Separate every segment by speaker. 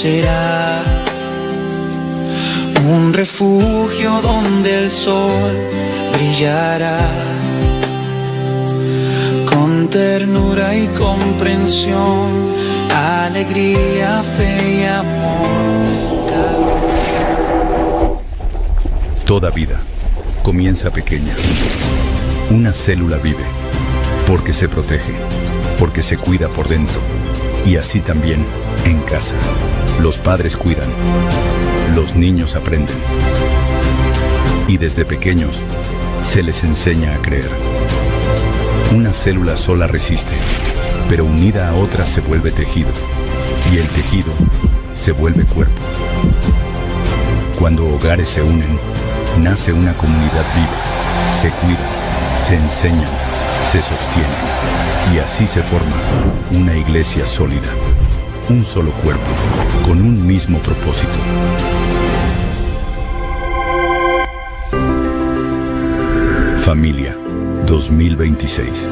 Speaker 1: será un refugio donde el sol brillará con ternura y comprensión, alegría, fe y amor.
Speaker 2: Toda vida comienza pequeña. Una célula vive porque se protege, porque se cuida por dentro. Y así también en casa. Los padres cuidan, los niños aprenden. Y desde pequeños se les enseña a creer. Una célula sola resiste, pero unida a otra se vuelve tejido. Y el tejido se vuelve cuerpo. Cuando hogares se unen, nace una comunidad viva. Se cuidan, se enseñan, se sostienen. Y así se forma una iglesia sólida. Un solo cuerpo, con un mismo propósito. Familia 2026.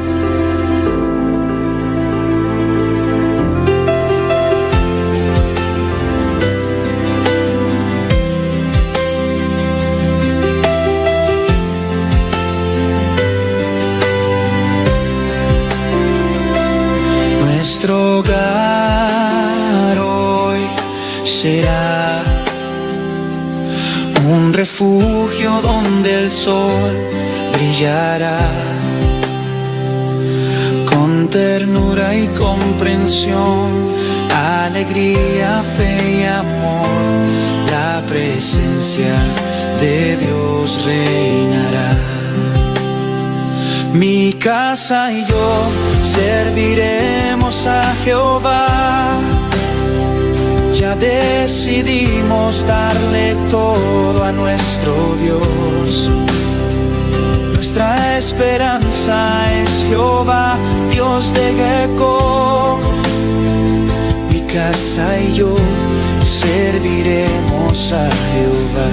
Speaker 1: Nuestro hogar hoy será un refugio donde el sol brillará con ternura y comprensión, alegría, fe y amor. La presencia de Dios reinará. Mi casa y yo serviremos a Jehová. Ya decidimos darle todo a nuestro Dios. Nuestra esperanza es Jehová, Dios de Jacob. Mi casa y yo serviremos a Jehová.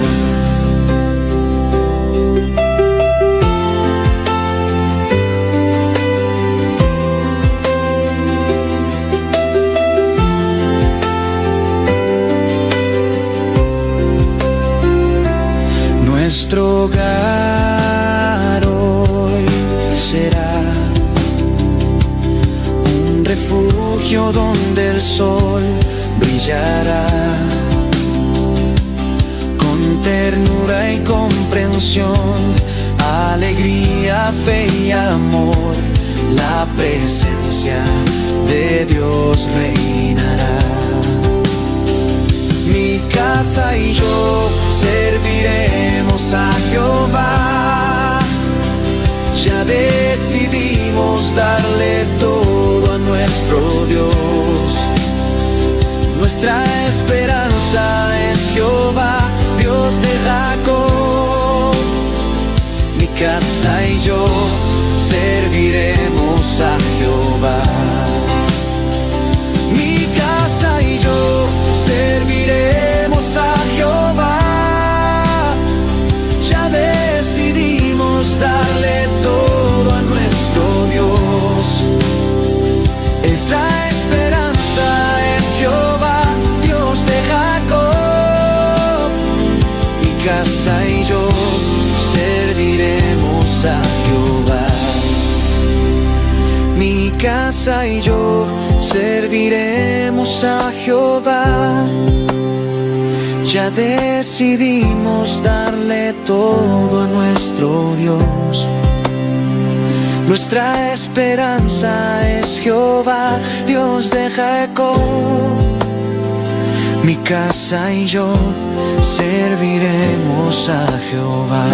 Speaker 1: Nuestro hogar hoy será un refugio donde el sol brillará con ternura y comprensión, alegría, fe y amor. La presencia de Dios reinará. Mi casa y yo serviremos a Jehová. Ya decidimos darle todo a nuestro Dios. Nuestra esperanza es Jehová, Dios de Jacob. Mi casa y yo serviremos a Jehová. Mi casa y yo serviremos a Jehová. Ya decidimos darle todo a nuestro Dios. Nuestra esperanza es Jehová, Dios de Jacob. Mi casa y yo serviremos a Jehová. Mi casa y yo serviremos a Jehová. Ya decidimos darle todo a nuestro Dios. Nuestra esperanza es Jehová, Dios de Jacob. Mi casa y yo serviremos a Jehová.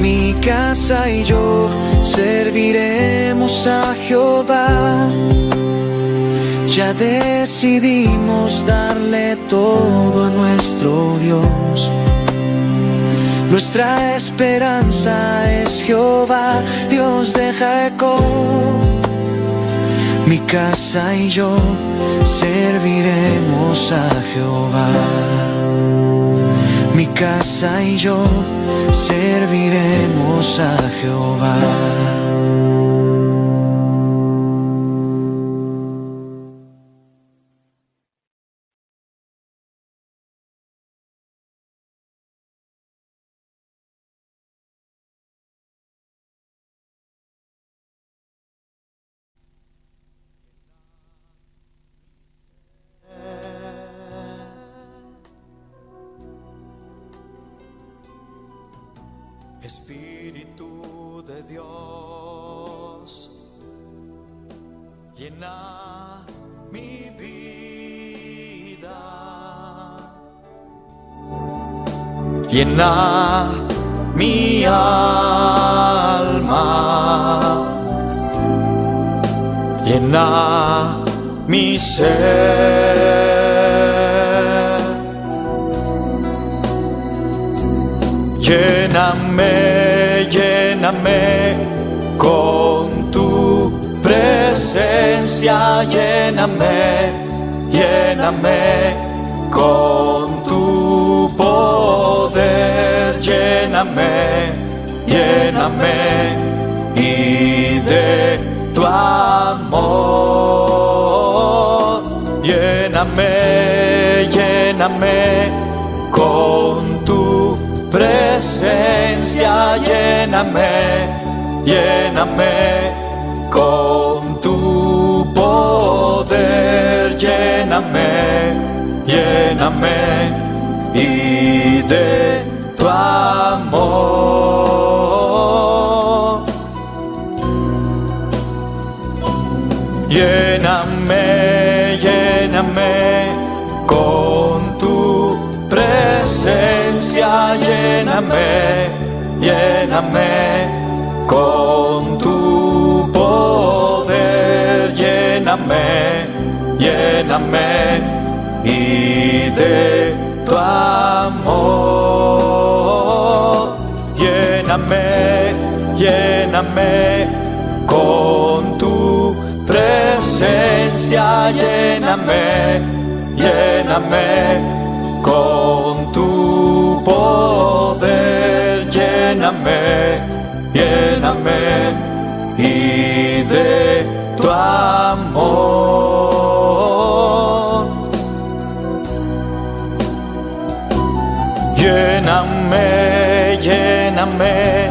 Speaker 1: Mi casa y yo serviremos a Jehová. Ya decidimos darle todo a nuestro Dios. Nuestra esperanza es Jehová, Dios de Jacob. Mi casa y yo serviremos a Jehová. Mi casa y yo serviremos a Jehová. Espíritu de Dios, llena mi vida, llena mi alma, llena mi ser. Lléname, lléname con tu presencia, lléname, lléname con tu poder, lléname, lléname y de tu amor, lléname, lléname con tu presencia, lléname, lléname con tu poder, lléname, lléname y de tu amor, lléname, lléname con tu presencia, lléname, lléname con tu poder, lléname, lléname y de tu amor, lléname, lléname con tu presencia, lléname, lléname con tu poder, lléname, lléname y de tu amor, lléname, lléname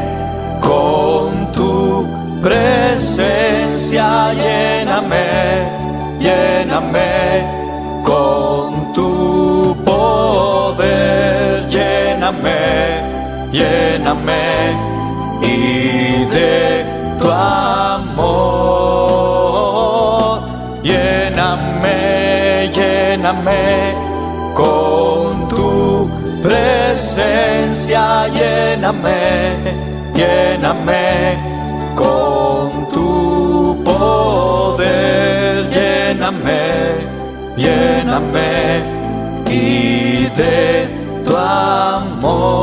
Speaker 1: con tu presencia, lléname, lléname con tu poder, lléname, lléname y de tu amor, lléname, lléname con tu presencia, lléname, lléname con tu poder, lléname, lléname y de tu amor.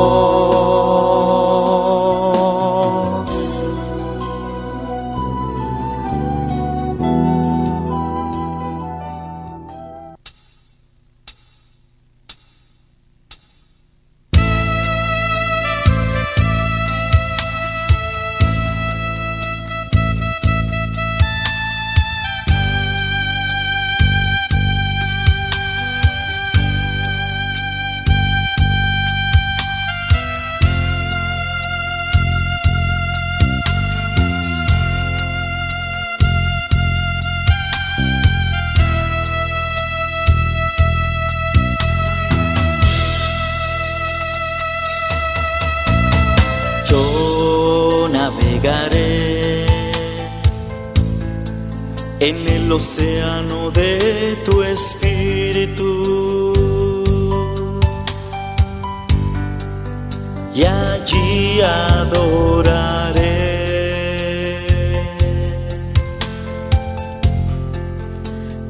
Speaker 1: Yo navegaré en el océano de tu espíritu y allí adoraré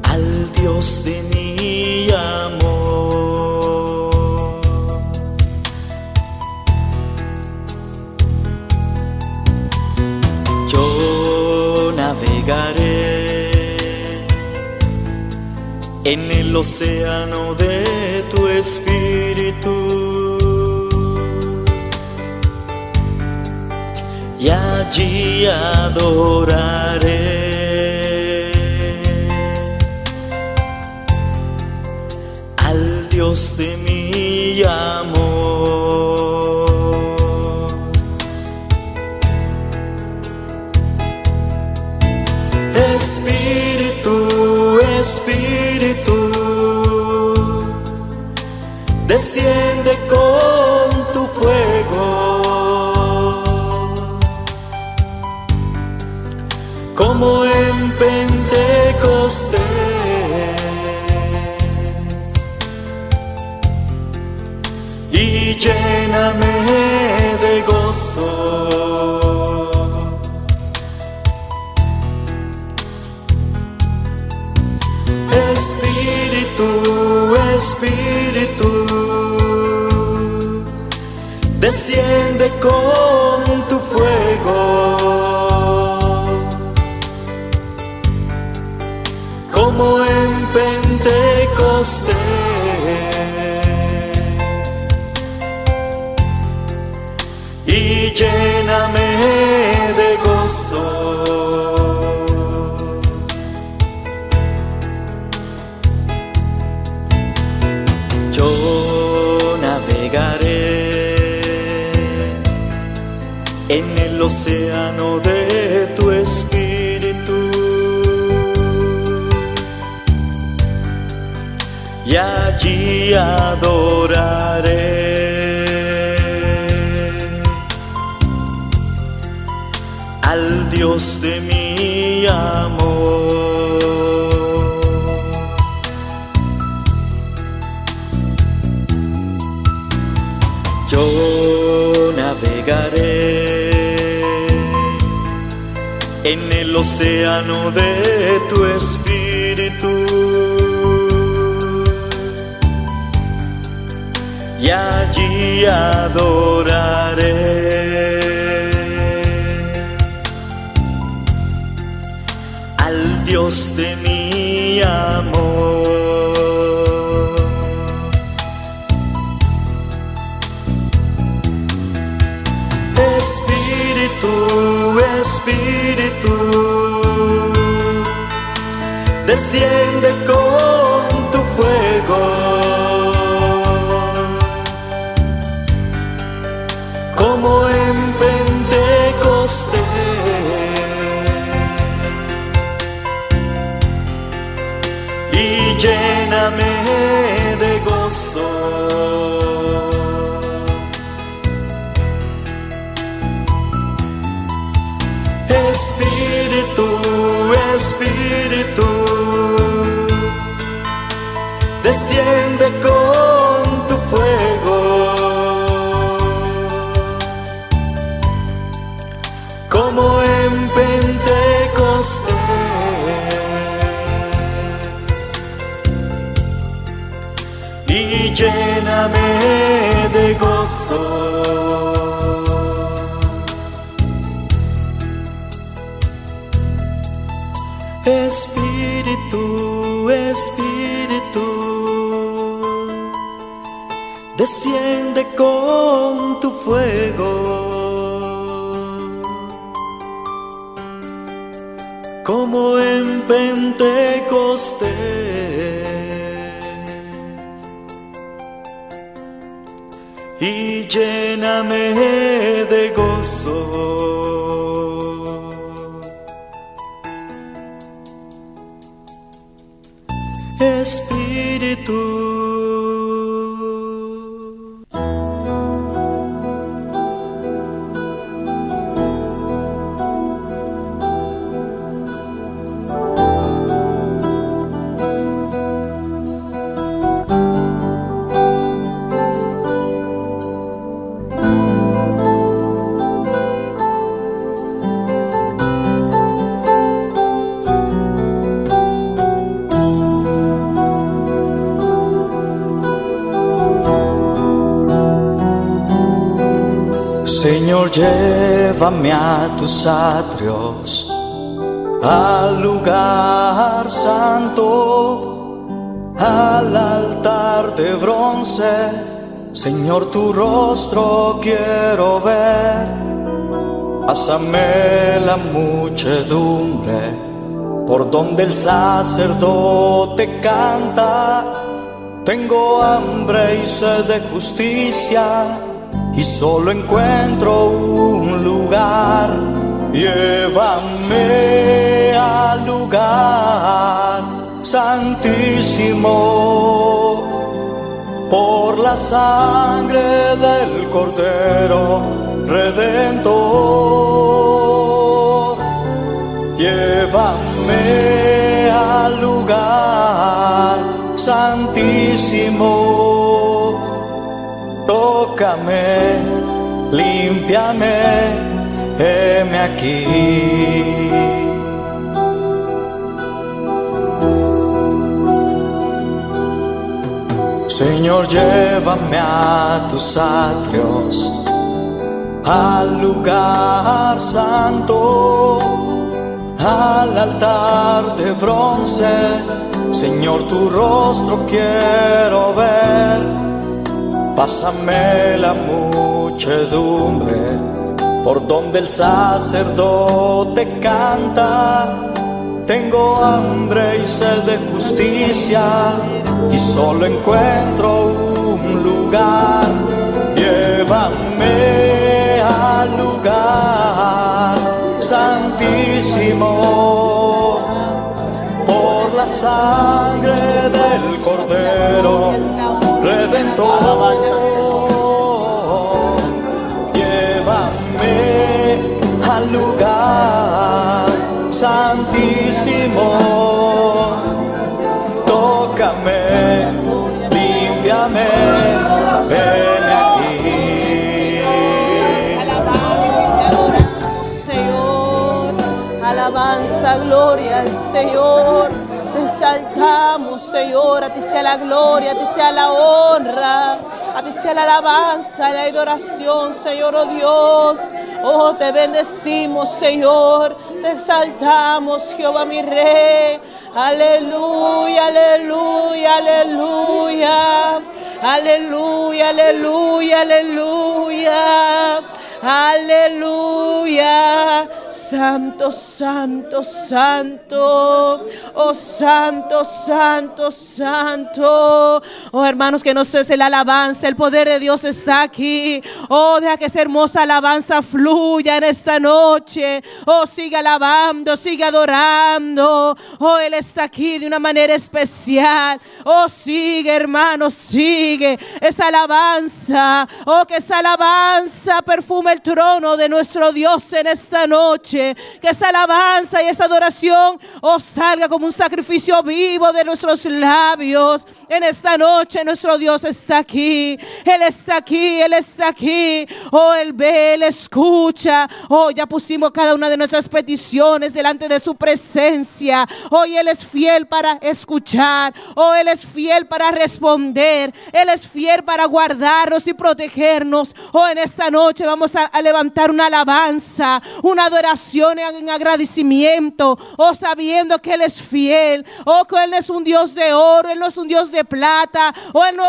Speaker 1: al Dios de mi amor. Yo navegaré en el océano de tu espíritu y allí adoraré al Dios de mi amor. Espíritu, Espíritu, desciende con tu fuego lléname de gozo. Espíritu, Espíritu, desciende con tu fuego, como en Pentecostés, y lléname de gozo. Yo navegaré en el océano de tu espíritu, y allí adoraré al Dios de mi amor. Yo navegaré en el océano de tu espíritu, y allí adoraré al Dios de mi amor. Espíritu, Espíritu, desciende con tu fuego, como en Pentecostés, y lléname de gozo. Espíritu, Espíritu, desciende con tu fuego, como en Pentecostés, y lléname de gozo. Espíritu, Espíritu, desciende con tu fuego, como en Pentecostés, y lléname de gozo. Espíritu. Señor, llévame a tus atrios, al lugar santo, al altar de bronce. Señor, tu rostro quiero ver. Pásame la muchedumbre por donde el sacerdote canta. Tengo hambre y sed de justicia, y solo encuentro un lugar. Llévame al lugar santísimo, por la sangre del Cordero Redentor. Llévame al lugar santísimo, toca tócame, límpiame, heme aquí. Señor, llévame a tus atrios, al lugar santo, al altar de bronce. Señor, tu rostro quiero ver. Pásame la muchedumbre por donde el sacerdote canta. Tengo hambre y sed de justicia y solo encuentro un lugar. Llévame al lugar santísimo por la sangre del Cordero Redentor. Llévame al lugar santísimo, tócame, límpiame, ven aquí.
Speaker 3: Señor, alabanza, gloria al Señor. Te exaltamos, Señor, a ti sea la gloria, a ti sea la honra, a ti sea la alabanza, la adoración, Señor, oh Dios. Oh, te bendecimos, Señor, te exaltamos, Jehová mi Rey. Aleluya, aleluya, aleluya, aleluya, aleluya, aleluya. Aleluya, santo, santo, santo, oh santo, santo, santo. Oh hermanos, que no cese la alabanza, el poder de Dios está aquí. Oh, deja que esa hermosa alabanza fluya en esta noche. Oh, sigue alabando, sigue adorando. Oh, Él está aquí de una manera especial. Oh, sigue, hermanos, sigue esa alabanza. Oh, que esa alabanza perfume el trono de nuestro Dios en esta noche. Que esa alabanza y esa adoración salga como un sacrificio vivo de nuestros labios. En esta noche nuestro Dios está aquí. Él está aquí, Él está aquí. Oh, Él ve, Él escucha. Oh, ya pusimos cada una de nuestras peticiones delante de su presencia. Hoy Él es fiel para escuchar. Oh, Él es fiel para responder. Él es fiel para guardarnos y protegernos. Oh, en esta noche vamos a levantar una alabanza, una adoración en agradecimiento, sabiendo que Él es fiel, que Él no es un Dios de oro, Él no es un Dios de plata,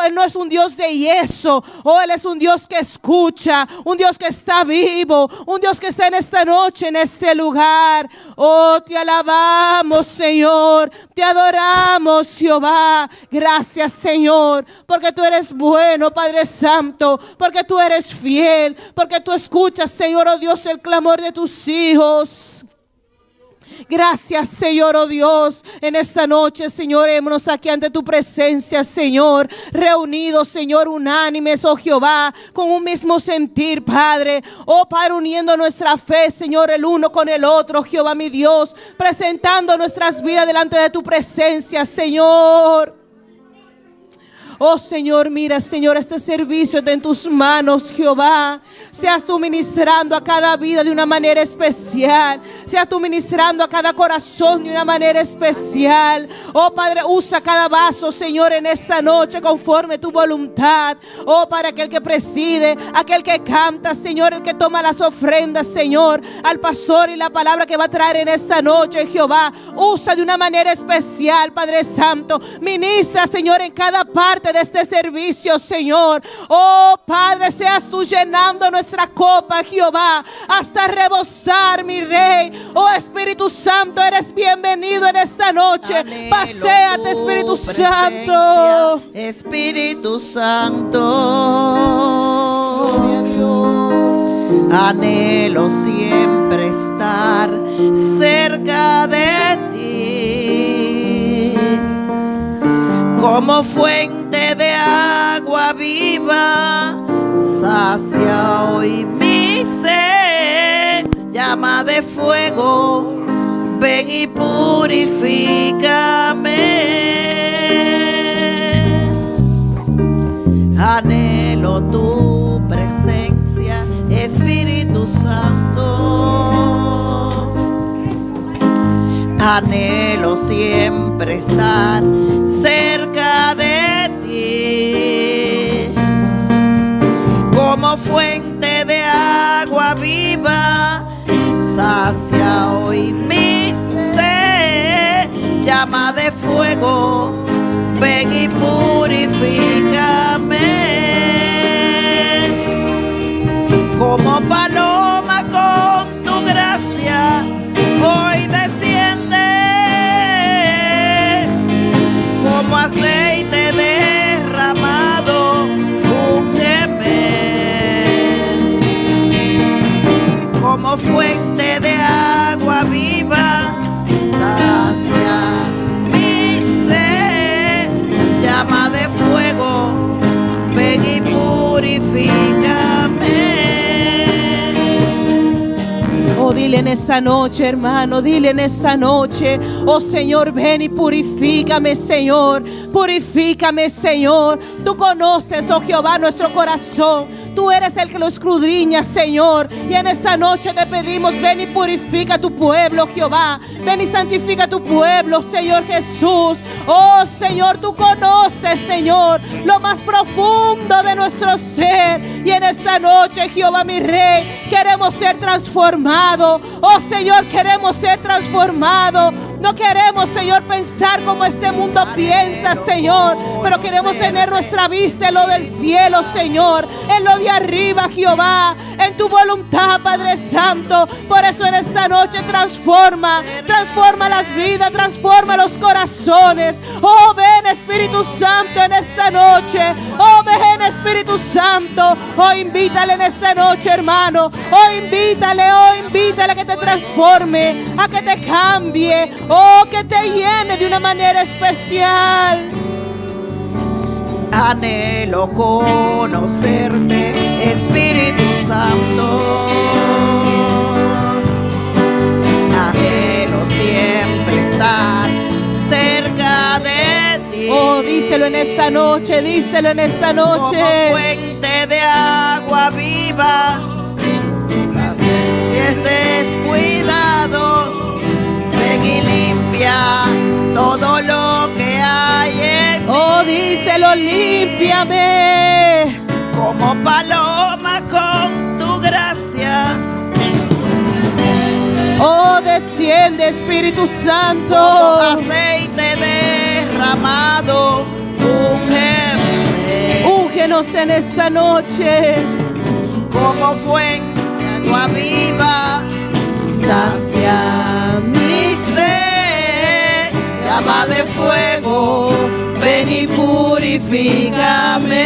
Speaker 3: Él no es un Dios de yeso, Él es un Dios que escucha, un Dios que está vivo, un Dios que está en esta noche, en este lugar. Oh, te alabamos, Señor, te adoramos, Jehová. Gracias, Señor, porque tú eres bueno, Padre Santo, porque tú eres fiel, porque tú escuchas, Señor, oh Dios, el clamor de tus hijos. Gracias, Señor, oh Dios, en esta noche, Señor, hemos aquí ante tu presencia, Señor, reunidos, Señor, unánimes, oh Jehová, con un mismo sentir, Padre, oh Padre, uniendo nuestra fe, Señor, el uno con el otro, Jehová mi Dios, presentando nuestras vidas delante de tu presencia, Señor. Oh Señor, mira, Señor, este servicio está en tus manos, Jehová. Seas tú ministrando a cada vida de una manera especial. Seas tú ministrando a cada corazón de una manera especial. Oh Padre, usa cada vaso, Señor, en esta noche conforme tu voluntad. Oh, para aquel que preside, aquel que canta, Señor, el que toma las ofrendas, Señor, al pastor y la palabra que va a traer en esta noche, Jehová. Usa de una manera especial, Padre Santo. Ministra, Señor, en cada parte de este servicio, Señor. Oh Padre, seas tú llenando nuestra copa, Jehová, hasta rebosar, mi Rey. Oh Espíritu Santo, eres bienvenido en esta noche.
Speaker 4: Anhelo
Speaker 3: Paséate,
Speaker 4: tu
Speaker 3: Espíritu
Speaker 4: presencia,
Speaker 3: Santo.
Speaker 4: Espíritu Santo.
Speaker 3: Gloria a Dios.
Speaker 4: Anhelo siempre estar cerca de ti, como fuente de agua viva, sacia hoy mi sed. Llama de fuego, ven y purifícame. Anhelo tu Anhelo siempre estar cerca de ti, como fuente de agua viva, sacia hoy mi sed. Llama de fuego, ven y purifícame, como paloma con tu gracia, hoy desciende, como aceite derramado, úngeme, como fuente de agua viva, sacia mi sed. Llama de fuego, ven y purifícame.
Speaker 3: Oh, dile en esta noche, hermano, dile en esta noche: oh Señor, ven y purifícame, Señor. Purifícame, Señor. Tú conoces, oh Jehová, nuestro corazón. Tú eres el que lo escudriña, Señor. Y en esta noche te pedimos: ven y purifica tu pueblo, Jehová. Ven y santifica tu pueblo, Señor Jesús. Oh Señor, tú conoces, Señor, lo más profundo de nuestro ser. Y en esta noche, Jehová mi Rey, queremos ser transformados. Oh Señor, queremos ser transformados. No queremos, Señor, pensar como este mundo piensa, Señor, pero queremos tener nuestra vista en lo del cielo, Señor, en lo de arriba, Jehová, en tu voluntad, Padre Santo. Por eso en esta noche transforma las vidas, transforma los corazones. Oh, ven Espíritu Santo en esta noche. Oh, ven Espíritu Santo. Oh, invítale en esta noche, hermano. Oh, invítale a que te transforme, a que te cambie. Oh, que te llene de una manera especial.
Speaker 4: Anhelo conocerte, Espíritu Santo. Anhelo siempre estar cerca de ti.
Speaker 3: Oh, díselo en esta noche, díselo en esta noche.
Speaker 4: Como fuente de agua viva, si estés cuidado, ven y limpia todo lo que hay en mí.
Speaker 3: Oh, díselo, límpiame.
Speaker 4: Como paloma con tu gracia.
Speaker 3: Oh, desciende Espíritu Santo.
Speaker 4: Como aceite derramado, úngeme.
Speaker 3: Úngenos en esta noche.
Speaker 4: Como fuente de agua viva, sacia mi sed. Llama de fuego, ven y purifícame.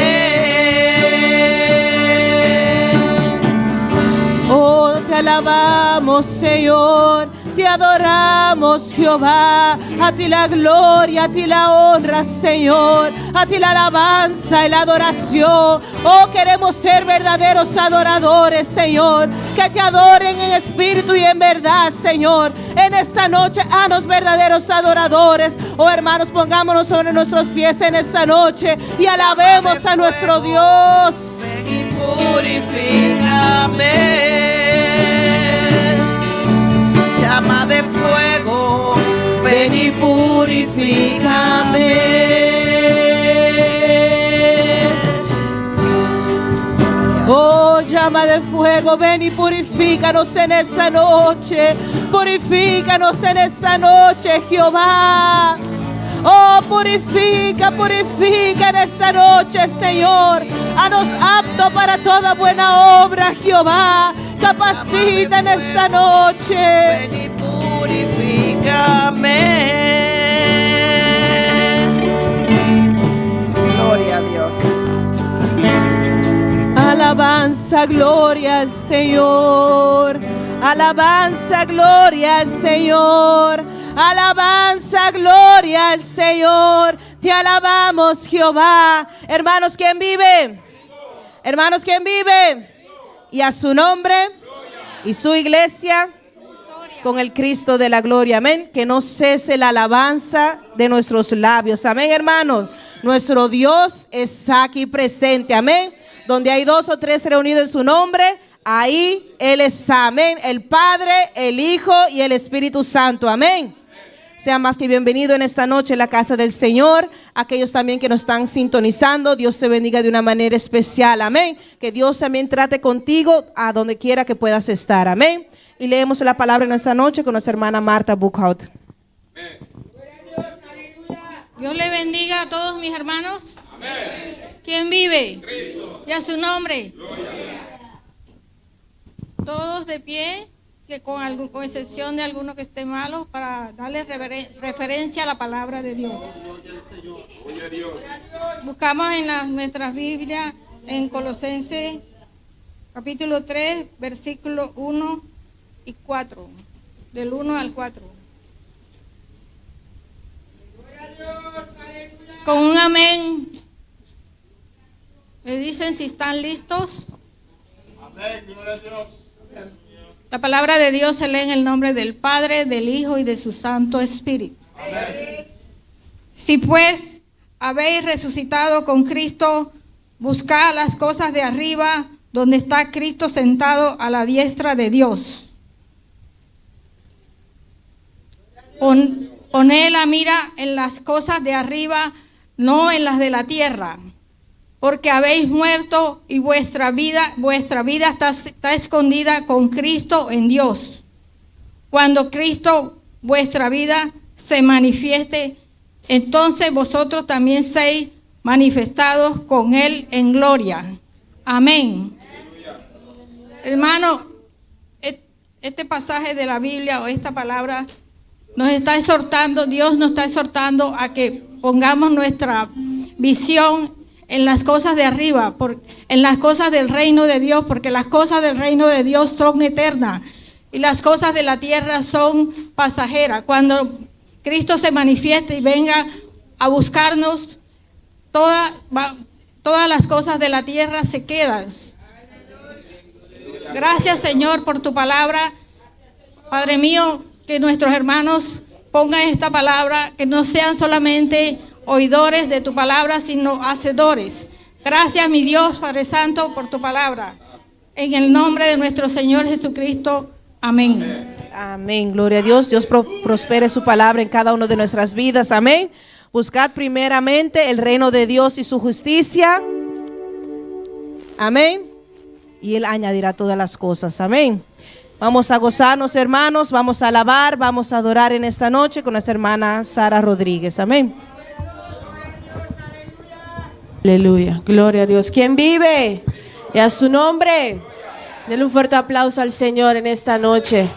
Speaker 3: Oh, te alabamos, Señor. Te adoramos, Jehová. A ti la gloria, a ti la honra, Señor. A ti la alabanza y la adoración. Oh, queremos ser verdaderos adoradores, Señor. Que te adoren en espíritu y en verdad, Señor. En esta noche, haznos verdaderos adoradores. Oh, hermanos, pongámonos sobre nuestros pies en esta noche y alabemos a nuestro Dios.
Speaker 4: Ven y purifícame. Llama de fuego, ven y purifícame.
Speaker 3: Oh, llama de fuego, ven y purifícanos en esta noche. Purifícanos en esta noche, Jehová. Oh, purifica en esta noche, Señor. Haznos apto para toda buena obra, Jehová. Capacita en esta noche.
Speaker 4: Ven y purifícame. Gloria a Dios.
Speaker 3: Alabanza, gloria al Señor. Alabanza, gloria al Señor. Alabanza, gloria al Señor. Te alabamos, Jehová. Hermanos, ¿quién vive? Hermanos, ¿quién vive? Y a su nombre y su iglesia con el Cristo de la gloria. Amén. Que no cese la alabanza de nuestros labios. Amén, hermanos. Nuestro Dios está aquí presente. Amén. Donde hay 2 o 3 reunidos en su nombre, ahí Él está. Amén. El Padre, el Hijo y el Espíritu Santo. Amén. Sea más que bienvenido en esta noche en la casa del Señor. Aquellos también que nos están sintonizando, Dios te bendiga de una manera especial. Amén. Que Dios también trate contigo a donde quiera que puedas estar. Amén. Y leemos la palabra en esta noche con nuestra hermana Marta Buchhout.
Speaker 5: Dios le bendiga a todos mis hermanos. Amén. ¿Quién vive? Cristo. Y a su nombre. Gloria. Todos de pie, que con excepción de alguno que esté malo, para darle referencia a la palabra de Dios. Buscamos en nuestras Biblias en Colosenses capítulo 3, versículos 1 y 4, del 1 al 4. Con un amén. Me dicen si están listos. Amén, gloria a Dios. La palabra de Dios se lee en el nombre del Padre, del Hijo y de su Santo Espíritu. Amén. Si pues habéis resucitado con Cristo, buscad las cosas de arriba, donde está Cristo sentado a la diestra de Dios. Poned la mira en las cosas de arriba, no en las de la tierra, porque habéis muerto y vuestra vida está escondida con Cristo en Dios. Cuando Cristo, vuestra vida, se manifieste, entonces vosotros también seis manifestados con Él en gloria. Amén. Hermano, este pasaje de la Biblia o esta palabra nos está exhortando, Dios nos está exhortando a que pongamos nuestra visión en las cosas de arriba, en las cosas del reino de Dios, porque las cosas del reino de Dios son eternas y las cosas de la tierra son pasajeras. Cuando Cristo se manifieste y venga a buscarnos, todas las cosas de la tierra se quedan. Gracias, Señor, por tu palabra. Padre mío, que nuestros hermanos pongan esta palabra, que no sean solamente oidores de tu palabra, sino hacedores. Gracias, mi Dios, Padre Santo, por tu palabra. En el nombre de nuestro Señor Jesucristo. Amén.
Speaker 3: Amén. Gloria a Dios. Dios prospere su palabra en cada una de nuestras vidas. Amén. Buscad primeramente el reino de Dios y su justicia. Amén. Y Él añadirá todas las cosas. Amén. Vamos a gozarnos, hermanos. Vamos a alabar, vamos a adorar en esta noche con nuestra hermana Sara Rodríguez. Amén. Aleluya. Gloria a Dios. ¿Quién vive? Y a su nombre. Denle un fuerte aplauso al Señor en esta noche.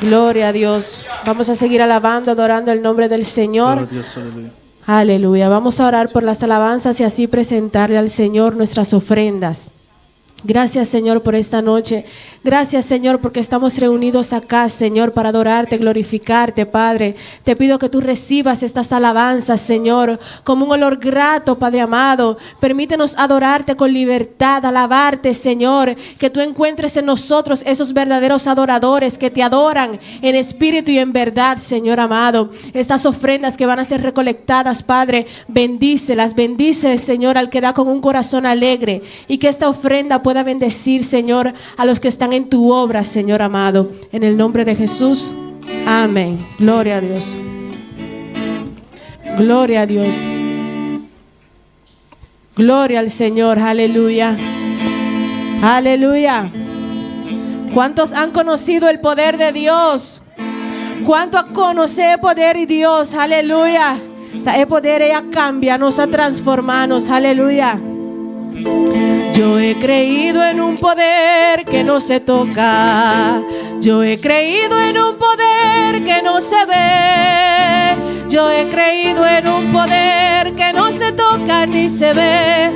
Speaker 3: Gloria a Dios. Vamos a seguir alabando, adorando el nombre del Señor.
Speaker 1: Dios, aleluya.
Speaker 3: Aleluya. Vamos a orar por las alabanzas y así presentarle al Señor nuestras ofrendas. Gracias, Señor, por esta noche. Gracias, Señor, porque estamos reunidos acá, Señor, para adorarte, glorificarte, Padre. Te pido que tú recibas estas alabanzas, Señor, como un olor grato, Padre amado. Permítenos adorarte con libertad, alabarte, Señor. Que tú encuentres en nosotros esos verdaderos adoradores que te adoran en espíritu y en verdad, Señor amado. Estas ofrendas que van a ser recolectadas, Padre, bendícelas, bendice, Señor, al que da con un corazón alegre. Y que esta ofrenda pueda bendecir, Señor, a los que están en tu obra, Señor amado. En el nombre de Jesús. Amén. Gloria a Dios. Gloria a Dios. Gloria al Señor. Aleluya. Aleluya. ¿Cuántos han conocido el poder de Dios? ¿Cuántos conocen el poder de Dios? Aleluya. El poder ella cambia, nos a transformarnos. Aleluya. Yo he creído en un poder que no se toca. Yo he creído en un poder que no se ve. Yo he creído en un poder que no se toca ni se ve.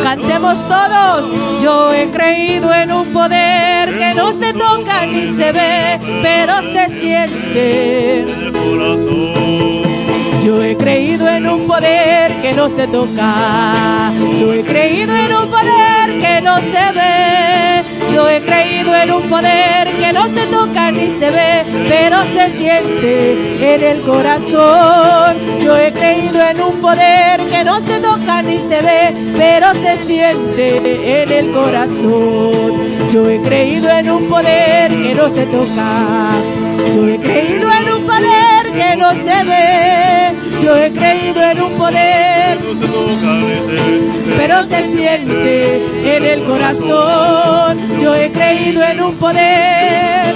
Speaker 3: Cantemos todos. Yo he creído en un poder que no se toca ni se ve, pero se siente. Yo he creído en un poder que no se toca. Yo he creído en un poder que no se ve. Yo he creído en un poder que no se toca ni se ve, pero se siente en el corazón. Yo he creído en un poder que no se toca ni se ve, pero se siente en el corazón. Yo he creído en un poder que no se toca. Yo he creído en un poder que no se ve. Yo he creído en un poder, pero se siente en el corazón. Yo he creído en un poder,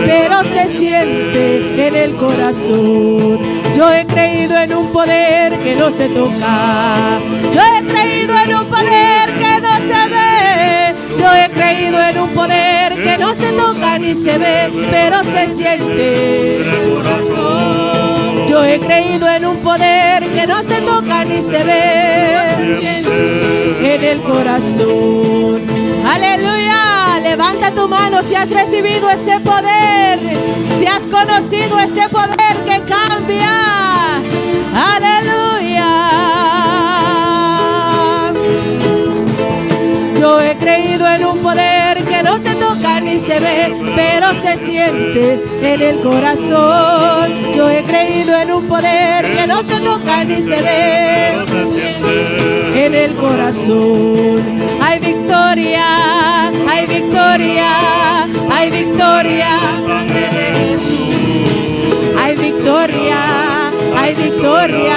Speaker 3: pero se siente en el corazón. Yo he creído en un poder que no se toca. Yo he creído en un poder que no se ve. Yo he creído en un poder que no se toca ni se ve, pero se siente en el corazón. Yo he creído en un poder que no se toca ni se ve en el corazón. Aleluya. Levanta tu mano si has recibido ese poder, si has conocido ese poder que cambia. Aleluya. Yo he creído en un poder que no se toca ni se ve, pero se siente en el corazón. Yo he creído en un poder que no se toca ni se ve en el corazón. Hay victoria, hay victoria, hay victoria. Hay victoria, hay victoria,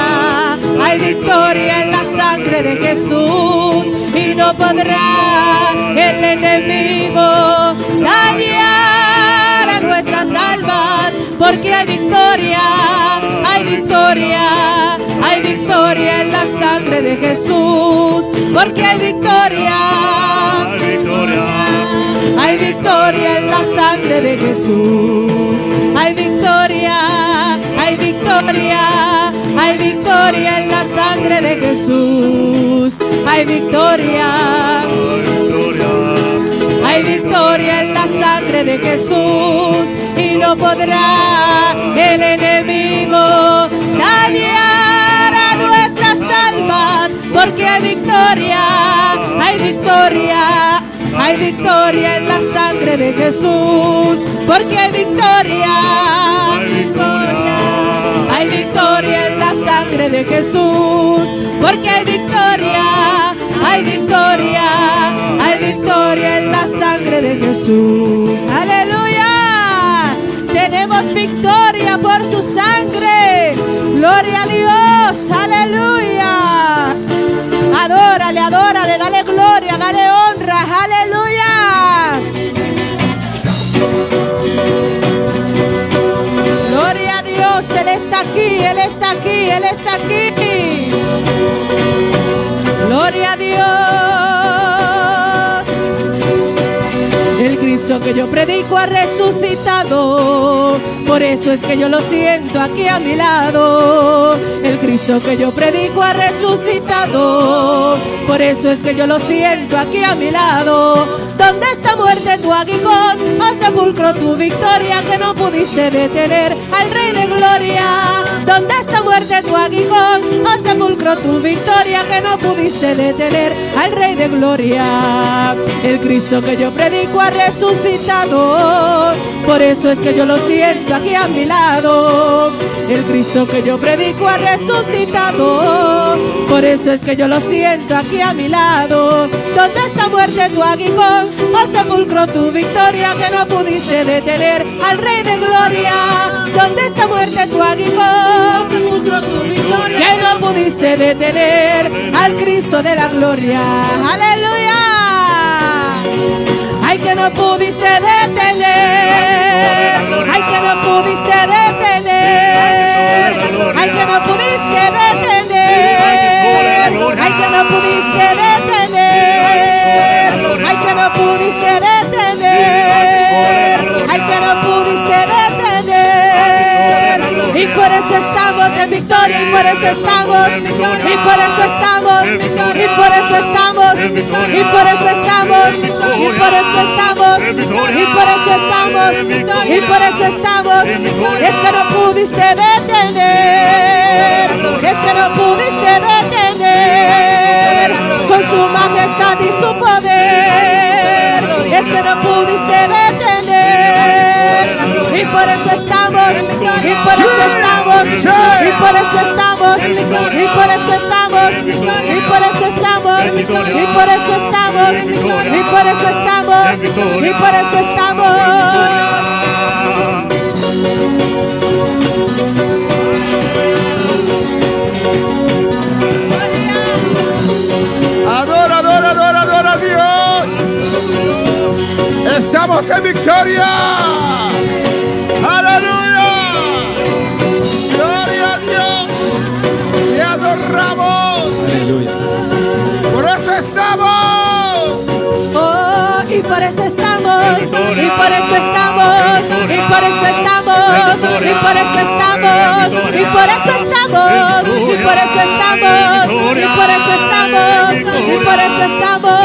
Speaker 3: hay victoria en la sangre de Jesús. Y no podrá el enemigo dañar a nuestras almas, porque hay victoria, hay victoria, hay victoria en la sangre de Jesús, porque hay victoria, hay victoria en la sangre de Jesús. Hay victoria, hay victoria, hay victoria en la sangre de Jesús. Hay victoria, hay victoria en la sangre de Jesús. Y no podrá el enemigo dañar a nuestras almas, porque hay victoria, hay victoria. Hay victoria en la sangre de Jesús, porque hay victoria. Hay victoria en la sangre de Jesús, porque hay victoria. Hay victoria, hay victoria en la sangre de Jesús. Aleluya. Tenemos victoria por su sangre. Gloria a Dios. Aleluya. Adórale, adórale, dale gloria, dale honra, aleluya. Gloria a Dios, Él está aquí, Él está aquí, Él está aquí. Gloria a Dios. El Cristo que yo predico ha resucitado, por eso es que yo lo siento aquí a mi lado. El Cristo que yo predico ha resucitado, por eso es que yo lo siento aquí a mi lado. ¿Dónde está muerte tu aguijón? Oh sepulcro tu victoria que no pudiste detener al Rey de Gloria. ¿Dónde está muerte tu aguijón? Oh sepulcro tu victoria que no pudiste detener al Rey de Gloria. El Cristo que yo predico ha resucitado, por eso es que yo lo siento aquí a mi lado. El Cristo que yo predico ha resucitado, por eso es que yo lo siento aquí a mi lado. ¿Dónde está muerte tu aguijón? Oh sepulcro tu victoria que no pudiste detener al Rey de Gloria. ¿Dónde está muerte tu aguijón? Sepulcro tu victoria que no pudiste detener al Cristo de la gloria. Aleluya. Ay, que no pudiste detener. Ay, que no pudiste detener. Ay, que no pudiste detener. Ay, que no pudiste detener. Ay, que no pudiste detener. Ay, que no pudiste detener. Y por eso estamos en victoria, y por eso estamos, y por eso estamos, y por eso estamos, y por eso estamos, y por eso estamos, y por eso estamos, y por eso estamos. Es que no pudiste detener, es que no pudiste detener con su majestad y su poder. Es que no pudiste detener, y por eso estamos, y por eso estamos, y por eso estamos, y por eso estamos, y por eso estamos, y por eso estamos, y por eso estamos, y por eso estamos. y por eso estamos.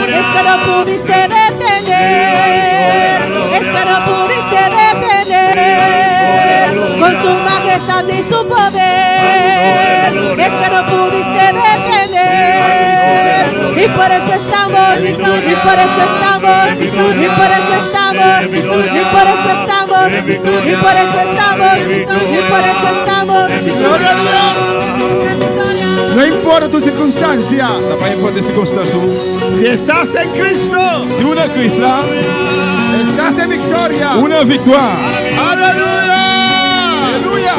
Speaker 3: Es que no pudiste detener, es que no pudiste detener con su majestad y su poder. Es que no pudiste detener y por eso estamos, y por eso estamos, y por eso estamos, y por eso estamos, y por eso estamos, y por eso estamos.
Speaker 6: Gloria a Dios. No importa tu circunstancia.
Speaker 7: N'a pas importe les circonstances.
Speaker 6: Si estás en Cristo,
Speaker 7: Si vous êtes en Christ là,
Speaker 6: estás en victoria.
Speaker 7: vous êtes en victoire.
Speaker 6: Aleluya.
Speaker 7: Alléluia.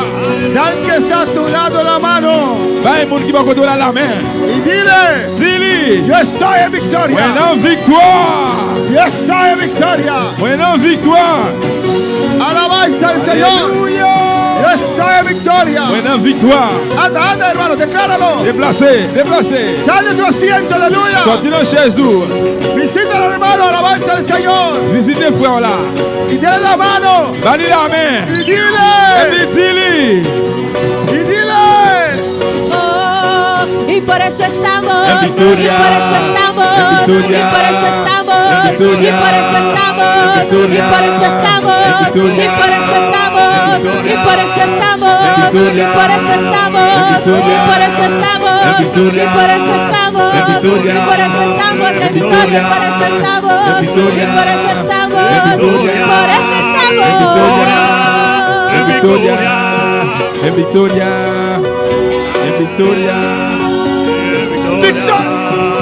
Speaker 6: Dale que está a tu lado la mano
Speaker 7: Pas un monde qui va contrôler la main.
Speaker 6: y dile,
Speaker 7: Dis-lui,
Speaker 6: yo estoy en
Speaker 7: vous
Speaker 6: victoria.
Speaker 7: êtes en victoire.
Speaker 6: Yo estoy en victoria.
Speaker 7: Vous êtes en victoire.
Speaker 6: Alabanza al Señor.
Speaker 7: Alléluia.
Speaker 6: Yo estoy en victoria.
Speaker 7: Vous êtes en victoire.
Speaker 6: Anda, anda, hermano, decláralo.
Speaker 7: Déplacez, déplacez.
Speaker 6: Sal de tu asiento, aleluya.
Speaker 7: Sortez dans chez vous.
Speaker 6: Visita al hermano, alabanza al Señor.
Speaker 7: Visitez frère là.
Speaker 6: Y dile la mano.
Speaker 7: Donnez la main.
Speaker 6: Y
Speaker 7: Et
Speaker 6: dile.
Speaker 7: puis dis-lui.
Speaker 6: Y dile.
Speaker 3: Oh, y por eso estamos,
Speaker 7: En victoria.
Speaker 3: y por eso estamos,
Speaker 7: En victoria.
Speaker 3: y por eso estamos,
Speaker 7: En
Speaker 3: y
Speaker 7: victoria.
Speaker 3: por eso estamos,
Speaker 7: En victoria.
Speaker 3: y por eso estamos,
Speaker 7: En victoria.
Speaker 3: y por eso estamos, y por eso estamos,
Speaker 7: En victoria.
Speaker 3: y por eso estamos,
Speaker 7: En victoria.
Speaker 3: y por eso estamos,
Speaker 7: En victoria.
Speaker 3: y por eso estamos,
Speaker 7: En victoria.
Speaker 3: y por eso estamos, en
Speaker 7: En
Speaker 3: victoria, y por
Speaker 7: victoria.
Speaker 3: eso estamos,
Speaker 7: En victoria.
Speaker 3: y por eso estamos,
Speaker 7: En victoria.
Speaker 3: y por eso estamos.
Speaker 7: En victoria. En victoria. En victoria.
Speaker 6: Victoria.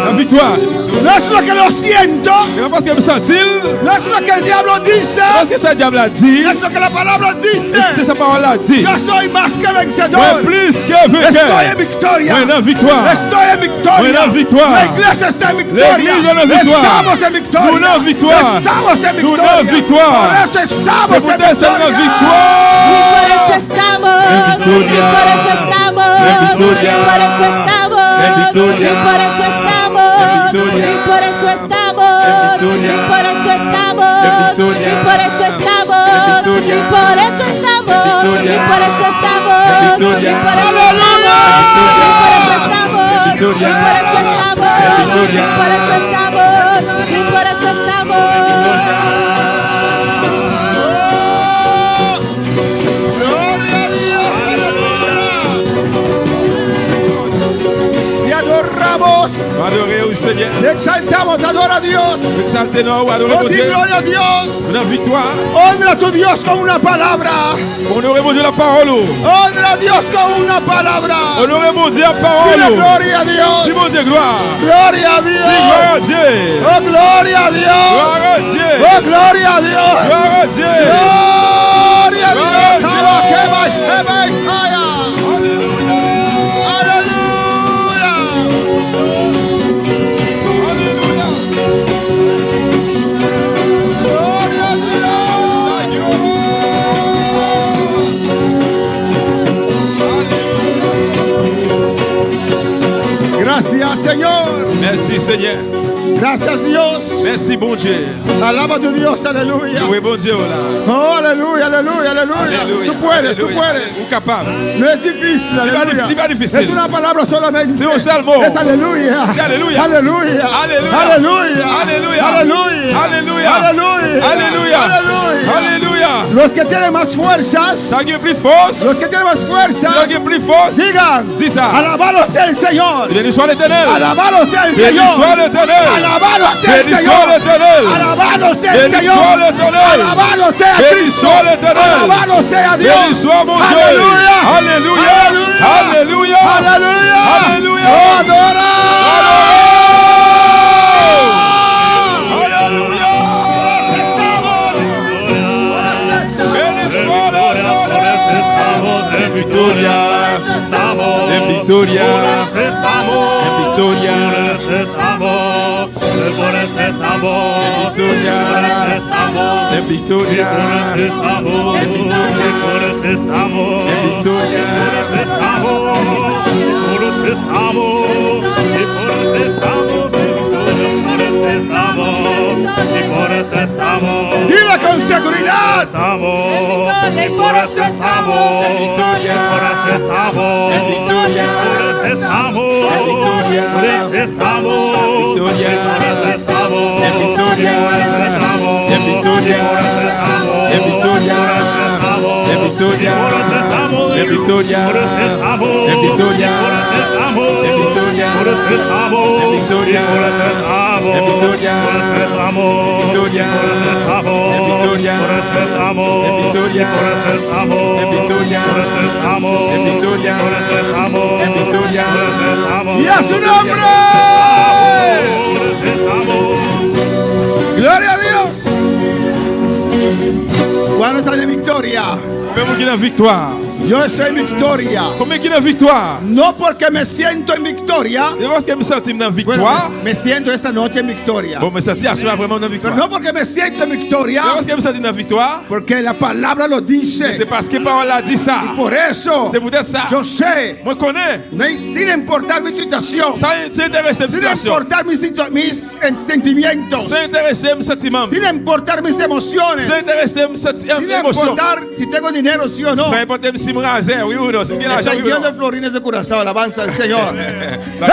Speaker 7: La victoire.
Speaker 6: No es lo que lo siento.
Speaker 7: C'est parce que vous sentez.
Speaker 6: No es lo que el diablo dice.
Speaker 7: Parce que ça diable a dit.
Speaker 6: Es lo que la palabra dice.
Speaker 7: C'est sa parole a dit.
Speaker 6: Yo soy más que
Speaker 7: Ouais,
Speaker 6: vencedor.
Speaker 7: plus que
Speaker 6: Estoy en
Speaker 7: vainqueur.
Speaker 6: victoria.
Speaker 7: Ouais, en victoire.
Speaker 6: Estoy en victoria.
Speaker 7: Ouais, en victoire.
Speaker 6: La iglesia está en victoria.
Speaker 7: L'église est en victoire.
Speaker 6: Estamos en victoria.
Speaker 7: Nous en victoire.
Speaker 6: Estamos en
Speaker 7: Nous
Speaker 6: victoria.
Speaker 7: en victoire.
Speaker 6: Por eso estamos
Speaker 7: C'est pour
Speaker 6: en
Speaker 7: ça que c'est la
Speaker 6: victoria.
Speaker 3: Y
Speaker 7: victoire.
Speaker 3: por eso estamos,
Speaker 7: En
Speaker 3: y
Speaker 7: victoria.
Speaker 3: por eso estamos,
Speaker 7: En victoria.
Speaker 3: y por eso estamos,
Speaker 7: En victoria.
Speaker 3: y por eso estamos,
Speaker 7: En victoria.
Speaker 3: y por eso estamos,
Speaker 7: En
Speaker 3: y
Speaker 7: victoria.
Speaker 3: por eso estamos,
Speaker 7: En victoria.
Speaker 3: y por eso estamos,
Speaker 7: En
Speaker 3: y
Speaker 7: victoria.
Speaker 3: por eso estamos,
Speaker 7: En victoria.
Speaker 3: y por eso estamos,
Speaker 7: En
Speaker 3: y
Speaker 7: victoria.
Speaker 3: por eso estamos, y por eso estamos,
Speaker 7: En
Speaker 3: y
Speaker 7: victoria.
Speaker 3: por eso estamos,
Speaker 7: En victoria.
Speaker 3: y por eso estamos, y por eso estamos.
Speaker 6: Gloria a Dios. Aleluya. Te adoramos.
Speaker 7: Adorez au Seigneur.
Speaker 6: Te exaltamos. Adora a Dios.
Speaker 7: Exaltez-nous, adorez
Speaker 6: Oh,
Speaker 7: mon
Speaker 6: di
Speaker 7: Dieu.
Speaker 6: gloria a Dios.
Speaker 7: Une victoire.
Speaker 6: Honra a tu Dios con una palabra.
Speaker 7: Honorez mon Dieu la parole.
Speaker 6: Honra a Dios con una palabra.
Speaker 7: Honorez mon Dieu la
Speaker 6: Dile
Speaker 7: parole.
Speaker 6: gloria a Dios.
Speaker 7: Dis mon Dieu gloire.
Speaker 6: Gloria a
Speaker 7: Dis gloire à
Speaker 6: Dios.
Speaker 7: Dieu.
Speaker 6: Oh, gloria a Dios.
Speaker 7: Gloire à Dieu.
Speaker 6: Oh, gloria a Dios.
Speaker 7: Gloire à Dieu.
Speaker 6: Gloria a
Speaker 7: Gloria a
Speaker 6: Dios.
Speaker 7: Dios.
Speaker 6: Abakeba sheba ikaya. Aleluya.
Speaker 7: Alléluia.
Speaker 6: Gloria a Dios. Gracias, Señor.
Speaker 7: Merci Seigneur.
Speaker 6: Gracias, Dios.
Speaker 7: Merci bon Dieu.
Speaker 6: Alaba a tu Dios. Aleluya.
Speaker 7: Louez bon Dieu là.
Speaker 6: Oh, aleluya, aleluya, aleluya.
Speaker 7: Alléluia.
Speaker 6: Tú puedes, tú
Speaker 7: Alléluia.
Speaker 6: puedes.
Speaker 7: Vous capable.
Speaker 6: No es difícil, aleluya.
Speaker 7: Ni pas difficile.
Speaker 6: Es una palabra solamente.
Speaker 7: C'est un seul mot.
Speaker 6: Es aleluya.
Speaker 7: C'est alléluia.
Speaker 6: Aleluya.
Speaker 7: Alléluia.
Speaker 6: Aleluya.
Speaker 7: Alléluia.
Speaker 6: Aleluya.
Speaker 7: Alléluia.
Speaker 6: Aleluya.
Speaker 7: Alléluia.
Speaker 6: Aleluya.
Speaker 7: Alléluia.
Speaker 6: Los que tienen más fuerzas,
Speaker 7: Ça qui est plus force.
Speaker 6: los que tienen más
Speaker 7: Ça
Speaker 6: fuerzas,
Speaker 7: qui est plus force.
Speaker 6: digan,
Speaker 7: Dis ça.
Speaker 6: alabado sea el Señor.
Speaker 7: Béni soit l'Éternel.
Speaker 6: Alabado sea el
Speaker 7: Béni soit
Speaker 6: Señor.
Speaker 7: l'Éternel.
Speaker 6: Alabado sea el
Speaker 7: Béni soit
Speaker 6: Señor.
Speaker 7: l'Éternel.
Speaker 6: Alabado sea el
Speaker 7: Béni
Speaker 6: Señor.
Speaker 7: soit l'Éternel.
Speaker 6: Alabado sea
Speaker 7: Béni
Speaker 6: Cristo.
Speaker 7: soit l'Éternel.
Speaker 6: Alabado sea Dios.
Speaker 7: Béni soit mon Dieu.
Speaker 6: Aleluya.
Speaker 7: Alléluia. Alléluia.
Speaker 6: Aleluya.
Speaker 7: Alléluia.
Speaker 6: Oh, adora.
Speaker 7: Alléluia. Béni soit l'Éternel.
Speaker 1: En victoria,
Speaker 7: En victoria.
Speaker 1: estamos,
Speaker 7: En victoria.
Speaker 1: estamos, por eso estamos,
Speaker 7: En victoria.
Speaker 1: estamos,
Speaker 7: En victoria.
Speaker 1: estamos, por eso estamos,
Speaker 7: En victoria.
Speaker 1: estamos, por eso estamos, por eso estamos, por eso estamos,
Speaker 6: Dile con seguridad.
Speaker 1: estamos, por eso estamos, por eso estamos,
Speaker 7: En victoria.
Speaker 1: por eso
Speaker 7: estamos.
Speaker 6: victoria.
Speaker 7: Por eso estamos.
Speaker 6: Victoria.
Speaker 7: Por eso estamos.
Speaker 6: En victoria.
Speaker 7: Por eso estamos.
Speaker 6: En victoria.
Speaker 7: Por eso estamos.
Speaker 6: En victoria.
Speaker 7: Por eso estamos.
Speaker 6: En victoria.
Speaker 7: Por eso estamos.
Speaker 6: En victoria.
Speaker 7: Por eso estamos.
Speaker 6: En victoria.
Speaker 7: Por eso estamos.
Speaker 6: En victoria.
Speaker 7: Por eso estamos.
Speaker 6: En victoria.
Speaker 7: Por eso estamos.
Speaker 6: En victoria.
Speaker 7: Por eso estamos.
Speaker 6: En victoria.
Speaker 7: Por eso estamos.
Speaker 6: En victoria.
Speaker 7: Por eso estamos.
Speaker 6: En victoria.
Speaker 7: Por eso estamos.
Speaker 6: En victoria.
Speaker 7: Por eso estamos.
Speaker 6: En victoria.
Speaker 7: Por eso estamos.
Speaker 6: En victoria.
Speaker 7: Por eso estamos.
Speaker 6: Y a su nombre.
Speaker 7: Por eso estamos.
Speaker 6: Gloria a Dios. ¿Cuándo están en victoria?
Speaker 7: Vemos que la victoire.
Speaker 6: Yo estoy en victoria.
Speaker 7: Combien qui est la victoire?
Speaker 6: No porque me siento en victoria.
Speaker 7: C'est parce que me senti dans
Speaker 6: Bueno,
Speaker 7: victoire.
Speaker 6: me siento esta noche en victoria.
Speaker 7: Bon, me senti à soi vraiment dans
Speaker 6: Pero
Speaker 7: victoire.
Speaker 6: no porque me siento en victoria,
Speaker 7: C'est parce que me senti dans victoire.
Speaker 6: porque la palabra lo dice.
Speaker 7: C'est parce que parole a dit ça.
Speaker 6: Por eso,
Speaker 7: C'est peut-être ça.
Speaker 6: yo sé,
Speaker 7: Moi connais.
Speaker 6: sin importar mi situación,
Speaker 7: Ça intéresse cette
Speaker 6: sin
Speaker 7: situation.
Speaker 6: importar mis sentimientos,
Speaker 7: Ça intéresse mes sentiments.
Speaker 6: sin importar mis emociones,
Speaker 7: Ça intéresse mes
Speaker 6: sin
Speaker 7: émotions.
Speaker 6: importar si tengo dinero, sí o no.
Speaker 7: Ça importe si me raser, oui ou non. Si me l'argent,
Speaker 6: Estoy
Speaker 7: oui ou
Speaker 6: lleno de
Speaker 7: non.
Speaker 6: florines de Curazao, alabanza al Señor.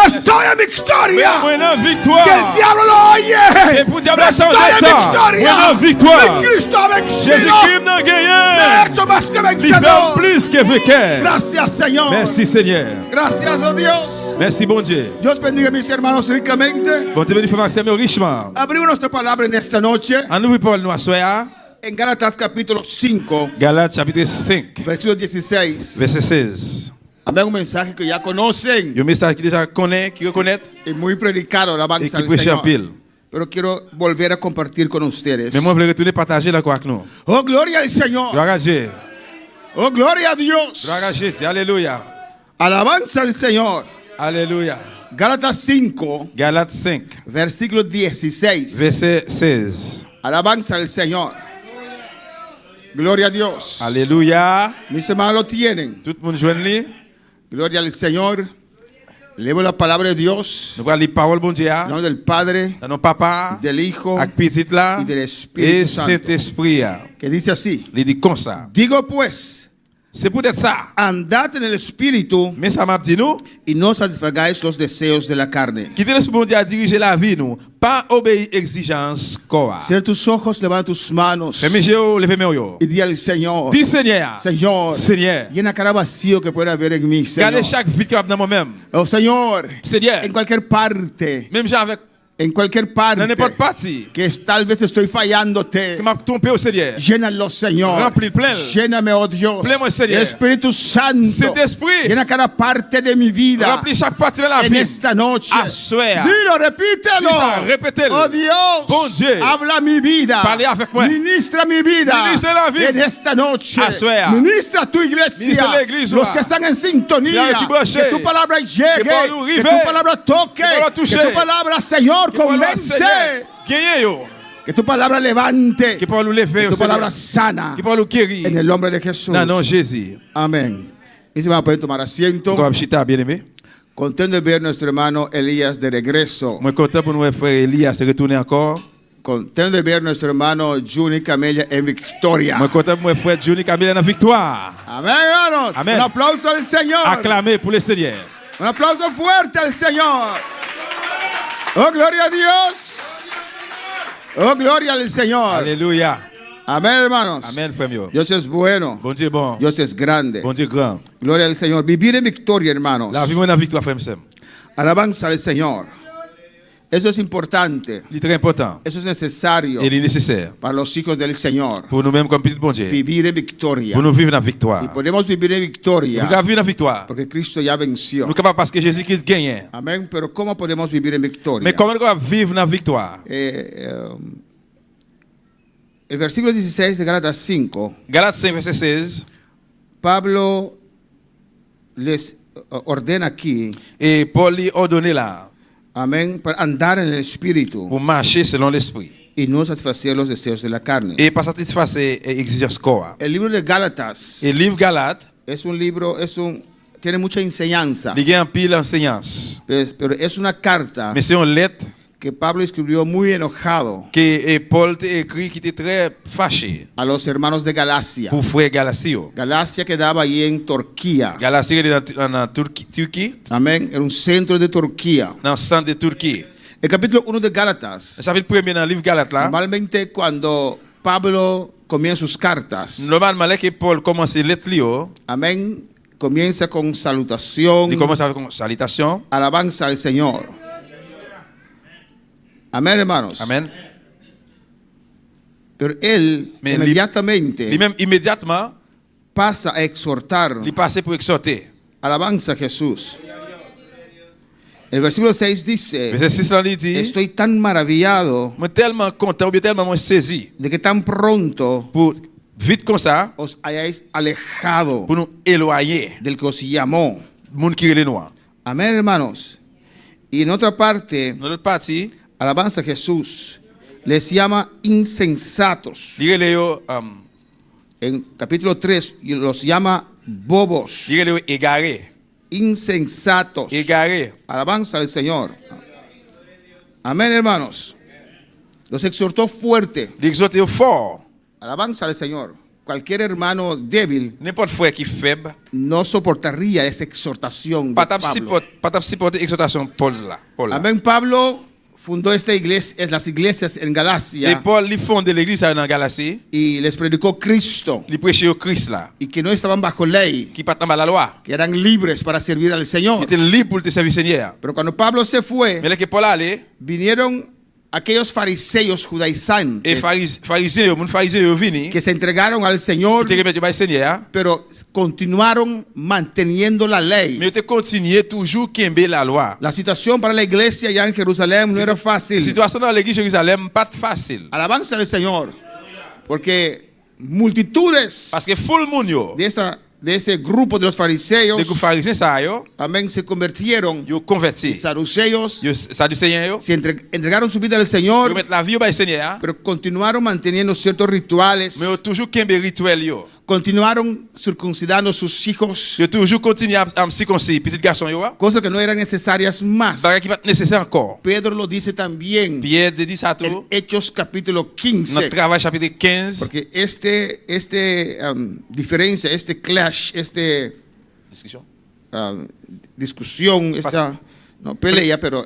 Speaker 6: Estoy en victoria.
Speaker 7: Moi dans
Speaker 6: Que el
Speaker 7: victoire.
Speaker 6: diablo lo oye.
Speaker 7: Et pour diable
Speaker 6: Estoy
Speaker 7: entendre
Speaker 6: en
Speaker 7: ça.
Speaker 6: victoria.
Speaker 7: Moi dans victoire.
Speaker 6: Mi Cristo ha vencido.
Speaker 7: Jésus-Christ n'a
Speaker 6: Me
Speaker 7: gagné.
Speaker 6: ha hecho más que
Speaker 7: Il fait
Speaker 6: vencedor.
Speaker 7: plus que vainqueur.
Speaker 6: Gracias, Señor.
Speaker 7: Merci Seigneur.
Speaker 6: Gracias, oh Dios.
Speaker 7: Merci bon Dieu.
Speaker 6: Dios bendiga a mis hermanos ricamente.
Speaker 7: Bon Dieu, frère Maxime richement.
Speaker 6: Abrimos nuestra palabra en esta noche
Speaker 7: En nous parle nous à soir.
Speaker 6: en Gálatas capítulo 5,
Speaker 7: Galates chapitre 5,
Speaker 6: versículo 16.
Speaker 7: verset 16.
Speaker 6: Amén, un mensaje que ya conocen
Speaker 7: Un message qui déjà connaît, qui reconnaît
Speaker 6: y muy predicado,
Speaker 7: et
Speaker 6: alabanza
Speaker 7: qui
Speaker 6: al
Speaker 7: prêche en
Speaker 6: Señor.
Speaker 7: pile.
Speaker 6: Pero quiero volver a compartir con ustedes.
Speaker 7: Mais moi, je voulais retourner partager là avec nous.
Speaker 6: Oh, gloria al Señor.
Speaker 7: Gloire à Dieu.
Speaker 6: Oh, gloria a Dios.
Speaker 7: Gloire à Jésus. Alléluia.
Speaker 6: Alabanza al Señor.
Speaker 7: Alléluia.
Speaker 6: Gálatas 5,
Speaker 7: Galates 5,
Speaker 6: versículo 16.
Speaker 7: verset 16.
Speaker 6: Alabanza al Señor. Gloria a Dios.
Speaker 7: Alléluia.
Speaker 6: Mis hermanos lo tienen.
Speaker 7: Tout le monde joue lui.
Speaker 6: Gloria al Señor. Leemos la palabra de Dios.
Speaker 7: Nous allons lire parole bon Dieu.
Speaker 6: En nombre del Padre,
Speaker 7: Dans nos papa,
Speaker 6: del Hijo,
Speaker 7: avec petit là,
Speaker 6: y del Espíritu
Speaker 7: et
Speaker 6: Santo.
Speaker 7: cet esprit.
Speaker 6: que dice así.
Speaker 7: Il dit comme ça.
Speaker 6: Digo pues,
Speaker 7: C'est peut-être ça.
Speaker 6: andad en el Espíritu
Speaker 7: Mais ça m'a dit nous,
Speaker 6: y no satisfagáis los deseos de la carne.
Speaker 7: qui dit l'esprit bon Dieu à diriger la vie nous, pas obéir exigence quoi.
Speaker 6: Cierra tus ojos, levanta tus manos
Speaker 7: Fais mes yeux, levez mes yeux.
Speaker 6: y di al Señor,
Speaker 7: Dis Seigneur,
Speaker 6: Señor,
Speaker 7: Seigneur,
Speaker 6: llena cada vacío que pueda haber en mí, Señor.
Speaker 7: gardez chaque vie qui va dans moi-même.
Speaker 6: Oh, Señor,
Speaker 7: Seigneur,
Speaker 6: en cualquier parte,
Speaker 7: même gens avec
Speaker 6: en cualquier
Speaker 7: dans n'importe
Speaker 6: parte
Speaker 7: partie,
Speaker 6: que tal vez estoy fallándote,
Speaker 7: qui m'a trompé au Seigneur.
Speaker 6: llénalo, Señor.
Speaker 7: Rempli, plein.
Speaker 6: Lléname, oh Dios.
Speaker 7: Plein-moi, Señor.
Speaker 6: Espíritu Santo,
Speaker 7: Cet esprit
Speaker 6: llena cada parte de mi vida
Speaker 7: remplit chaque partie de la
Speaker 6: en
Speaker 7: vie.
Speaker 6: esta noche.
Speaker 7: Assuère.
Speaker 6: Dilo, repítelo.
Speaker 7: Dis ça, répételo.
Speaker 6: Oh Dios,
Speaker 7: Bon Dieu.
Speaker 6: habla mi vida.
Speaker 7: Parlez avec moi.
Speaker 6: Ministra mi vida.
Speaker 7: Ministra la vie.
Speaker 6: En esta noche.
Speaker 7: Assuère.
Speaker 6: Ministra tu iglesia.
Speaker 7: Ministra la iglesia.
Speaker 6: Los que están en sintonía.
Speaker 7: Sea qui branché.
Speaker 6: Que tu palabra llegue.
Speaker 7: Que parole
Speaker 6: Que
Speaker 7: arrive.
Speaker 6: tu palabra toque.
Speaker 7: Que parole touche.
Speaker 6: Que tu palabra, Señor, convence.
Speaker 7: Gagné yo.
Speaker 6: Que tu palabra levante.
Speaker 7: Qui parle nous lever
Speaker 6: Que
Speaker 7: au
Speaker 6: tu
Speaker 7: Seigneur.
Speaker 6: palabra sana.
Speaker 7: Qui parle nous
Speaker 6: En
Speaker 7: guérir.
Speaker 6: el nombre de Jesús.
Speaker 7: Non, non, Jésus.
Speaker 6: Amén. Y se van a poder tomar asiento.
Speaker 7: Comme chita bien aimé.
Speaker 6: Contento de ver a nuestro hermano Elías de regreso.
Speaker 7: Moi content pour nous frère Elias se retourner encore.
Speaker 6: Contento de ver a nuestro hermano Juni Camella en victoria.
Speaker 7: Moi content pour mon frère Johnny Camille dans victoire.
Speaker 6: Amén, hermanos.
Speaker 7: Amén.
Speaker 6: Un aplauso al Señor.
Speaker 7: Acclamé pour le Seigneur.
Speaker 6: Un aplauso fuerte al Señor. Oh, gloria a Dios. Oh, gloria al Señor.
Speaker 7: Alléluia.
Speaker 6: Amén, hermanos.
Speaker 7: Amen, frère mío.
Speaker 6: Dios es bueno.
Speaker 7: Bon Dieu bon.
Speaker 6: Dios es grande.
Speaker 7: Bon Dieu grand.
Speaker 6: Gloria al Señor. Vivir en victoria, hermanos.
Speaker 7: La vie moi dans victoire frère Sam.
Speaker 6: Alabanza al Señor. Eso es importante.
Speaker 7: Il est très important.
Speaker 6: Eso es necesario
Speaker 7: Et il est nécessaire
Speaker 6: para los hijos del Señor.
Speaker 7: pour nous-mêmes comme petit bon Dieu.
Speaker 6: Vivir en victoria.
Speaker 7: Pour nous vivre dans la
Speaker 6: Y
Speaker 7: victoire.
Speaker 6: podemos vivir en victoria
Speaker 7: Nous pouvons vivre dans la victoire.
Speaker 6: porque Cristo ya venció.
Speaker 7: Nous sommes capables parce que Jésus-Christ gagne.
Speaker 6: Amén. Pero ¿cómo podemos vivir en victoria?
Speaker 7: Mais comment nous pouvons vivre dans la victoire?
Speaker 6: El versículo 16 de Gálatas 5,
Speaker 7: Galates 5, verset 16.
Speaker 6: Pablo les ordena aquí,
Speaker 7: Et Paul lui ordonné là
Speaker 6: amén, para andar en el Espíritu
Speaker 7: pour marcher selon l'esprit.
Speaker 6: y no satisfacer los deseos de la carne.
Speaker 7: Et pas satisfaire exigence quoi.
Speaker 6: El libro de Gálatas
Speaker 7: Et livre Galates,
Speaker 6: es un libro, tiene mucha enseñanza,
Speaker 7: il y a un pile enseignance.
Speaker 6: pero es una carta
Speaker 7: Mais c'est une lettre
Speaker 6: que Pablo escribió muy enojado
Speaker 7: que Paul t'a écrit qui était très fâché
Speaker 6: a los hermanos de Galacia.
Speaker 7: pour frère Galatio.
Speaker 6: Galacia quedaba allí en Turquía.
Speaker 7: Galatie est en Turquie,
Speaker 6: Amén. Era un centro de Turquía.
Speaker 7: dans le centre de Turquie.
Speaker 6: El capítulo 1 de Gálatas,
Speaker 7: Le chapitre 1er dans le livre Galate là.
Speaker 6: normalmente cuando Pablo comienza sus cartas,
Speaker 7: Normalement, là que Paul commence lettre lio,
Speaker 6: amén, comienza con salutación,
Speaker 7: il commence avec une salutation.
Speaker 6: alabanza al Señor. Amén, hermanos.
Speaker 7: Amen.
Speaker 6: Pero él
Speaker 7: Mais
Speaker 6: inmediatamente
Speaker 7: Lui-même immédiatement,
Speaker 6: pasa a exhortar,
Speaker 7: il passait pour exhorter.
Speaker 6: alabanza a Jesús. El versículo 6 dice,
Speaker 7: Verset 6 là, il dit,
Speaker 6: estoy tan maravillado
Speaker 7: moi tellement content, ou bien tellement saisi
Speaker 6: de que tan pronto
Speaker 7: pour vite comme ça,
Speaker 6: os hayáis alejado
Speaker 7: pour nous éloigner
Speaker 6: del que os llamó.
Speaker 7: monde qui est les noirs.
Speaker 6: Amén, hermanos. Y en otra parte,
Speaker 7: Dans l'autre partie,
Speaker 6: alabanza a Jesús, les llama insensatos.
Speaker 7: il est
Speaker 6: En capítulo 3 los llama bobos,
Speaker 7: égaré.
Speaker 6: insensatos.
Speaker 7: Égaré.
Speaker 6: Alabanza al Señor. Amén, hermanos. Los exhortó fuerte.
Speaker 7: Il exhortait fort.
Speaker 6: Alabanza al Señor. Cualquier hermano débil
Speaker 7: N'importe frère qui est faible,
Speaker 6: no soportaría esa exhortación de
Speaker 7: pas t'a
Speaker 6: Pablo.
Speaker 7: supporter l'exhortation Paul là. Paul là.
Speaker 6: Amén. Pablo fundó esta iglesia, las iglesias en
Speaker 7: Et
Speaker 6: Galacia
Speaker 7: Paul, il fonde l'église dans Galatie,
Speaker 6: y les predicó Cristo
Speaker 7: il prêchait au Christ là,
Speaker 6: y que no estaban bajo ley,
Speaker 7: qui pas dans la loi,
Speaker 6: que eran libres para servir al
Speaker 7: il
Speaker 6: Señor.
Speaker 7: était libre pour te servir Seigneur.
Speaker 6: Pero cuando Pablo se fue,
Speaker 7: Mais là que Paul allait,
Speaker 6: vinieron aquellos fariseos
Speaker 7: et
Speaker 6: judaizantes
Speaker 7: pharisiens, mon pharisien vini,
Speaker 6: que se entregaron al Señor,
Speaker 7: qui te remettent au Seigneur,
Speaker 6: pero continuaron manteniendo la ley.
Speaker 7: mais te continuer toujours kembe la loi.
Speaker 6: La situación para la iglesia ya en Jerusalén no era
Speaker 7: La
Speaker 6: fácil.
Speaker 7: situation dans l'église de Jérusalem pas facile.
Speaker 6: Alabanza al Señor, porque multitudes
Speaker 7: Parce que full moun yo,
Speaker 6: de ese grupo de los fariseos,
Speaker 7: les pharisiens ça yo,
Speaker 6: amén, se convirtieron.
Speaker 7: yo converti.
Speaker 6: Saduceos
Speaker 7: Yo Sadducéens yo,
Speaker 6: se entregaron su vida al
Speaker 7: yo
Speaker 6: Señor,
Speaker 7: mettre la vie au Seigneur,
Speaker 6: pero continuaron manteniendo ciertos rituales,
Speaker 7: mais yo toujours kembe rituel yo.
Speaker 6: continuaron circuncidando sus hijos,
Speaker 7: Yo toujours continue à me circoncire petit garçon yo,
Speaker 6: cosas que no eran necesarias más.
Speaker 7: bagay qui pas nécessaire encore.
Speaker 6: Pedro lo dice también
Speaker 7: Pierre te dit ça
Speaker 6: en
Speaker 7: tout
Speaker 6: Hechos capítulo
Speaker 7: dans
Speaker 6: 15,
Speaker 7: travail chapitre 15.
Speaker 6: porque diferencia, este clash,
Speaker 7: Discussion.
Speaker 6: discusión, esta no pelea, pero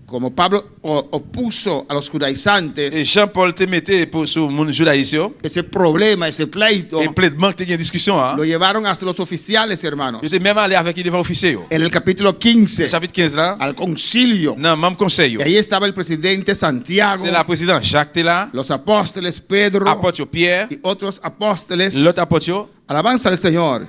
Speaker 6: como Pablo opuso a los
Speaker 7: Et
Speaker 6: judaizantes,
Speaker 7: Jean-Paul te mettait pour sur mon judaïsio.
Speaker 6: ese problema, ese pleito,
Speaker 7: Et plaidement que te une discussion
Speaker 6: lo
Speaker 7: hein.
Speaker 6: llevaron hasta los oficiales, hermanos.
Speaker 7: Yo te même allé avec il devant officier yo.
Speaker 6: En el capítulo 15,
Speaker 7: Chapitre 15 là.
Speaker 6: al concilio,
Speaker 7: Non, même conseil yo.
Speaker 6: y ahí estaba el presidente Santiago,
Speaker 7: C'est la présidente Jacques te là.
Speaker 6: los apóstoles Pedro
Speaker 7: Apôtre Pierre,
Speaker 6: y otros apóstoles.
Speaker 7: l'autre apôtre yo.
Speaker 6: Alabanza al Señor.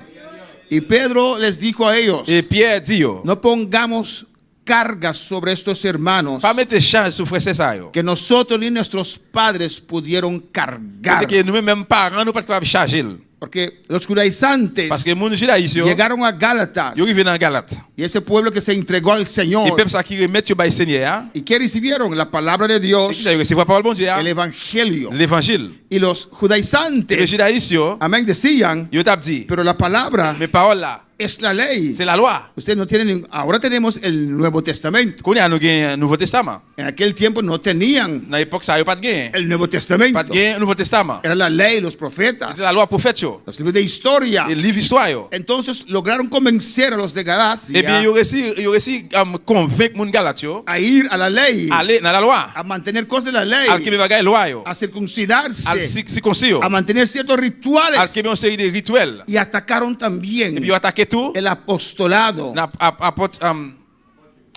Speaker 6: Y Pedro les dijo a ellos,
Speaker 7: Et Pierre dit yo.
Speaker 6: no pongamos cargas sobre estos hermanos
Speaker 7: Pas mettre charge sur frère ça yo.
Speaker 6: que nosotros ni nuestros padres pudieron cargar.
Speaker 7: Que nous même parents nous pas capable charger.
Speaker 6: Porque los judaizantes
Speaker 7: Parce que mon judaïsio,
Speaker 6: llegaron a Gálatas
Speaker 7: yo arrivé dans Galate.
Speaker 6: y ese pueblo que se entregó al
Speaker 7: Et
Speaker 6: Señor.
Speaker 7: peuple ça qui remet yo by Seigneur.
Speaker 6: ¿Y qué recibieron? La palabra de
Speaker 7: Et
Speaker 6: Dios,
Speaker 7: qui ça recevoir parole bon Dieu.
Speaker 6: el Evangelio.
Speaker 7: L'évangile.
Speaker 6: Y los
Speaker 7: Et le
Speaker 6: judaizantes,
Speaker 7: judaïsio,
Speaker 6: amén, decían,
Speaker 7: yo t'a dit,
Speaker 6: pero la palabra
Speaker 7: mes paroles là,
Speaker 6: es la ley.
Speaker 7: c'est la loi.
Speaker 6: Ustedes no tienen, ahora tenemos el Nuevo Testamento.
Speaker 7: Qu'on a nous gain Nouveau Testament.
Speaker 6: En aquel tiempo no tenían
Speaker 7: Dans l'époque ça yo pas de gain.
Speaker 6: el Nuevo
Speaker 7: Pas
Speaker 6: Testamento.
Speaker 7: de gain Nouveau Testament.
Speaker 6: Era la ley, los profetas,
Speaker 7: C'était la loi prophète yo.
Speaker 6: los libros de historia.
Speaker 7: Et livre histoire yo.
Speaker 6: Entonces lograron convencer a los de
Speaker 7: Eh bien,
Speaker 6: Galacia
Speaker 7: yo réussi à me convaincre mon Galate yo,
Speaker 6: a ir a la ley,
Speaker 7: aller dans la loi.
Speaker 6: a mantener cosas de la ley,
Speaker 7: Al que me bagay loi yo.
Speaker 6: a circuncidarse,
Speaker 7: Al circoncis
Speaker 6: a mantener ciertos
Speaker 7: Al
Speaker 6: rituales,
Speaker 7: que me une série de rituels.
Speaker 6: y atacaron
Speaker 7: Et
Speaker 6: también
Speaker 7: puis yo attaqué tout.
Speaker 6: el apostolado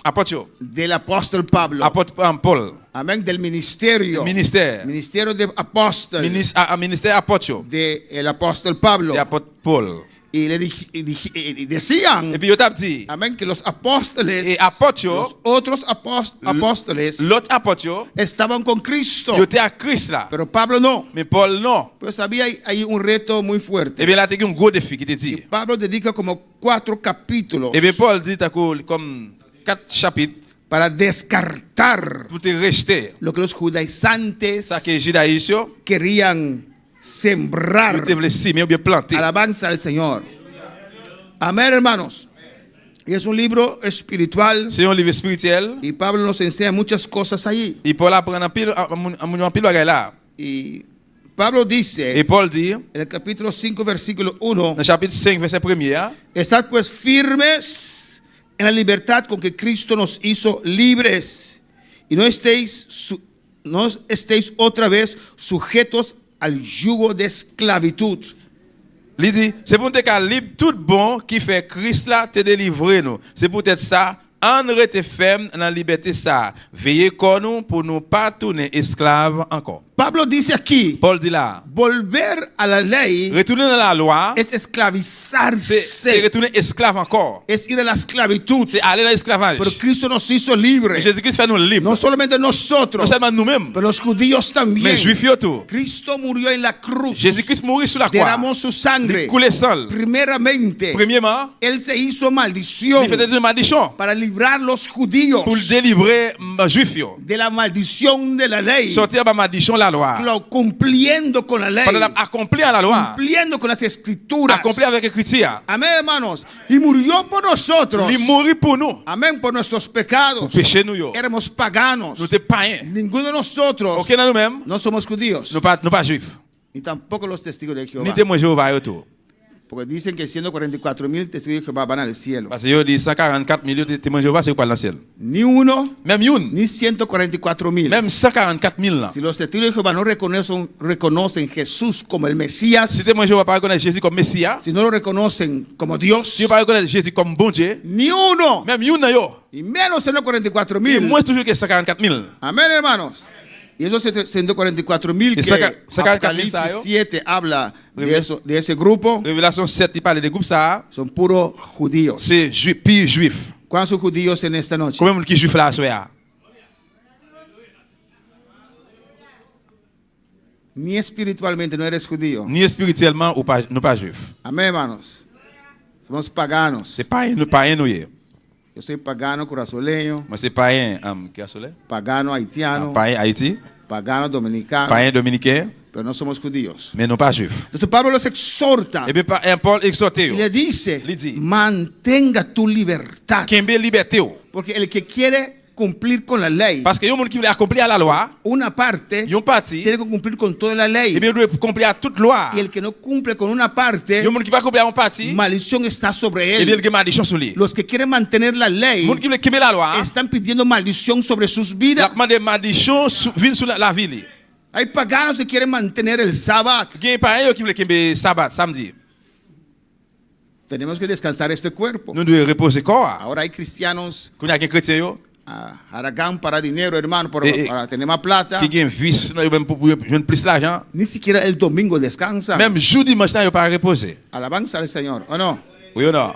Speaker 7: Apôtre yo.
Speaker 6: del apóstol Pablo.
Speaker 7: Apôtre Paul.
Speaker 6: Amén, del ministerio.
Speaker 7: Ministère.
Speaker 6: Ministerio de apóstol
Speaker 7: Ministère apôtre yo.
Speaker 6: del apóstol Pablo.
Speaker 7: Et apôtre Paul.
Speaker 6: Y le y decían,
Speaker 7: Et puis yo t'a dit,
Speaker 6: amén, que los apóstoles,
Speaker 7: et apôtre yo,
Speaker 6: los otros apóstoles
Speaker 7: l'autre apôtre yo,
Speaker 6: estaban con Cristo,
Speaker 7: yo t'ai à Christ là.
Speaker 6: pero Pablo no.
Speaker 7: Mais Paul non.
Speaker 6: Pues había ahí un reto muy fuerte.
Speaker 7: Et bien là, t'as un gros défi qui te dit.
Speaker 6: Pablo dedica como 4 capítulos
Speaker 7: Et bien Paul dit t'as comme 4 chapitres
Speaker 6: para descartar
Speaker 7: pour te rejeter.
Speaker 6: lo que los judaizantes
Speaker 7: Ça que judaïs yo,
Speaker 6: querían sembrar.
Speaker 7: yo te voulais semer ou bien planter.
Speaker 6: Alabanza al Señor. Amén, hermanos. Y es un libro espiritual.
Speaker 7: C'est un livre spirituel.
Speaker 6: Y Pablo nos enseña muchas cosas allí.
Speaker 7: Et Paul apprend un pile bagay là.
Speaker 6: Y Pablo
Speaker 7: Et
Speaker 6: dice
Speaker 7: Paul dit,
Speaker 6: en el capítulo 5, versículo 1,
Speaker 7: dans le chapitre 5, verset 1er,
Speaker 6: estad pues firmes en la libertad con que Cristo nos hizo libres y no estéis otra vez sujetos al yugo de esclavitud.
Speaker 7: il dit, c'est pour te qu'à libre tout bon qui fait Christ là te délivrer nous. C'est peut-être ça, en rester ferme dans la liberté ça. Veillez comme nous pour ne pas tourner esclaves encore.
Speaker 6: Pablo dice aquí,
Speaker 7: Paul dit là,
Speaker 6: volver a la ley
Speaker 7: retourner dans la loi,
Speaker 6: es
Speaker 7: c'est
Speaker 6: esclavizarse,
Speaker 7: retourner esclave encore.
Speaker 6: es ir a la esclavitud.
Speaker 7: C'est aller dans l'esclavage.
Speaker 6: Pero Cristo nos hizo libres,
Speaker 7: Jésus-Christ fait nous libres.
Speaker 6: no solamente
Speaker 7: Non
Speaker 6: nosotros,
Speaker 7: seulement nous-mêmes,
Speaker 6: pero los judíos también.
Speaker 7: mais juifs et tout.
Speaker 6: Cristo murió en la cruz,
Speaker 7: Jésus-Christ mourit sur la croix.
Speaker 6: derramó su sangre.
Speaker 7: Il coulait sang.
Speaker 6: Primeramente,
Speaker 7: Premièrement,
Speaker 6: Él se hizo maldición
Speaker 7: il fait des malédictions
Speaker 6: para librar los judíos
Speaker 7: pour délivrer les juifs.
Speaker 6: de la maldición de la ley,
Speaker 7: Sortir de la malédiction de la loi.
Speaker 6: cumpliendo con la ley,
Speaker 7: Pendant accomplir la loi.
Speaker 6: cumpliendo con las escrituras.
Speaker 7: Accomplir avec l'écriture.
Speaker 6: Amén, hermanos. Y murió por nosotros.
Speaker 7: Il mourit pour nous.
Speaker 6: Amén, por nuestros pecados.
Speaker 7: Pour pécher nous. Yo.
Speaker 6: Éramos paganos.
Speaker 7: Nous sommes païens.
Speaker 6: Ninguno de nosotros
Speaker 7: Aucun de nous-mêmes,
Speaker 6: no somos judíos,
Speaker 7: nous pas juifs.
Speaker 6: ni tampoco los testigos de Jehová.
Speaker 7: Ni témoins de Jéhovah et tout.
Speaker 6: Porque dicen que 144,000 testigos de Jehová van al cielo.
Speaker 7: Parce que yo dis 144 millions de témoins de Jéhovah, c'est pas dans le ciel.
Speaker 6: Ni uno,
Speaker 7: Même une.
Speaker 6: ni 144,000.
Speaker 7: Même 144 000 là.
Speaker 6: Si los testigos de Jehová no reconocen Jesús como el Mesías,
Speaker 7: Si témoins de Jéhovah pas reconnaître Jésus comme Messia,
Speaker 6: si no lo reconocen como Dios,
Speaker 7: si vous pas reconnaître Jésus comme bon Dieu,
Speaker 6: ni uno,
Speaker 7: même une yo.
Speaker 6: y menos
Speaker 7: Et
Speaker 6: 144,000.
Speaker 7: moins toujours que 144 000.
Speaker 6: Amén, hermanos. Y esos 144,000
Speaker 7: Y
Speaker 6: que
Speaker 7: saca 4,000
Speaker 6: Apocalipsis
Speaker 7: sayo.
Speaker 6: 7 habla de ese grupo,
Speaker 7: Révélation 7, il parle des groupes ça,
Speaker 6: son puros judíos.
Speaker 7: c'est pire juif.
Speaker 6: ¿Cuántos son judíos en esta noche?
Speaker 7: Combien de monde qui juif là, soya?
Speaker 6: Ni espiritualmente no eres judío.
Speaker 7: Ni spirituellement ou pas, nous pas juif.
Speaker 6: Amén, hermanos. Somos paganos.
Speaker 7: C'est païen nous y.
Speaker 6: Yo soy pagano curazoleño,
Speaker 7: Moi c'est païen, qui a solé?
Speaker 6: pagano haitiano,
Speaker 7: Païen Haïti,
Speaker 6: pagano dominicano,
Speaker 7: païen dominicain,
Speaker 6: pero no somos judíos.
Speaker 7: mais non pas juif.
Speaker 6: Entonces Pablo los exhorta
Speaker 7: Et bien Paul exhorte
Speaker 6: y
Speaker 7: yo.
Speaker 6: le dice,
Speaker 7: Le dit.
Speaker 6: mantenga tu libertad.
Speaker 7: Kembe liberté yo.
Speaker 6: Porque el que quiere cumplir con la ley,
Speaker 7: Parce que yon monde qui veut accomplir la loi,
Speaker 6: una parte
Speaker 7: yon parti,
Speaker 6: tiene que cumplir con toda la ley.
Speaker 7: et bien doit accomplir toute loi.
Speaker 6: Y el que no cumple con una parte,
Speaker 7: Yon monde qui va accomplir une partie,
Speaker 6: maldición está sobre
Speaker 7: et bien
Speaker 6: él.
Speaker 7: il y a malédiction sur lui.
Speaker 6: Los que quieren mantener la ley
Speaker 7: Monde qui veut kembe la loi,
Speaker 6: están pidiendo maldición sobre sus
Speaker 7: il a
Speaker 6: vidas.
Speaker 7: demandé malédiction vient sur la ville.
Speaker 6: Hay paganos que quieren mantener el sábado.
Speaker 7: Gen païen qui veut kembe sabbat, samedi.
Speaker 6: Tenemos que descansar este cuerpo.
Speaker 7: Nous devons reposer corps.
Speaker 6: Ahora hay cristianos,
Speaker 7: Qu'on a des chrétiens yo,
Speaker 6: haragán para dinero, hermano,
Speaker 7: Eh,
Speaker 6: para tener más plata.
Speaker 7: qui gen vice, même pour jouer plus l'argent.
Speaker 6: Ni siquiera el domingo descansa.
Speaker 7: Même jour dimanche là, yo pas reposer.
Speaker 6: Alabanza al Señor, ¿o no?
Speaker 7: Oui ou non?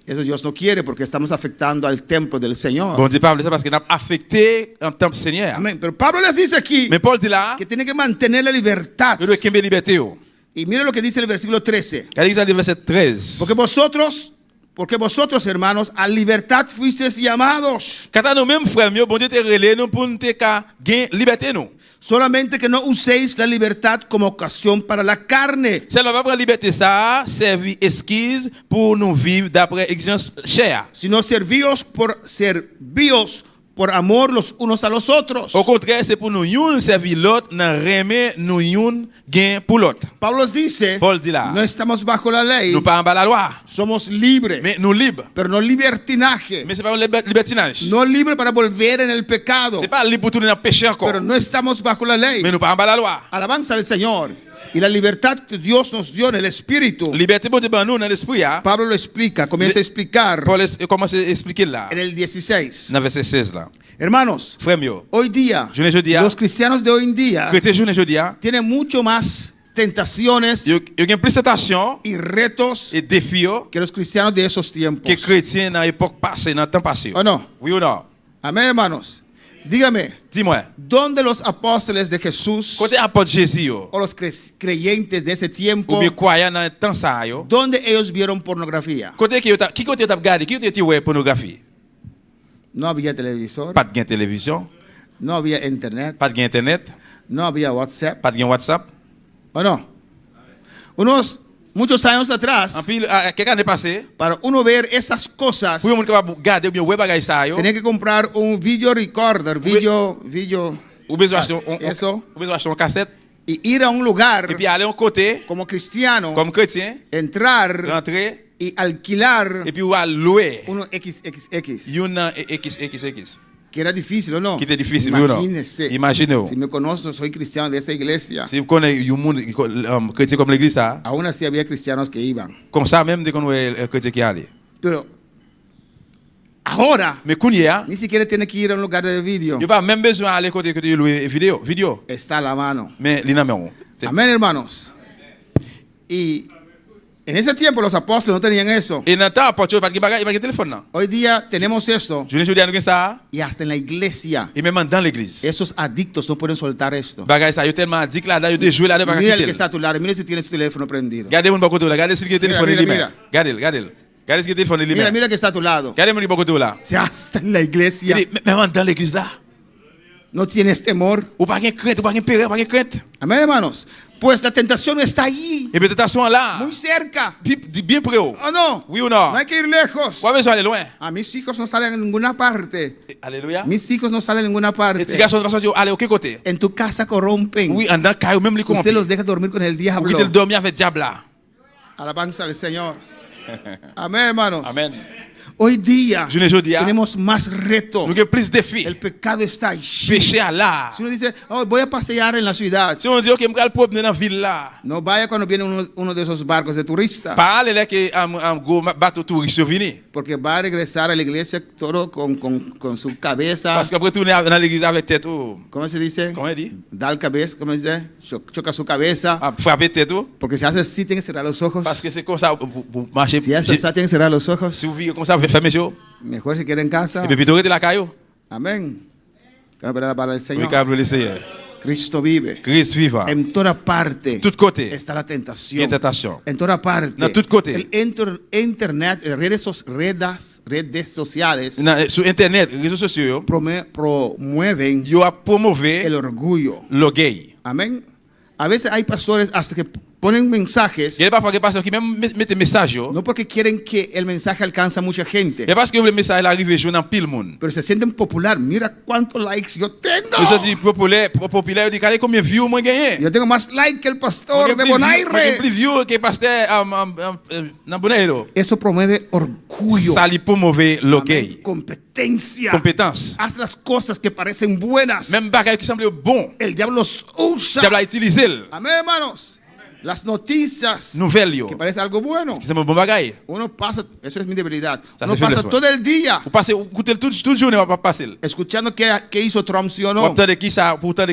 Speaker 6: Eso Dios no quiere porque estamos afectando al templo del Señor.
Speaker 7: Bon Dieu parle ça parce qu'il a affecté un temple Seigneur.
Speaker 6: Amén. Pero Pablo les dice aquí
Speaker 7: Mais Paul dit là,
Speaker 6: que tiene que mantener la libertad.
Speaker 7: yo dois kembe liberté yo.
Speaker 6: Y mire lo que dice el versículo 13.
Speaker 7: Regardez ça le verset 13.
Speaker 6: Porque vosotros, hermanos, a libertad fuisteis llamados.
Speaker 7: Quand nous même frères mieux, bon Dieu te relé nous pour nous te ka gain liberté nous.
Speaker 6: Solamente que no uséis la libertad como ocasión para la carne,
Speaker 7: Seulement pas prendre liberté ça, servir esquisse pour nous vivre d'après exigence chère.
Speaker 6: sino servíos por amor los unos a los otros.
Speaker 7: Au contraire, c'est pour nous yon servir l'autre, nan remet nous yon gain pour l'autre.
Speaker 6: Pablo dice,
Speaker 7: Paul dit là,
Speaker 6: no estamos bajo la ley,
Speaker 7: nous pas en bas la loi,
Speaker 6: somos libres,
Speaker 7: mais nous libres.
Speaker 6: pero no libertinaje,
Speaker 7: Mais c'est pas un libertinage.
Speaker 6: no libres para volver en el pecado,
Speaker 7: C'est pas libre pour tourner dans le péché encore.
Speaker 6: pero no estamos bajo la ley.
Speaker 7: Mais nous pas en bas la loi.
Speaker 6: Alabanza al Señor. Y la libertad que Dios nos dio en el Espíritu,
Speaker 7: Liberté pour Dieu nous dans l'esprit.
Speaker 6: Pablo lo explica, comienza a explicar
Speaker 7: Paul commence à expliquer là,
Speaker 6: en el 16.
Speaker 7: dans verset 16 là.
Speaker 6: Hermanos,
Speaker 7: Frère mieux,
Speaker 6: hoy día,
Speaker 7: Journée jeudi,
Speaker 6: los cristianos de hoy en día
Speaker 7: chrétien journée jeudi,
Speaker 6: tienen mucho más tentaciones
Speaker 7: il y a plus de tentation
Speaker 6: y retos
Speaker 7: et défis
Speaker 6: que los cristianos de esos tiempos.
Speaker 7: que chrétiens dans l'époque passée, dans le temps passé.
Speaker 6: ¿O no?
Speaker 7: Oui ou non?
Speaker 6: Amén, hermanos. Dígame,
Speaker 7: Dis-moi,
Speaker 6: ¿dónde los apóstoles de Jesús
Speaker 7: côté apôtre Jésus yo,
Speaker 6: o los creyentes de ese
Speaker 7: ou
Speaker 6: tiempo,
Speaker 7: bien croyant dans le temps ça yo,
Speaker 6: dónde ellos vieron pornografía?
Speaker 7: côté qui côté t'a regardé, qui t'a ouais pornographie?
Speaker 6: No había televisor,
Speaker 7: Pas de gain télévision,
Speaker 6: no había internet,
Speaker 7: pas de gain internet,
Speaker 6: no había WhatsApp,
Speaker 7: pas de gain WhatsApp.
Speaker 6: ¿o no? Unos muchos años atrás,
Speaker 7: En pile, quelques années passées,
Speaker 6: para uno ver esas cosas,
Speaker 7: pour yon moun capable garder ou bien ouais bagay sa yo,
Speaker 6: tenía que comprar un video recorder, video,
Speaker 7: ou besoin acheter
Speaker 6: eso,
Speaker 7: ou besoin acheter une cassette
Speaker 6: y ir a un lugar
Speaker 7: et puis aller en côté
Speaker 6: como cristiano,
Speaker 7: comme chrétien,
Speaker 6: entrar
Speaker 7: rentrer
Speaker 6: y alquilar
Speaker 7: et puis ou aller louer
Speaker 6: uno XXX,
Speaker 7: une XXX
Speaker 6: que era difícil, ¿o no?
Speaker 7: qui était difficile, oui ou non?
Speaker 6: Imagínese.
Speaker 7: Imaginez.
Speaker 6: Si me conozco, soy cristiano de esa iglesia.
Speaker 7: Si vous connaissez un monde chrétien comme l'église ça,
Speaker 6: Aún así había cristianos que iban.
Speaker 7: comme ça même dès qu'on est chrétien qui allait.
Speaker 6: Pero ahora,
Speaker 7: Mais kounya,
Speaker 6: ni siquiera tiene que ir a un lugar de video.
Speaker 7: yo pas même besoin aller côté que tu louer vidéo.
Speaker 6: Está a la mano.
Speaker 7: Mais li nan men.
Speaker 6: Amén, hermanos. Y en ese tiempo los apóstoles no tenían eso.
Speaker 7: Et dans temps apôtre pas de bagay, pas de téléphone là.
Speaker 6: Hoy día tenemos esto.
Speaker 7: Je ne dis nous ça
Speaker 6: Y hasta en la iglesia,
Speaker 7: et même dans l'église.
Speaker 6: esos adictos no pueden soltar esto.
Speaker 7: Bagay ça yo tellement addict là, yo de jouer là de bagay
Speaker 6: Mira el que
Speaker 7: quitter.
Speaker 6: está a tu lado. Mira si tienes tu teléfono prendido.
Speaker 7: Gardez mon côté là, gardez si le téléphone
Speaker 6: Mira,
Speaker 7: li
Speaker 6: mira,
Speaker 7: même. Gardez. Gardez si le téléphone li
Speaker 6: Mira,
Speaker 7: même.
Speaker 6: mira el que está a tu lado.
Speaker 7: Gardez mon côté là.
Speaker 6: Si hasta en la iglesia
Speaker 7: Même dans l'église là.
Speaker 6: no tienes temor.
Speaker 7: Ou pas de crainte, ou pas de peur, pas de crainte.
Speaker 6: Amén, hermanos. Pues la tentación está allí,
Speaker 7: Et peut-être sont là.
Speaker 6: muy cerca.
Speaker 7: Bien près.
Speaker 6: ¿O no?
Speaker 7: Oui ou non?
Speaker 6: No hay que ir lejos.
Speaker 7: Pas besoin aller loin.
Speaker 6: A mis hijos no salen en ninguna parte.
Speaker 7: Alléluia.
Speaker 6: Mis hijos no salen en ninguna
Speaker 7: Les
Speaker 6: parte.
Speaker 7: petits garçons de façon aller aucun côté.
Speaker 6: En tu casa corrompen.
Speaker 7: Oui, en dans caillou même les
Speaker 6: Usted
Speaker 7: corrompus.
Speaker 6: los deja dormir con el
Speaker 7: Ou
Speaker 6: diablo.
Speaker 7: quitter dormir avec diable là.
Speaker 6: Alabanza al Señor. Amén, hermanos.
Speaker 7: Amen.
Speaker 6: Hoy día
Speaker 7: Je ne dis pas.
Speaker 6: tenemos más reto.
Speaker 7: Nous avons plus de défis.
Speaker 6: El pecado está allí.
Speaker 7: Péché à là.
Speaker 6: Si uno dice, oh, voy a pasear en la ciudad,
Speaker 7: Si on dit OK, me propre dans la ville là.
Speaker 6: no vaya cuando viene uno de esos barcos de turista,
Speaker 7: Pas aller là que un gros bateau touriste venir.
Speaker 6: porque va a regresar a la iglesia todo con su cabeza.
Speaker 7: Parce qu'après tourner dans l'église avec tête ou
Speaker 6: ¿Cómo se dice?
Speaker 7: comment on dit?
Speaker 6: Da el cabeza, ¿cómo se dice? Choca su cabeza.
Speaker 7: Frapper tête ou
Speaker 6: Porque si hace así, tiene que cerrar los ojos.
Speaker 7: parce que c'est comme ça pour marcher.
Speaker 6: Si hace así, tiene que cerrar los ojos.
Speaker 7: Si vous vivez comme ça, vous fermez les yeux.
Speaker 6: Mejor si quiere en casa.
Speaker 7: Et puis plutôt que la caillou.
Speaker 6: Amén. Quiero ver la palabra del
Speaker 7: Oui,
Speaker 6: Señor.
Speaker 7: câble le Seigneur.
Speaker 6: Cristo vive.
Speaker 7: Christ vivant.
Speaker 6: En toda parte
Speaker 7: Tout côté.
Speaker 6: está la
Speaker 7: Il y a
Speaker 6: tentación.
Speaker 7: tentation.
Speaker 6: En toda parte.
Speaker 7: Dans tout côté.
Speaker 6: El internet, redes sociales
Speaker 7: Sur internet, réseaux sociaux,
Speaker 6: promueven
Speaker 7: yo a promouvé
Speaker 6: el orgullo.
Speaker 7: l'orgueil.
Speaker 6: Amén. A veces hay pastores hasta que ponen mensajes,
Speaker 7: Il y a parfois des pasteurs qui même mettent des messages yo.
Speaker 6: no porque quieren que el mensaje alcance a mucha gente,
Speaker 7: Et parce que le message arrive jour dans pile monde.
Speaker 6: pero se sienten popular. Mira cuántos likes yo tengo.
Speaker 7: Ils dit populaire, dit calé combien de views moi gagné.
Speaker 6: Yo tengo más likes que el pastor de
Speaker 7: Plus
Speaker 6: Bonaire.
Speaker 7: views que pasteur dans Bonaire.
Speaker 6: Eso promueve orgullo.
Speaker 7: Ça lui promouvé
Speaker 6: Amén.
Speaker 7: l'orgueil.
Speaker 6: Competencia.
Speaker 7: Compétence.
Speaker 6: Haz las cosas que parecen buenas.
Speaker 7: Même bagaille qui semble bon,
Speaker 6: El diablo los usa.
Speaker 7: diable a utilisé.
Speaker 6: Amén, hermanos. Las noticias
Speaker 7: Nouvelle yo.
Speaker 6: que parece algo bueno.
Speaker 7: Qui semble bon bagaille.
Speaker 6: Uno pasa, eso es mi debilidad.
Speaker 7: Ça,
Speaker 6: Uno
Speaker 7: c'est
Speaker 6: pasa
Speaker 7: faiblesse,
Speaker 6: todo el día
Speaker 7: Vous passez écoutez toute journée va pas passer.
Speaker 6: escuchando qué hizo Trump, sí o no,
Speaker 7: Pourtant de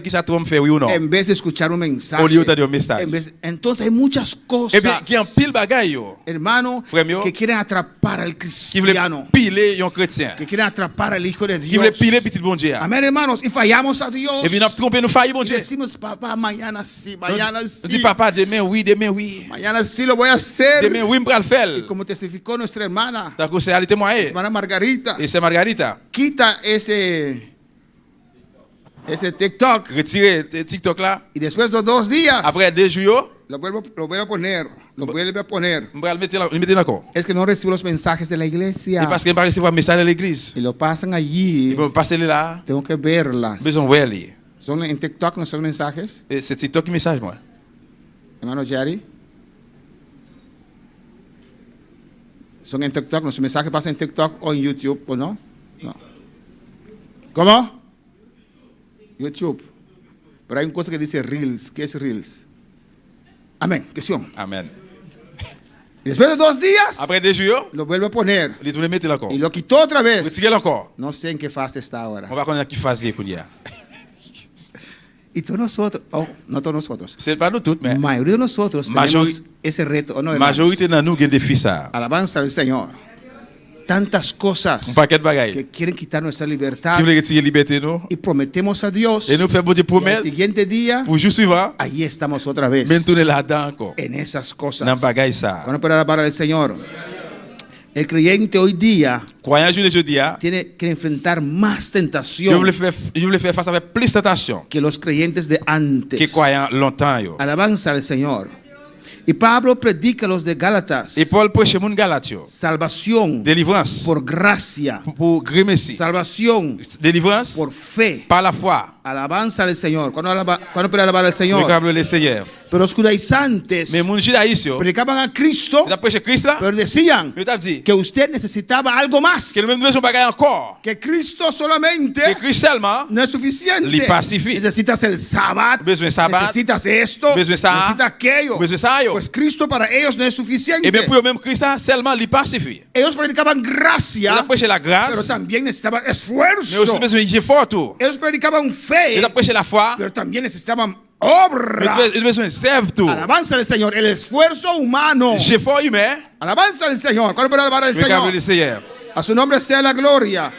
Speaker 7: qui ça Trump fait oui ou non.
Speaker 6: en vez de escuchar un mensaje.
Speaker 7: Au lieu de un message.
Speaker 6: Entonces hay muchas
Speaker 7: Et
Speaker 6: cosas,
Speaker 7: bien qui en pile bagaille yo.
Speaker 6: hermano,
Speaker 7: Frère mío,
Speaker 6: que quieren atrapar al
Speaker 7: Qui voulait
Speaker 6: cristiano,
Speaker 7: piler un chrétien.
Speaker 6: que quieren atrapar al Hijo de
Speaker 7: Qui voulait
Speaker 6: Dios.
Speaker 7: piler petit bon Dieu.
Speaker 6: Amén, hermanos, y fallamos a Dios.
Speaker 7: Et puis nous trompé nous failli bon
Speaker 6: Y
Speaker 7: Dieu.
Speaker 6: decimos, papá, mañana sí, mañana
Speaker 7: Nous
Speaker 6: sí,
Speaker 7: dit papa demain oui.
Speaker 6: mañana sí lo voy a hacer.
Speaker 7: Demain oui me le
Speaker 6: Y
Speaker 7: faire.
Speaker 6: como testificó nuestra hermana,
Speaker 7: D'accord, c'est aller témoigner.
Speaker 6: hermana Margarita,
Speaker 7: Et c'est Margarita.
Speaker 6: quita ese TikTok
Speaker 7: Retirer TikTok là.
Speaker 6: y después de 2 días
Speaker 7: Après 2 jours,
Speaker 6: lo vuelve a poner.
Speaker 7: on va le mettre encore.
Speaker 6: Es que no recibo los mensajes de la
Speaker 7: Et
Speaker 6: iglesia
Speaker 7: parce qu'il va recevoir un message de l'église.
Speaker 6: y lo pasan allí.
Speaker 7: Il va passer là.
Speaker 6: Tengo que verlas.
Speaker 7: Besoin de aller.
Speaker 6: Son en TikTok, no son mensajes.
Speaker 7: Et c'est TikTok qui message moi.
Speaker 6: Hermano Jerry. Son en TikTok, nuestros mensajes pasan en TikTok o en YouTube, ¿o no? No. ¿Cómo? YouTube. Pero hay una cosa que dice Reels. ¿Qué es Reels? Amén. ¿Qué son?
Speaker 7: Amen.
Speaker 6: Y después de 2 días,
Speaker 7: Après 2 jours,
Speaker 6: lo vuelve a poner.
Speaker 7: il le mettre encore.
Speaker 6: Y lo quitó otra vez.
Speaker 7: Retirer encore.
Speaker 6: No sé en qué fase está ahora.
Speaker 7: On va connaître qui fasse les coulières.
Speaker 6: Y todos nosotros, no todos nosotros,
Speaker 7: C'est pas nous toutes mais
Speaker 6: la mayoría de nosotros tenemos ese reto. ¿O no, hermano?
Speaker 7: majorité dans nous qui défi ça.
Speaker 6: Alabanza al Señor. Tantas
Speaker 7: Un
Speaker 6: cosas
Speaker 7: paquet de bagailles.
Speaker 6: que quieren quitar nuestra
Speaker 7: Qui
Speaker 6: libertad
Speaker 7: veut retirer liberté nous.
Speaker 6: y prometemos a Dios.
Speaker 7: Et nous faisons des
Speaker 6: Y al
Speaker 7: promesses
Speaker 6: siguiente día,
Speaker 7: pour jour suivant.
Speaker 6: allí estamos otra vez
Speaker 7: Même tourner là-dedans encore.
Speaker 6: en esas cosas.
Speaker 7: Dans bagaille ça.
Speaker 6: Bueno, pero la palabra del Señor. El creyente hoy día
Speaker 7: Croyant je dis
Speaker 6: tiene que enfrentar más
Speaker 7: je
Speaker 6: tentación
Speaker 7: voulais faire face avec plus d'attention
Speaker 6: que los creyentes de
Speaker 7: que
Speaker 6: antes.
Speaker 7: croyant longtemps yo.
Speaker 6: Alabanza al Señor. Y Pablo predica a los de Gálatas
Speaker 7: Et Paul prêche moun Galatio.
Speaker 6: salvación
Speaker 7: Délivrance.
Speaker 6: por gracia,
Speaker 7: Pour grémessi.
Speaker 6: salvación
Speaker 7: Délivrance.
Speaker 6: por fe,
Speaker 7: Par la foi.
Speaker 6: alabanza al Señor. ¿Cuándo puede alabar al
Speaker 7: Mais
Speaker 6: Señor?
Speaker 7: comme le Seigneur.
Speaker 6: Pero los judaizantes
Speaker 7: Mais moun judaïsio.
Speaker 6: predicaban a Cristo,
Speaker 7: Il a prêché Christ là.
Speaker 6: pero decían
Speaker 7: Il t'a dit.
Speaker 6: que usted necesitaba algo más,
Speaker 7: Que nous même besoin bagaille encore.
Speaker 6: que Cristo solamente
Speaker 7: Que Christ seulement.
Speaker 6: no es suficiente.
Speaker 7: Li pacifique.
Speaker 6: Necesitas el sábado,
Speaker 7: Besoin sabbat.
Speaker 6: necesitas esto,
Speaker 7: Besoin ça.
Speaker 6: necesitas aquello.
Speaker 7: Besoin ça yo.
Speaker 6: Pues Cristo para ellos no es suficiente.
Speaker 7: Et bien pour même Christ là, seulement li pacifie.
Speaker 6: Ellos predicaban
Speaker 7: Il a
Speaker 6: gracia,
Speaker 7: prêché la
Speaker 6: pero
Speaker 7: grâce.
Speaker 6: también necesitaban
Speaker 7: Mais aussi
Speaker 6: esfuerzo.
Speaker 7: besoin d'effort tout.
Speaker 6: Ellos predicaban fe,
Speaker 7: Il a prêché la foi.
Speaker 6: pero también necesitaban
Speaker 7: Mais
Speaker 6: obra.
Speaker 7: il a besoin de serve tout.
Speaker 6: Alabanza al Señor, el esfuerzo humano.
Speaker 7: Effort humain.
Speaker 6: Alabanza al Señor. ¿Cuándo puede alabar al
Speaker 7: Mais comme le
Speaker 6: Señor?
Speaker 7: Seigneur.
Speaker 6: A su nombre sea la gloria.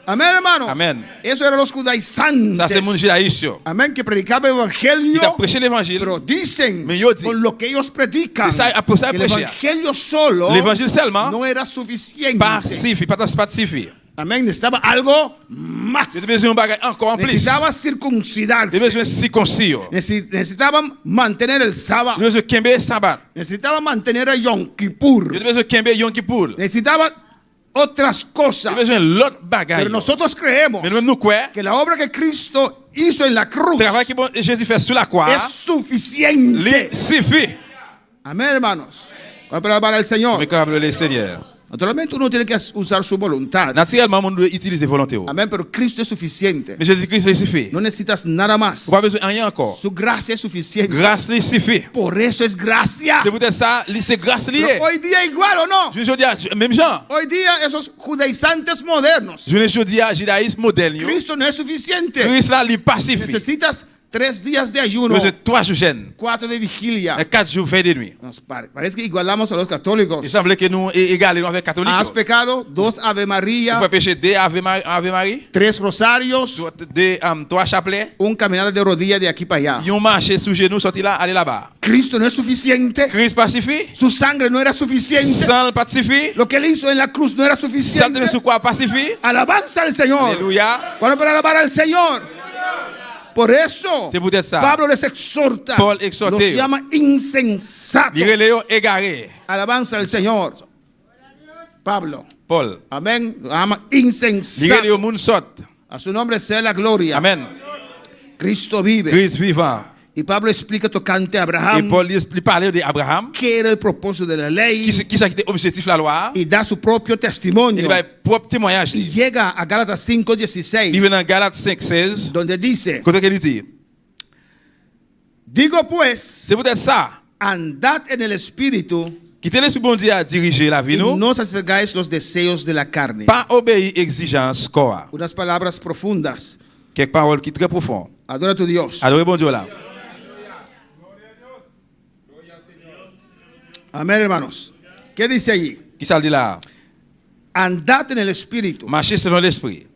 Speaker 6: Amén, hermanos.
Speaker 7: Amén.
Speaker 6: Eso eran los
Speaker 7: Ça c'est mon
Speaker 6: judaizantes.
Speaker 7: judaïsio.
Speaker 6: Amén, que predicaban
Speaker 7: Il a
Speaker 6: evangelio.
Speaker 7: prêché l'évangile.
Speaker 6: Pero dicen,
Speaker 7: Mais yo dis,
Speaker 6: con lo que ellos predican,
Speaker 7: de ça, pour ça,
Speaker 6: que el
Speaker 7: prêcher.
Speaker 6: evangelio solo
Speaker 7: L'évangile seulement.
Speaker 6: no era suficiente.
Speaker 7: Pacifie, pas pacifie.
Speaker 6: Amén, necesitaba algo más.
Speaker 7: Il a besoin de bagaille encore en plus.
Speaker 6: Necesitaba
Speaker 7: Il a
Speaker 6: circuncidarse.
Speaker 7: besoin de circoncire.
Speaker 6: Necesitaban mantener el
Speaker 7: Il a
Speaker 6: sábado.
Speaker 7: besoin de Kembe Sabbat.
Speaker 6: Necesitaban mantener el Yom Kippur.
Speaker 7: Il a besoin de Kembe Yom Kippur.
Speaker 6: Necesitaba otras
Speaker 7: Il
Speaker 6: cosas.
Speaker 7: a besoin de l'autre bagaille.
Speaker 6: Pero nosotros creemos
Speaker 7: Mais nous croyons
Speaker 6: que la obra que Cristo hizo en la cruz
Speaker 7: le travail que Jésus fait sur la croix,
Speaker 6: es suficiente.
Speaker 7: il suffit.
Speaker 6: Amén, hermanos. ¿Cuál para alabar al Señor?
Speaker 7: Mais comme le Seigneur.
Speaker 6: Naturalmente uno tiene que usar su voluntad.
Speaker 7: Naturellement, on doit utiliser volonté.
Speaker 6: Amén, pero Cristo es suficiente.
Speaker 7: Mais Jésus-Christ, il suffit.
Speaker 6: No necesitas nada más.
Speaker 7: On n'a pas besoin de rien encore.
Speaker 6: Su gracia es suficiente.
Speaker 7: Grâce, il suffit.
Speaker 6: Por eso es gracia.
Speaker 7: C'est peut-être ça, c'est grâce liée.
Speaker 6: Pero hoy día igual o no.
Speaker 7: Je veux dire, même Jean.
Speaker 6: Hoy día esos judaizantes modernos.
Speaker 7: Je veux dire, judaïsme moderne.
Speaker 6: Cristo no es suficiente.
Speaker 7: Christ là, il pacifie.
Speaker 6: Necesitas 3 días de ayuno,
Speaker 7: Nous avons 3 jours jeûnes.
Speaker 6: 4 de vigilia.
Speaker 7: Et 4 jours, veille de nuit.
Speaker 6: Parece que igualamos a los católicos.
Speaker 7: Il semble que nous égalons avec les catholiques.
Speaker 6: Has pecado, 2 Ave
Speaker 7: Il
Speaker 6: María,
Speaker 7: faut pécher 2 Ave Marie,
Speaker 6: 3 rosarios,
Speaker 7: 3 chapelets,
Speaker 6: un caminar de rodillas de aquí para allá.
Speaker 7: et on marche sous genou, sorti là, aller là-bas.
Speaker 6: Cristo no es suficiente.
Speaker 7: Christ pacifie,
Speaker 6: Su sangre no era suficiente.
Speaker 7: sang pacifie,
Speaker 6: Lo que él hizo en la cruz no era
Speaker 7: sang
Speaker 6: suficiente.
Speaker 7: de sous quoi pacifie.
Speaker 6: Alabanza al Señor.
Speaker 7: Alléluia.
Speaker 6: ¿Cuándo para alabar al Señor? Por eso,
Speaker 7: C'est peut-être ça.
Speaker 6: Pablo les exhorta,
Speaker 7: Paul exhorte.
Speaker 6: los llama insensatos.
Speaker 7: Lire Léo égaré.
Speaker 6: Alabanza al Señor. Pablo,
Speaker 7: Paul.
Speaker 6: amén, lo llama
Speaker 7: Lire
Speaker 6: insensato.
Speaker 7: Léo moun sot.
Speaker 6: A su nombre sea la gloria.
Speaker 7: Amen.
Speaker 6: Cristo vive.
Speaker 7: Christ vivant.
Speaker 6: Y Pablo explica tocante a
Speaker 7: Et
Speaker 6: Abraham
Speaker 7: Paul il parlait d'Abraham.
Speaker 6: qué era el propósito de la ley
Speaker 7: Qui ça qui était objectif de la loi?
Speaker 6: y da su propio testimonio.
Speaker 7: Il va propre témoignage.
Speaker 6: Y llega a Gálatas
Speaker 7: Il
Speaker 6: 5:16,
Speaker 7: vient dans Galates 5:16.
Speaker 6: donde dice,
Speaker 7: Côté qu'il dit,
Speaker 6: digo pues,
Speaker 7: c'est peut-être ça.
Speaker 6: andad en el espíritu
Speaker 7: Qui te laisse bon Dieu à diriger la vie
Speaker 6: y
Speaker 7: nous.
Speaker 6: no satisfagáis los deseos de la carne.
Speaker 7: Pas obéir exigence quoi.
Speaker 6: Unas palabras profundas.
Speaker 7: Quelques paroles qui très profondes.
Speaker 6: Adora a tu Dios.
Speaker 7: Adorez bon Dieu là.
Speaker 6: Amén, hermanos. ¿Qué dice allí?
Speaker 7: Qui ça dit là?
Speaker 6: Andad en el espíritu.
Speaker 7: Marcher selon l'esprit.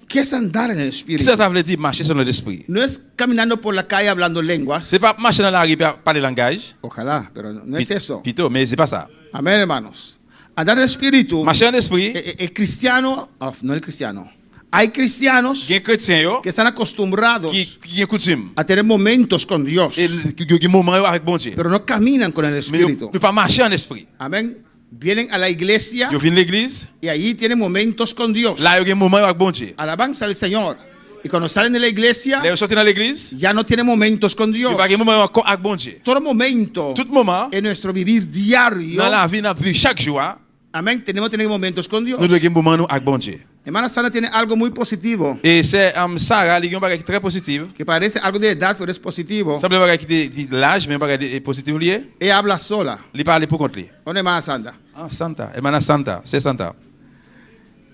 Speaker 6: ¿Qué es andar en el
Speaker 7: Qui
Speaker 6: espíritu?
Speaker 7: ça veut dire marcher selon l'esprit?
Speaker 6: No es caminando por la calle hablando lenguas.
Speaker 7: C'est pas marcher dans la rue pour parler langage.
Speaker 6: Ojalá, pero no es eso.
Speaker 7: Plutôt, mais c'est pas ça.
Speaker 6: Amén, hermanos. Andar en el espíritu.
Speaker 7: Marcher en l'esprit,
Speaker 6: El cristiano, no el cristiano. Hay cristianos
Speaker 7: il y a un chrétien yo,
Speaker 6: que están acostumbrados
Speaker 7: qui est coutume.
Speaker 6: a tener momentos con Dios,
Speaker 7: Et qui moment avec bon Dieu.
Speaker 6: pero no caminan con el
Speaker 7: Mais
Speaker 6: espíritu.
Speaker 7: ne peut pas marcher en esprit.
Speaker 6: Amén. Vienen a la iglesia
Speaker 7: Yo viens l'église,
Speaker 6: y allí tienen momentos con Dios.
Speaker 7: là il y a un moment avec bon Dieu.
Speaker 6: Alabanza al Señor. Y cuando salen de la iglesia,
Speaker 7: Là, ils sortent dans l'église,
Speaker 6: ya no tienen momentos con Dios.
Speaker 7: il y a un moment avec bon Dieu.
Speaker 6: Todo momento
Speaker 7: Tout moment,
Speaker 6: en nuestro vivir diario,
Speaker 7: dans la vie, dans la vie, chaque jour,
Speaker 6: amén, tenemos que tener momentos con Dios.
Speaker 7: nous devons un moment avec bon Dieu.
Speaker 6: Hermana Sara tiene algo muy positivo,
Speaker 7: Et c'est Sarah, il y a un bagage très positif.
Speaker 6: que parece algo de edad, pero es positivo.
Speaker 7: Ça me bagage qui est de l'âge, mais un bagage positif lié.
Speaker 6: Ella habla sola.
Speaker 7: Il parle pour contre lui.
Speaker 6: ¿Dónde más anda?
Speaker 7: Ah, Santa, hermana Santa, c'est Santa.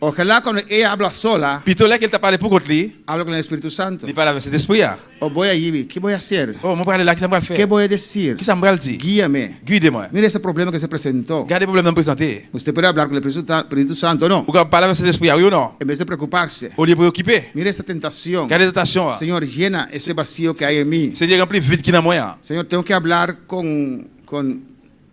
Speaker 6: Ojalá cuando ella habla sola,
Speaker 7: Plutôt là qu'elle t'a parlé pour contre lui,
Speaker 6: habla con el Espíritu Santo.
Speaker 7: il parle avec cet esprit.
Speaker 6: O voy allí, ¿qué voy a hacer?
Speaker 7: Oh, mon parle là, qu'est-ce que ça me
Speaker 6: ¿Qué
Speaker 7: faire?
Speaker 6: voy a decir?
Speaker 7: Qu'est-ce que ça me dire?
Speaker 6: Guíame.
Speaker 7: Guide-moi.
Speaker 6: Mire ese problema que se presentó.
Speaker 7: Regardez le problème de me présenter.
Speaker 6: Usted puede hablar con el Espíritu Santo, ¿no?
Speaker 7: Vous pouvez parler avec cet esprit, oui ou non?
Speaker 6: En vez de preocuparse.
Speaker 7: Au lieu de préoccuper.
Speaker 6: Mire esa tentación.
Speaker 7: Gardez attention.
Speaker 6: Señor, llena ese vacío que hay en mí.
Speaker 7: C'est-à-dire remplir vide qui est dans moi.
Speaker 6: Señor, tengo que hablar con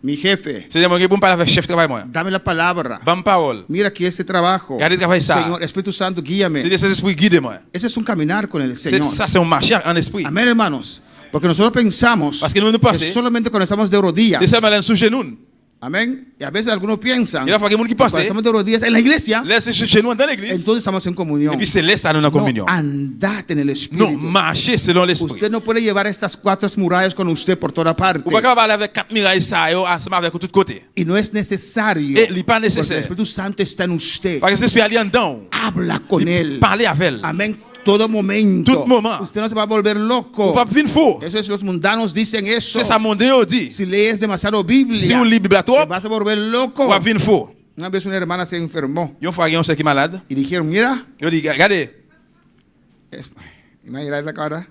Speaker 6: mi jefe.
Speaker 7: C'est-à-dire que je parler avec le chef de travail moi.
Speaker 6: Dame la palabra.
Speaker 7: Bonne parole.
Speaker 6: Mira aquí ese trabajo.
Speaker 7: Gardez travail ça.
Speaker 6: Señor, Espíritu Santo, guíame.
Speaker 7: C'est-à-dire cet esprit guide moi.
Speaker 6: Ese es un caminar con el Señor.
Speaker 7: Ça c'est un marché en esprit.
Speaker 6: Amén, hermanos. Porque nosotros pensamos
Speaker 7: Parce que nous
Speaker 6: que
Speaker 7: pensons,
Speaker 6: solamente cuando estamos de rodillas.
Speaker 7: de ça malin sous genou.
Speaker 6: Amén. Y a veces algunos piensan
Speaker 7: Il y a
Speaker 6: que
Speaker 7: fois que les gens qui
Speaker 6: cuando
Speaker 7: pensent,
Speaker 6: estamos de rodillas en la iglesia,
Speaker 7: laissez sous genou dans l'église.
Speaker 6: entonces estamos en comunión.
Speaker 7: Et puis c'est laisse dans la communion.
Speaker 6: No, andad en el
Speaker 7: Non,
Speaker 6: Espíritu.
Speaker 7: marchez selon l'esprit.
Speaker 6: Usted no puede llevar estas 4 murallas con usted por toda parte.
Speaker 7: Ou pas capable d'aller avec 4 mirailles ça yo ensemble avec tout côté.
Speaker 6: Y no es necesario.
Speaker 7: Et il n'est pas
Speaker 6: Porque el
Speaker 7: nécessaire.
Speaker 6: Espíritu Santo está en usted.
Speaker 7: Parce que c'est esprit allié dedans.
Speaker 6: Habla con él.
Speaker 7: Parlez avec elle.
Speaker 6: Amén. Todo momento.
Speaker 7: Tout moment.
Speaker 6: Usted no se va a volver
Speaker 7: Ou
Speaker 6: loco.
Speaker 7: pas venir faux.
Speaker 6: Eso es, los mundanos dicen eso.
Speaker 7: C'est ça mon Dieu dit.
Speaker 6: Si lees demasiado
Speaker 7: Si
Speaker 6: Biblia,
Speaker 7: on lit Bible à
Speaker 6: te
Speaker 7: toi,
Speaker 6: vas a volver loco.
Speaker 7: ou pas venir faux.
Speaker 6: Una vez una hermana se enfermó
Speaker 7: Yon fois yon c'est qui malade.
Speaker 6: y dijeron, mira,
Speaker 7: Yo dis regardez,
Speaker 6: imagina esa cara,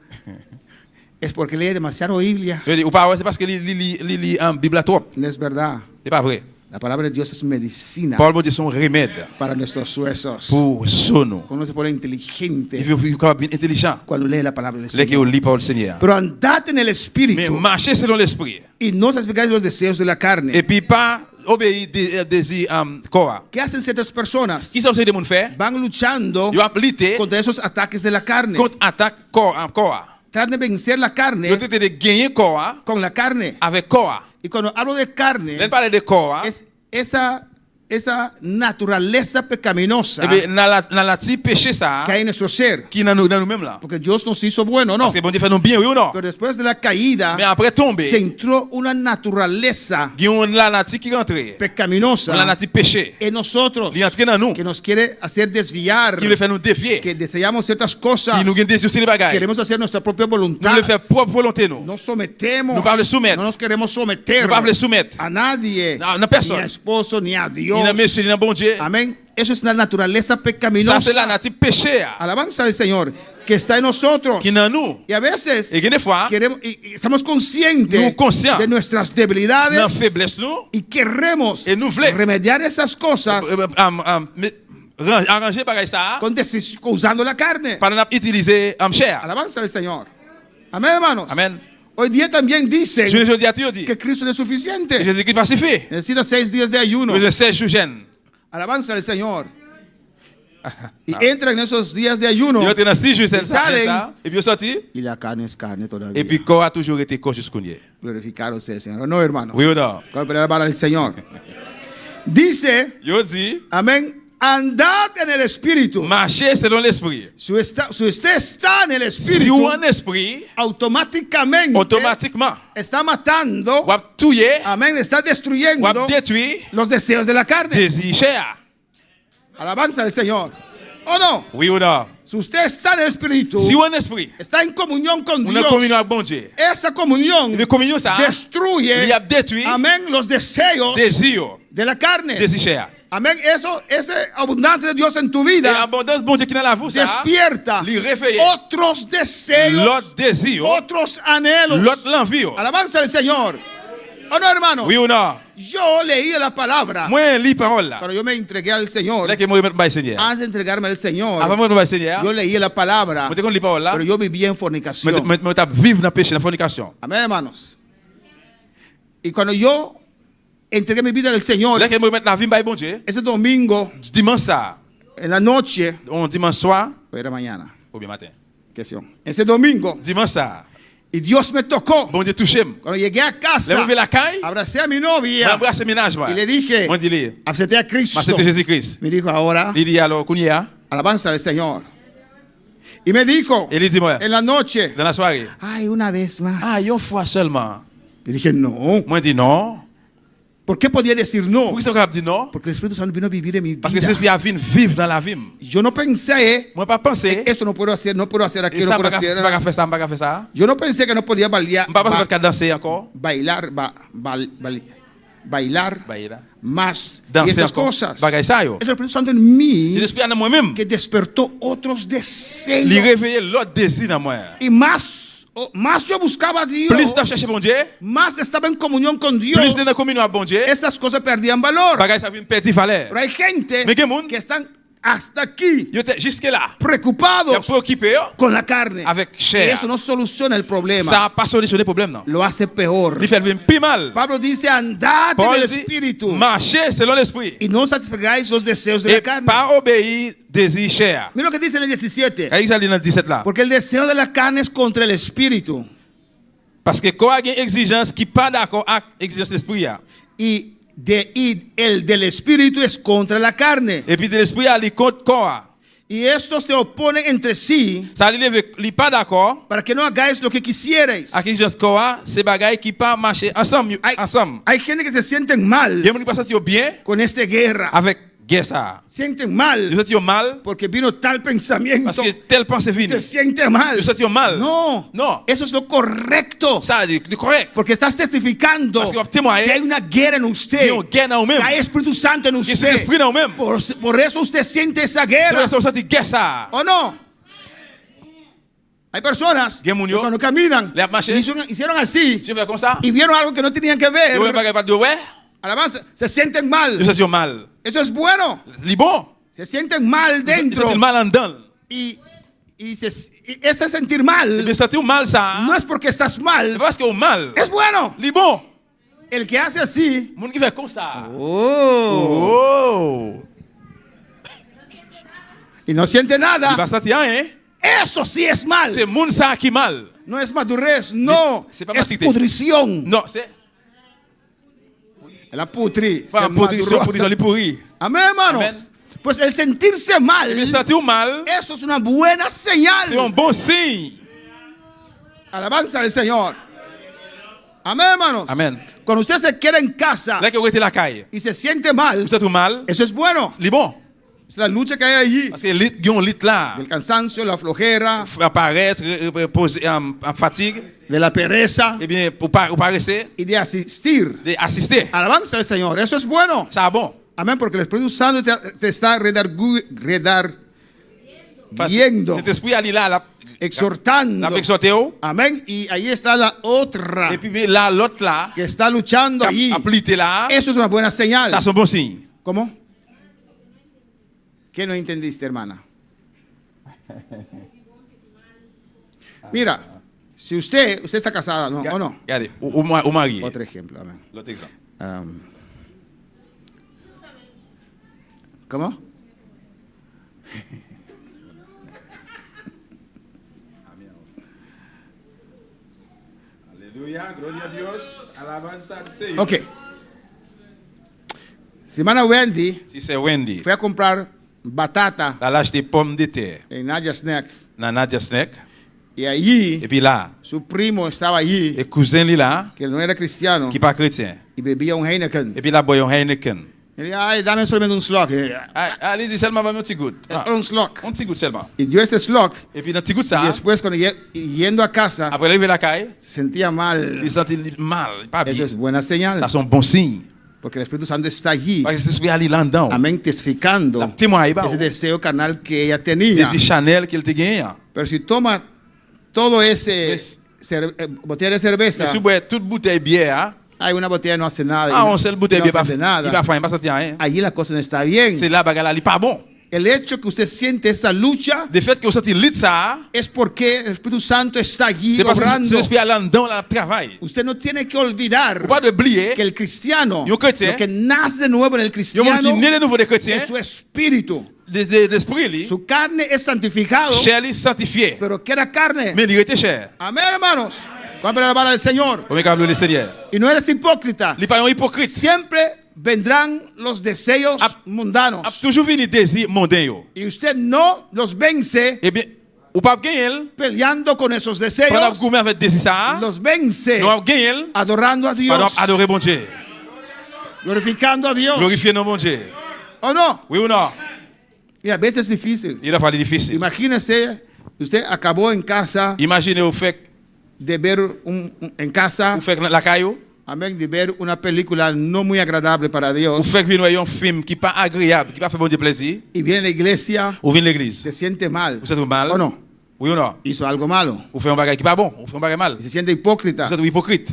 Speaker 6: es porque lee demasiado Biblia.
Speaker 7: yo dis ou pas c'est parce que lit Bible à toi.
Speaker 6: No es verdad.
Speaker 7: C'est pas vrai.
Speaker 6: La palabra de Dios es medicina
Speaker 7: Parole de Dieu son remède
Speaker 6: para nuestros huesos.
Speaker 7: pour sono.
Speaker 6: Uno se pone
Speaker 7: Il
Speaker 6: inteligente
Speaker 7: faut capable bien intelligent.
Speaker 6: cuando lee la palabra del
Speaker 7: Les qui
Speaker 6: Señor.
Speaker 7: lit parole Seigneur.
Speaker 6: Pero andad en el
Speaker 7: Mais
Speaker 6: Espíritu
Speaker 7: marchez selon l'esprit.
Speaker 6: y no satisfagáis los deseos de la carne.
Speaker 7: Et puis pas obéir des désirs corps.
Speaker 6: ¿Qué hacen ciertas personas?
Speaker 7: Qui sont ces démons faire?
Speaker 6: Van luchando
Speaker 7: Yo lutter
Speaker 6: contra esos ataques de la carne.
Speaker 7: contre attaque corps.
Speaker 6: Tratan de vencer la
Speaker 7: Yo
Speaker 6: carne
Speaker 7: traite de gagner corps
Speaker 6: con la carne.
Speaker 7: avec corps.
Speaker 6: Y cuando hablo de carne,
Speaker 7: Len parler de corps.
Speaker 6: es esa naturaleza pecaminosa
Speaker 7: Eh bien, dans la petit péché ça
Speaker 6: que hay en nuestro ser.
Speaker 7: qui dans nous même là.
Speaker 6: Porque Dios nos hizo bueno, ¿no?
Speaker 7: Parce que bon Dieu fait nous bien oui ou non?
Speaker 6: Pero después de la caída,
Speaker 7: Mais après
Speaker 6: se
Speaker 7: tomber,
Speaker 6: entró una naturaleza
Speaker 7: il y a la nature qui rentre. La
Speaker 6: pecaminosa
Speaker 7: nature péché.
Speaker 6: en nosotros
Speaker 7: Il entre dans nous.
Speaker 6: que nos quiere hacer desviar,
Speaker 7: Qui veut faire nous défier.
Speaker 6: que deseamos ciertas cosas,
Speaker 7: Qui nous gagne des sur les bagages.
Speaker 6: queremos hacer nuestra propia
Speaker 7: Nous
Speaker 6: voluntad,
Speaker 7: le faire propre volonté nous.
Speaker 6: nos sometemos,
Speaker 7: Nous pas le soumettre.
Speaker 6: no nos queremos someter
Speaker 7: Nous pas le soumettre.
Speaker 6: a nadie,
Speaker 7: No, personne.
Speaker 6: ni a esposo, ni a Dios.
Speaker 7: Il a monsieur, il a bon Dieu.
Speaker 6: Amén. Eso es la naturaleza
Speaker 7: Ça
Speaker 6: pecaminosa.
Speaker 7: c'est la nature péché
Speaker 6: Alabanza al Señor que está en nosotros.
Speaker 7: qui dans nous.
Speaker 6: Y a veces
Speaker 7: Et des fois,
Speaker 6: y estamos conscientes
Speaker 7: Nous conscients
Speaker 6: de nuestras debilidades
Speaker 7: dans faiblesse nous,
Speaker 6: y queremos
Speaker 7: Et nous voulons.
Speaker 6: remediar esas cosas
Speaker 7: arranger bagaille ça
Speaker 6: usando la carne.
Speaker 7: pendant utiliser chair.
Speaker 6: Alabanza al Señor. Amén, hermanos.
Speaker 7: Amen.
Speaker 6: Hoy día también dicen
Speaker 7: Je dis à Dieu dit
Speaker 6: que Cristo es suficiente.
Speaker 7: Jésus-Christ pacifie.
Speaker 6: Necesita 6 días de ayuno.
Speaker 7: Je sais je jeune.
Speaker 6: Alabanza al Señor. Y entra en esos días de ayuno.
Speaker 7: Il était dans 6 jours
Speaker 6: Y salen.
Speaker 7: ça et puis sorti
Speaker 6: Y la carne es carne todavía.
Speaker 7: et puis corps a toujours été corps jusqu'au nier.
Speaker 6: Glorificado sea el Señor. No, hermano.
Speaker 7: Oui ou non?
Speaker 6: Para el Señor. Dice,
Speaker 7: Yo dis
Speaker 6: amén, andad en el Espíritu.
Speaker 7: marcher selon l'esprit.
Speaker 6: Si usted está en el
Speaker 7: Si
Speaker 6: Espíritu,
Speaker 7: ou en esprit,
Speaker 6: automáticamente
Speaker 7: automatiquement,
Speaker 6: está matando,
Speaker 7: ou ap tuer,
Speaker 6: amén, está
Speaker 7: ou
Speaker 6: destruyendo
Speaker 7: ap détruire
Speaker 6: los deseos de la carne.
Speaker 7: désir chair.
Speaker 6: Alabanza al Señor. ¿O no?
Speaker 7: Oui ou non?
Speaker 6: Si usted está en el Espíritu,
Speaker 7: Si ou en esprit,
Speaker 6: está en comunión con
Speaker 7: on a
Speaker 6: Dios,
Speaker 7: communion avec bon Dieu.
Speaker 6: esa comunión
Speaker 7: De communion ça,
Speaker 6: destruye,
Speaker 7: il a détruit
Speaker 6: amén, los deseos
Speaker 7: désir,
Speaker 6: de la carne.
Speaker 7: désir chair.
Speaker 6: Amén. Esa abundancia de Dios en tu
Speaker 7: Et
Speaker 6: vida
Speaker 7: abondance bon Dieu qui dans la vie ça,
Speaker 6: despierta
Speaker 7: lui réveille
Speaker 6: otros deseos,
Speaker 7: l'autre désir,
Speaker 6: otros anhelos.
Speaker 7: l'autre l'envie.
Speaker 6: Alabanza al Señor. ¿O no, hermano?
Speaker 7: Oui ou non?
Speaker 6: Yo leí la palabra.
Speaker 7: Moi lis parole là.
Speaker 6: Cuando yo me entregué al Señor,
Speaker 7: Là que moi mettre bail Seigneur.
Speaker 6: antes de entregarme al Señor,
Speaker 7: Avant moi bail Seigneur,
Speaker 6: yo leí la palabra,
Speaker 7: moi te kon lis parole là.
Speaker 6: pero yo vivía en fornicación.
Speaker 7: Mais t'a vivre dans péché, dans fornication.
Speaker 6: Amén, hermanos. Y cuando yo entregué mi vida al Señor,
Speaker 7: Là que moi mettre la vie bail bon Dieu.
Speaker 6: ese domingo,
Speaker 7: Dimanche ça,
Speaker 6: en la noche,
Speaker 7: on dimanche soir
Speaker 6: o era mañana,
Speaker 7: ou bien matin.
Speaker 6: question. Ese domingo,
Speaker 7: Dimanche ça,
Speaker 6: y Dios me tocó.
Speaker 7: bon Dieu touché.
Speaker 6: Cuando llegué a
Speaker 7: Là
Speaker 6: casa,
Speaker 7: moi vais la caille,
Speaker 6: abracé a mi novia
Speaker 7: m'embrasse ménage moi.
Speaker 6: y le dije,
Speaker 7: Moi dis-lui,
Speaker 6: acepté a Cristo.
Speaker 7: c'était Jésus-Christ.
Speaker 6: Me dijo, ahora,
Speaker 7: Il dit alors Kounia,
Speaker 6: alabanza al Señor. Y me dijo,
Speaker 7: il dit moi
Speaker 6: en la noche,
Speaker 7: dans la soirée.
Speaker 6: ay, una vez más.
Speaker 7: Ah, une fois seulement.
Speaker 6: Y dije, no.
Speaker 7: Moi dis non.
Speaker 6: ¿Por qué podía decir no?
Speaker 7: Pourquoi ça capable dire non?
Speaker 6: Porque el Espíritu Santo vino a vivir en mi vida.
Speaker 7: Parce que c'est ce qui a vivre dans la vie.
Speaker 6: Yo no pensé,
Speaker 7: Moi pas penser
Speaker 6: eso no puedo hacer aquí,
Speaker 7: et
Speaker 6: no
Speaker 7: ça
Speaker 6: puedo
Speaker 7: pas
Speaker 6: hacer.
Speaker 7: faire ça, pas faire ça.
Speaker 6: Yo no pensé que no podía
Speaker 7: Pas parce que danser encore.
Speaker 6: bailar
Speaker 7: Baila.
Speaker 6: más y
Speaker 7: Danser
Speaker 6: esas
Speaker 7: encore.
Speaker 6: cosas.
Speaker 7: Bagay ça yo.
Speaker 6: Es el Espíritu Santo en mí
Speaker 7: C'est l'esprit en moi-même.
Speaker 6: que despertó otros
Speaker 7: Il
Speaker 6: deseos.
Speaker 7: réveille l'autre désir dans moi.
Speaker 6: Y más yo buscaba a Dios,
Speaker 7: Plus tu cherches bon Dieu,
Speaker 6: más estaba en comunión con Dios.
Speaker 7: plus tu es en communion avec bon Dieu,
Speaker 6: Esas cosas perdían valor.
Speaker 7: bagay ça vient perdre valeur.
Speaker 6: Pero hay gente
Speaker 7: Mais qué monde?
Speaker 6: que están hasta aquí
Speaker 7: Yo te jusque là. Tu es
Speaker 6: preocupados
Speaker 7: préoccupé
Speaker 6: con la carne.
Speaker 7: avec
Speaker 6: Y
Speaker 7: chair.
Speaker 6: eso no soluciona el problema.
Speaker 7: Ça n'a pas solutionné le problème non.
Speaker 6: Lo hace peor.
Speaker 7: Il fait vivre plus mal.
Speaker 6: Pablo dice, andad en
Speaker 7: Paul
Speaker 6: el
Speaker 7: dit
Speaker 6: Espíritu
Speaker 7: marcher selon l'esprit
Speaker 6: y no satisfagáis los deseos de la
Speaker 7: et
Speaker 6: carne.
Speaker 7: pas obéir désir chair.
Speaker 6: Mira lo que dice en el 17.
Speaker 7: Qu'est-ce qu'il dit dans le 17 là?
Speaker 6: Porque el deseo de la carne es contra el Espíritu.
Speaker 7: Parce que quand il y a une exigence qui n'est pas d'accord avec l'exigence de l'esprit.
Speaker 6: Y el del espíritu es contra la carne.
Speaker 7: Et puis de l'esprit, il est contre le corps.
Speaker 6: Y esto se opone entre sí
Speaker 7: Ça, il n'est pas d'accord
Speaker 6: para que no hagáis lo que quisierais.
Speaker 7: avec l'exigence du corps. C'est des choses qui ne pas marcher ensemble.
Speaker 6: Hay gente que se sienten mal
Speaker 7: Il y a des gens qui se sentent bien
Speaker 6: con esta guerra.
Speaker 7: avec guerre.
Speaker 6: Sienten
Speaker 7: Ils
Speaker 6: mal
Speaker 7: se sentent mal
Speaker 6: porque vino tal pensamiento.
Speaker 7: parce que telle pensée vient.
Speaker 6: Se siente mal.
Speaker 7: Ils se sentent mal.
Speaker 6: No,
Speaker 7: No.
Speaker 6: eso es lo correcto.
Speaker 7: Ça, c'est correct.
Speaker 6: Porque estás testificando
Speaker 7: Parce que témoin,
Speaker 6: que hay una guerra en
Speaker 7: il y
Speaker 6: usted.
Speaker 7: a une guerre dans
Speaker 6: Que
Speaker 7: nous-mêmes.
Speaker 6: hay Espíritu Santo en
Speaker 7: Il y a
Speaker 6: usted.
Speaker 7: l'esprit dans nous-mêmes.
Speaker 6: Por eso usted siente esa
Speaker 7: C'est
Speaker 6: guerra.
Speaker 7: pour ça que vous sentez guerre.
Speaker 6: ¿O no? Hay personas
Speaker 7: ¿Qué
Speaker 6: que
Speaker 7: murió?
Speaker 6: cuando caminan
Speaker 7: Le marché.
Speaker 6: hicieron así
Speaker 7: Tu fais comme ça?
Speaker 6: y vieron algo que no tenían que
Speaker 7: Tu ne
Speaker 6: ver.
Speaker 7: vas pas de ouais?
Speaker 6: Alabanza, se sienten
Speaker 7: Ils
Speaker 6: mal.
Speaker 7: se sentent mal.
Speaker 6: Eso es bueno.
Speaker 7: C'est bon.
Speaker 6: Se sienten mal
Speaker 7: Ils se
Speaker 6: dentro.
Speaker 7: sentent mal en dedans.
Speaker 6: Y ese sentir mal
Speaker 7: Mais sentir mal ça.
Speaker 6: no es porque estás
Speaker 7: C'est
Speaker 6: mal,
Speaker 7: parce que mal.
Speaker 6: es bueno.
Speaker 7: C'est bon.
Speaker 6: El que hace así,
Speaker 7: Mon qui fait comme ça.
Speaker 6: oh,
Speaker 7: Oh.
Speaker 6: y no siente
Speaker 7: Il
Speaker 6: nada,
Speaker 7: va sentir rien.
Speaker 6: eso sí es mal.
Speaker 7: C'est mon ça qui mal.
Speaker 6: No es madurez, no,
Speaker 7: C'est pas
Speaker 6: es
Speaker 7: masticité.
Speaker 6: pudrición.
Speaker 7: Non, c'est
Speaker 6: La putri.
Speaker 7: pas
Speaker 6: se
Speaker 7: une position
Speaker 6: maduró.
Speaker 7: pour dire les pourris.
Speaker 6: Amén, hermanos.
Speaker 7: Amén.
Speaker 6: Pues el sentirse mal,
Speaker 7: Mais sentir mal,
Speaker 6: eso es una buena señal.
Speaker 7: c'est un bon signe.
Speaker 6: Alabanza al Señor. Amén, hermanos.
Speaker 7: Amen.
Speaker 6: Cuando usted se queda en casa
Speaker 7: Là que vous êtes la caille.
Speaker 6: y se siente mal,
Speaker 7: Vous sentez mal,
Speaker 6: eso es bueno.
Speaker 7: c'est bon.
Speaker 6: Es la lucha que hay allí.
Speaker 7: Parce que il y a un lit là.
Speaker 6: Del cansancio, la flojera,
Speaker 7: La paresse, en fatigue.
Speaker 6: de la pereza
Speaker 7: Eh bien, pour paraisser,
Speaker 6: y de asistir.
Speaker 7: assister.
Speaker 6: Alabanza al Señor. Eso es bueno.
Speaker 7: Ça bon.
Speaker 6: Amén, porque el Espíritu Santo te está guiando,
Speaker 7: Cet esprit ali là, la
Speaker 6: exhortando.
Speaker 7: exhorté.
Speaker 6: Amén. Y ahí está la otra
Speaker 7: Et puis là, l'autre là,
Speaker 6: que está luchando allí.
Speaker 7: appliqué là,
Speaker 6: Eso es una buena señal.
Speaker 7: ça c'est un bon signe.
Speaker 6: ¿Cómo? ¿Qué no entendiste, hermana? Mira, si usted está casada, ¿no? ¿O no?
Speaker 7: Regardez, au mari.
Speaker 6: Otro ejemplo, amén.
Speaker 7: L'autre exemple.
Speaker 6: ¿Cómo?
Speaker 7: Alléluia, gloria a Dios. Alabanza al Señor.
Speaker 6: Ok. Semana Wendy
Speaker 7: Si c'est Wendy,
Speaker 6: fue a comprar batata
Speaker 7: elle a acheté pommes de terre,
Speaker 6: en Nadia Snack.
Speaker 7: dans Nadia Snack.
Speaker 6: Y allí
Speaker 7: Et puis là,
Speaker 6: su primo estaba allí,
Speaker 7: et cousin li là,
Speaker 6: que no era cristiano,
Speaker 7: qui pas chrétien.
Speaker 6: y bebía un Heineken.
Speaker 7: Et puis là, boy, un Heineken.
Speaker 6: Y le dije, ay, dame solamente un slug.
Speaker 7: Allez, dis seulement un petit goût.
Speaker 6: Un slug.
Speaker 7: Un petit goût seulement.
Speaker 6: Y dio ese slug.
Speaker 7: Et puis dans petit goût
Speaker 6: Y
Speaker 7: ça,
Speaker 6: después, cuando yendo a casa,
Speaker 7: après il va la caille,
Speaker 6: se sentía mal.
Speaker 7: il sentit mal, pas bien.
Speaker 6: Eso es buena señal,
Speaker 7: Ça c'est un bon signe.
Speaker 6: porque el Espíritu Santo está allí.
Speaker 7: Parce que c'est celui là dedans.
Speaker 6: Amén, testificando
Speaker 7: La témoin
Speaker 6: ese deseo carnal que ella tenía.
Speaker 7: des Chanel qu'il te gagné.
Speaker 6: Pero si toma todo ese
Speaker 7: Yes.
Speaker 6: botella de cerveza,
Speaker 7: Si vous boivez toute bouteille de bière,
Speaker 6: hay una botella no hace nada.
Speaker 7: ah,
Speaker 6: y
Speaker 7: on seule bouteille
Speaker 6: no
Speaker 7: de bière,
Speaker 6: hace
Speaker 7: il
Speaker 6: nada.
Speaker 7: va faire pas sentir rien.
Speaker 6: Allí la cosa no está bien.
Speaker 7: C'est là bagarre là, il pas bon.
Speaker 6: El hecho que usted siente esa lucha
Speaker 7: De fait que vous sentez lit ça,
Speaker 6: es porque el Espíritu Santo está allí
Speaker 7: c'est parce que
Speaker 6: obrando.
Speaker 7: c'est l'esprit là dedans là travail.
Speaker 6: Usted no tiene que olvidar
Speaker 7: Faut pas oublier
Speaker 6: que el cristiano,
Speaker 7: Yo chrétien,
Speaker 6: lo que nace de nuevo en el
Speaker 7: il y a un monde
Speaker 6: cristiano,
Speaker 7: qui naît de nouveau des chrétiens,
Speaker 6: es su espíritu.
Speaker 7: d'esprit li,
Speaker 6: Su carne es santificado,
Speaker 7: chair li sanctifié.
Speaker 6: pero queda carne.
Speaker 7: Mais il était cher.
Speaker 6: Amén, hermanos. Cuando la vara del Señor.
Speaker 7: Comme quand le Seigneur.
Speaker 6: Y no eres hipócrita.
Speaker 7: Il pas un hypocrite.
Speaker 6: Siempre vendrán los deseos
Speaker 7: A
Speaker 6: mundanos.
Speaker 7: toujours venu désir mondain yo.
Speaker 6: Y usted no los vence
Speaker 7: Eh bien, ou pas gagner
Speaker 6: peleando con esos
Speaker 7: pendant
Speaker 6: deseos.
Speaker 7: que vous avez désir ça,
Speaker 6: Los vence
Speaker 7: nous gagner
Speaker 6: adorando a
Speaker 7: pendant
Speaker 6: Dios,
Speaker 7: adorer bon Dieu.
Speaker 6: glorificando a Dios.
Speaker 7: Glorifier nos bon Dieu.
Speaker 6: ¿O no?
Speaker 7: Oui ou non?
Speaker 6: Y a veces es difícil.
Speaker 7: Il a fallu difficile.
Speaker 6: Imagínese, usted acabó en casa
Speaker 7: Imaginez vous faites
Speaker 6: de ver en casa,
Speaker 7: vous faites la caillou,
Speaker 6: amén, de ver una película no muy agradable para
Speaker 7: vous
Speaker 6: Dios.
Speaker 7: faites venir un film qui pas agréable, qui pas fait bon Dieu plaisir,
Speaker 6: Y viene a la iglesia,
Speaker 7: ou vient l'église.
Speaker 6: se siente mal.
Speaker 7: Vous êtes mal?
Speaker 6: ¿O no?
Speaker 7: Oui ou non?
Speaker 6: Hizo algo malo.
Speaker 7: Vous faites un bagage qui pas bon, vous faites un bagage mal.
Speaker 6: Y se siente hipócrita.
Speaker 7: Vous êtes hypocrite.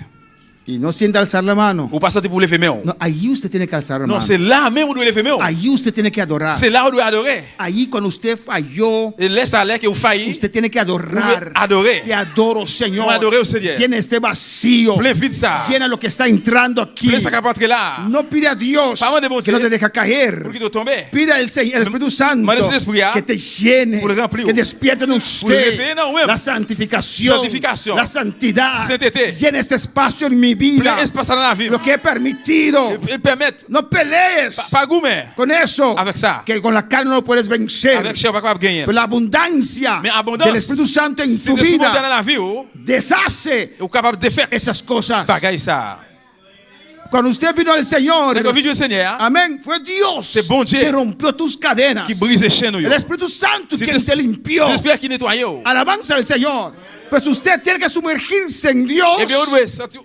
Speaker 6: Y no sienta alzar la mano.
Speaker 7: ou pas senti pour lever main.
Speaker 6: No, allí usted tiene que alzar la
Speaker 7: Non,
Speaker 6: mano.
Speaker 7: c'est là même où doit lever main.
Speaker 6: Allí usted tiene que adorar.
Speaker 7: C'est là où doit adorer.
Speaker 6: Allí cuando usted falló,
Speaker 7: Et laisse à l'air que vous failli,
Speaker 6: usted tiene que adorar.
Speaker 7: adorer.
Speaker 6: Te adoro, Señor.
Speaker 7: No adoré au Seigneur.
Speaker 6: Llena este vacío.
Speaker 7: Plein vide ça.
Speaker 6: Llena lo que está entrando aquí.
Speaker 7: Plein ça qui entrer là.
Speaker 6: No pide a Dios
Speaker 7: Pas de bon
Speaker 6: que no
Speaker 7: Dieu.
Speaker 6: te deja caer.
Speaker 7: Pour qu'il te tombe.
Speaker 6: Pide al Señor, el Espíritu Santo
Speaker 7: Mande ese espíritu,
Speaker 6: que te llene,
Speaker 7: pour le remplir.
Speaker 6: que despierte en
Speaker 7: Pour le
Speaker 6: usted
Speaker 7: réveiller en vous-même.
Speaker 6: la santificación,
Speaker 7: Santificación.
Speaker 6: la santidad.
Speaker 7: Sainteté.
Speaker 6: Llena este espacio en mi vida.
Speaker 7: Plein espace dans la vie.
Speaker 6: Lo que he permitido.
Speaker 7: Et permettre,
Speaker 6: No pelees
Speaker 7: pas gourmet.
Speaker 6: con eso,
Speaker 7: Avec ça.
Speaker 6: que con la carne no lo puedes vencer.
Speaker 7: Avec chair, pas capable de gagner.
Speaker 6: Pero la abundancia
Speaker 7: Mais abondance.
Speaker 6: del Espíritu Santo en
Speaker 7: Si
Speaker 6: tu
Speaker 7: tu es dans
Speaker 6: vida
Speaker 7: la vie, ou
Speaker 6: deshace
Speaker 7: capable de faire
Speaker 6: esas cosas.
Speaker 7: bagaille ça.
Speaker 6: Cuando usted vino al Señor,
Speaker 7: Dès qu'on vit du Seigneur,
Speaker 6: amén, fue Dios
Speaker 7: C'est bon Dieu
Speaker 6: que rompió tus cadenas.
Speaker 7: qui brise les chaînes.
Speaker 6: El Espíritu Santo
Speaker 7: C'est
Speaker 6: quien te limpió.
Speaker 7: l'esprit qui nettoie.
Speaker 6: Alabanza al Señor. Pues usted tiene que sumergirse en Dios,
Speaker 7: Et bien, on doit sentir,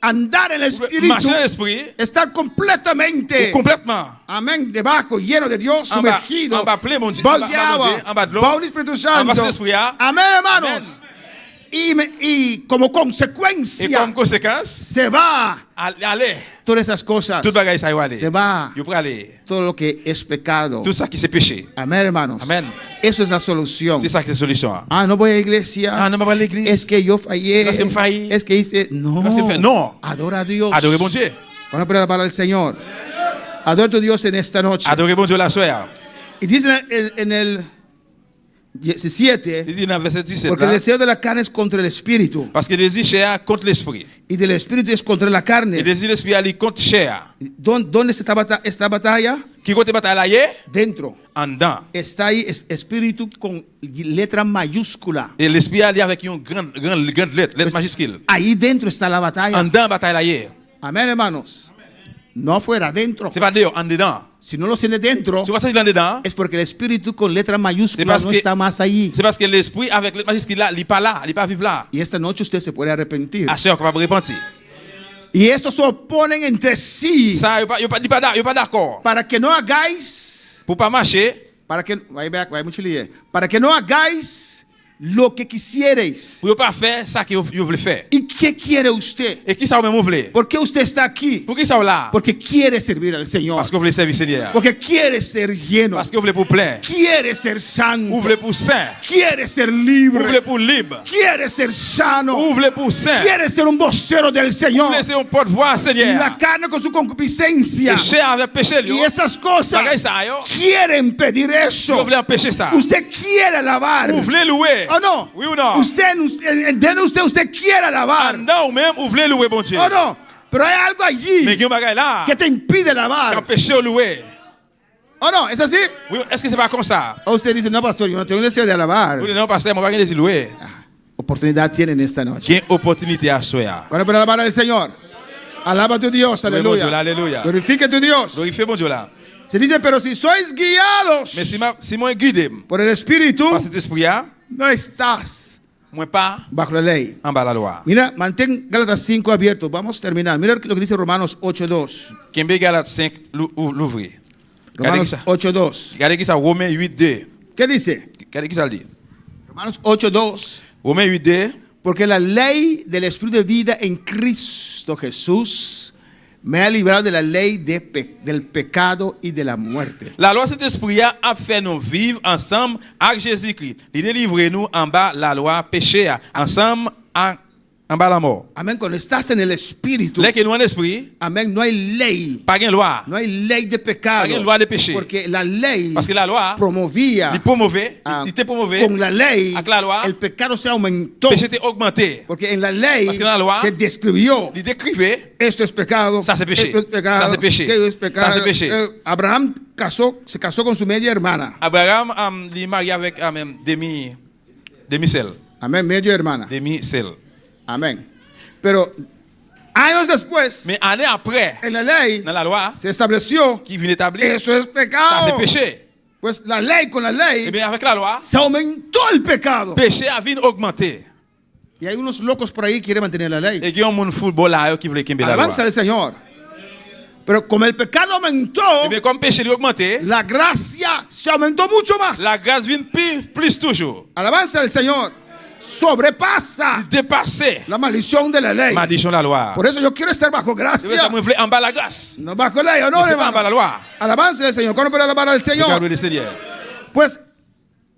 Speaker 6: andar en el Espíritu,
Speaker 7: marcher dans l'esprit,
Speaker 6: estar completamente,
Speaker 7: complètement.
Speaker 6: amén, debajo, lleno de Dios,
Speaker 7: En bas,
Speaker 6: sumergido,
Speaker 7: en bas, plein, mon Dieu,
Speaker 6: bol
Speaker 7: en bas,
Speaker 6: de
Speaker 7: mon
Speaker 6: agua,
Speaker 7: Dieu, en bas de l'eau,
Speaker 6: bol del Espíritu
Speaker 7: en
Speaker 6: Santo.
Speaker 7: bas de l'esprit,
Speaker 6: Amén, hermanos.
Speaker 7: Amen.
Speaker 6: Y como
Speaker 7: Et
Speaker 6: consecuencia
Speaker 7: comme conséquence,
Speaker 6: se va
Speaker 7: allez,
Speaker 6: todas esas cosas,
Speaker 7: tout bagaille ça y va aller.
Speaker 6: se va
Speaker 7: Vous pouvez aller.
Speaker 6: todo lo que es pecado.
Speaker 7: Tout ça qui c'est péché.
Speaker 6: Amén, hermanos.
Speaker 7: Amen.
Speaker 6: Eso es la solución.
Speaker 7: C'est ça qui est la solution.
Speaker 6: Ah, no voy a iglesia.
Speaker 7: Ah, non, pas à l'église.
Speaker 6: Es que yo fallé.
Speaker 7: No se falle.
Speaker 6: Es que hice. No.
Speaker 7: No se falle. No.
Speaker 6: Adora a Dios.
Speaker 7: Adorez bon Dieu.
Speaker 6: Vamos a poner para el Señor. Adora a tu Dios en esta noche.
Speaker 7: Adorez bon Dieu la soirée.
Speaker 6: Y dice en el 17,
Speaker 7: Il dit dans le verset 17
Speaker 6: porque el
Speaker 7: là,
Speaker 6: deseo de la carne es contra el espíritu
Speaker 7: parce que le désir chair contre l'esprit.
Speaker 6: y del espíritu es contra la
Speaker 7: Et le
Speaker 6: carne.
Speaker 7: désir l'esprit aller contre chair.
Speaker 6: ¿Dónde está esta batalla?
Speaker 7: Qui côté bataille là hier?
Speaker 6: Dentro.
Speaker 7: En dedans.
Speaker 6: Está ahí espíritu con letra mayúscula.
Speaker 7: Et l'esprit aller avec une grande lettre majuscule.
Speaker 6: Ahí dentro está la batalla.
Speaker 7: En dedans bataille là hier.
Speaker 6: Amén, hermanos. No afuera, dentro.
Speaker 7: C'est pas dehors, en dedans.
Speaker 6: Si no lo sientes dentro,
Speaker 7: Tu vois ça, il est en dedans.
Speaker 6: es porque el espíritu con letra mayúscula
Speaker 7: Es parce
Speaker 6: no
Speaker 7: que-
Speaker 6: está más allí.
Speaker 7: C'est parce que l'esprit avec lettre majuscule là, il n'est pas là, il n'est pas vivre là.
Speaker 6: Y esta noche usted se puede arrepentir.
Speaker 7: À ce qu'on va repentir.
Speaker 6: Y estos se oponen entre sí
Speaker 7: Ça, il n'est pas d'accord.
Speaker 6: para que no hagáis,
Speaker 7: Pour pas marcher,
Speaker 6: para que, vai mucho lío. Para que no hagáis lo que quisierais.
Speaker 7: pour ne pas faire ça que vous voulez faire.
Speaker 6: ¿Y qué quiere usted?
Speaker 7: Et qui ça vous voulez?
Speaker 6: ¿Por qué usted está aquí?
Speaker 7: Pour qui ça vous là?
Speaker 6: Porque quiere servir al Señor.
Speaker 7: Parce que vous voulez servir le Seigneur.
Speaker 6: Porque quiere ser lleno.
Speaker 7: Parce que vous voulez pour plein.
Speaker 6: Quiere ser
Speaker 7: Vous
Speaker 6: santo.
Speaker 7: voulez pour saint.
Speaker 6: Quiere ser
Speaker 7: Vous voulez
Speaker 6: libre.
Speaker 7: pour libre.
Speaker 6: Quiere ser
Speaker 7: Vous
Speaker 6: sano.
Speaker 7: voulez pour saint.
Speaker 6: Quiere ser un vocero del
Speaker 7: Vous
Speaker 6: Señor.
Speaker 7: voulez ser un porte-voix, Seigneur.
Speaker 6: La carne con su concupiscencia
Speaker 7: Et cher avec péché,
Speaker 6: y esas cosas
Speaker 7: Bagay ça, yo.
Speaker 6: quieren pedir
Speaker 7: Vous
Speaker 6: eso.
Speaker 7: voulez empêcher ça.
Speaker 6: Usted quiere alabar.
Speaker 7: Vous voulez louer.
Speaker 6: ¿O no?
Speaker 7: Oui ou non?
Speaker 6: Usted quiere alabar.
Speaker 7: En dedans ou même, vous voulez louer, bon Dieu.
Speaker 6: ¿O no? Pero hay algo
Speaker 7: Mais
Speaker 6: allí
Speaker 7: il y a un bagay là
Speaker 6: que te impide
Speaker 7: qui
Speaker 6: alabar.
Speaker 7: empêche de louer.
Speaker 6: ¿O no? ¿Es así?
Speaker 7: Oui, est-ce que c'est pas comme ça?
Speaker 6: O usted dice, no, pastor, yo no tengo deseo de alabar.
Speaker 7: Vous dites non, pasteur, moi, pas de louer.
Speaker 6: Oportunidad tienen esta noche.
Speaker 7: Quelle opportunité à soir.
Speaker 6: Bueno, para alabar al Señor. Alaba a tu Dios,
Speaker 7: Louez bon Dieu là,
Speaker 6: aleluya.
Speaker 7: alléluia.
Speaker 6: Glorifique a tu Dios.
Speaker 7: Glorifiez bon Dieu là.
Speaker 6: Se dice, pero si sois guiados
Speaker 7: Mais si moi guidé
Speaker 6: por el Espíritu,
Speaker 7: par cet esprit là,
Speaker 6: no estás
Speaker 7: moi pas
Speaker 6: bajo la ley.
Speaker 7: en bas de la loi.
Speaker 6: Mira, mantén Gálatas 5 abierto. Vamos a terminar. Mira lo que dice Romanos 8:2.
Speaker 7: Kembe Galates 5 l'ouvrir.
Speaker 6: Romanos 8:2.
Speaker 7: Regardez qui ça Romains 8:2.
Speaker 6: ¿Qué dice?
Speaker 7: Regardez qui ça dit.
Speaker 6: Romanos 8:2.
Speaker 7: Romains 8:2.
Speaker 6: Porque la ley del Espíritu de vida en Cristo Jesús me ha librado de la ley del pecado y de la muerte.
Speaker 7: La loi cet esprit a fait nous vivre ensemble avec Jésus-Christ. Il délivre nous en bas la loi péché ensemble en bas la mort.
Speaker 6: Amén. Cuando estás en el Espíritu,
Speaker 7: Là que nous en esprit,
Speaker 6: amén, no hay ley.
Speaker 7: pas de loi.
Speaker 6: No hay ley de pecado.
Speaker 7: Pas de loi de péché.
Speaker 6: Porque la ley
Speaker 7: Parce que la loi,
Speaker 6: promovía,
Speaker 7: il promouvait,
Speaker 6: ah,
Speaker 7: il te promouvait,
Speaker 6: con la ley,
Speaker 7: avec la loi,
Speaker 6: el pecado se aumentó.
Speaker 7: péché était augmenté.
Speaker 6: Porque en la ley
Speaker 7: Parce que la loi,
Speaker 6: se describió,
Speaker 7: Il décrivait,
Speaker 6: esto es pecado,
Speaker 7: Ça, c'est péché.
Speaker 6: esto es pecado,
Speaker 7: Ça, c'est péché.
Speaker 6: aquello es pecado.
Speaker 7: Ça, c'est péché.
Speaker 6: Abraham se casó con su media hermana.
Speaker 7: Abraham il est marié avec demi-sel.
Speaker 6: Amén, medio hermana.
Speaker 7: Demi-sel.
Speaker 6: Amén. Pero años después,
Speaker 7: Mais année après,
Speaker 6: en la ley
Speaker 7: dans la loi,
Speaker 6: se estableció,
Speaker 7: qui vient établir,
Speaker 6: eso es
Speaker 7: ça
Speaker 6: pecado.
Speaker 7: c'est péché.
Speaker 6: Pues la ley con la
Speaker 7: Et
Speaker 6: ley
Speaker 7: bien avec la loi,
Speaker 6: se aumentó el pecado.
Speaker 7: péché a venu augmenter.
Speaker 6: Y hay unos locos por ahí que quieren mantener la ley.
Speaker 7: Et il y a un monde football là qui veut qu'il la loi.
Speaker 6: Alabanza al Señor. Pero como el pecado aumentó,
Speaker 7: Et bien comme péché a augmenté,
Speaker 6: la gracia se aumentó mucho más.
Speaker 7: la grâce vient plus toujours.
Speaker 6: Alabanza al Señor. sobrepasa
Speaker 7: dépasser
Speaker 6: la maldición de la ley.
Speaker 7: malédiction de la loi.
Speaker 6: Por eso yo quiero estar bajo
Speaker 7: C'est pour ça
Speaker 6: gracia,
Speaker 7: que je veux en bas la grâce.
Speaker 6: no bajo ley, ¿o no,
Speaker 7: C'est pas en bas la
Speaker 6: hermano?
Speaker 7: loi.
Speaker 6: Alabanza del Señor. ¿Cuándo puede alabar al
Speaker 7: Le
Speaker 6: Señor?
Speaker 7: câble du Seigneur.
Speaker 6: Pues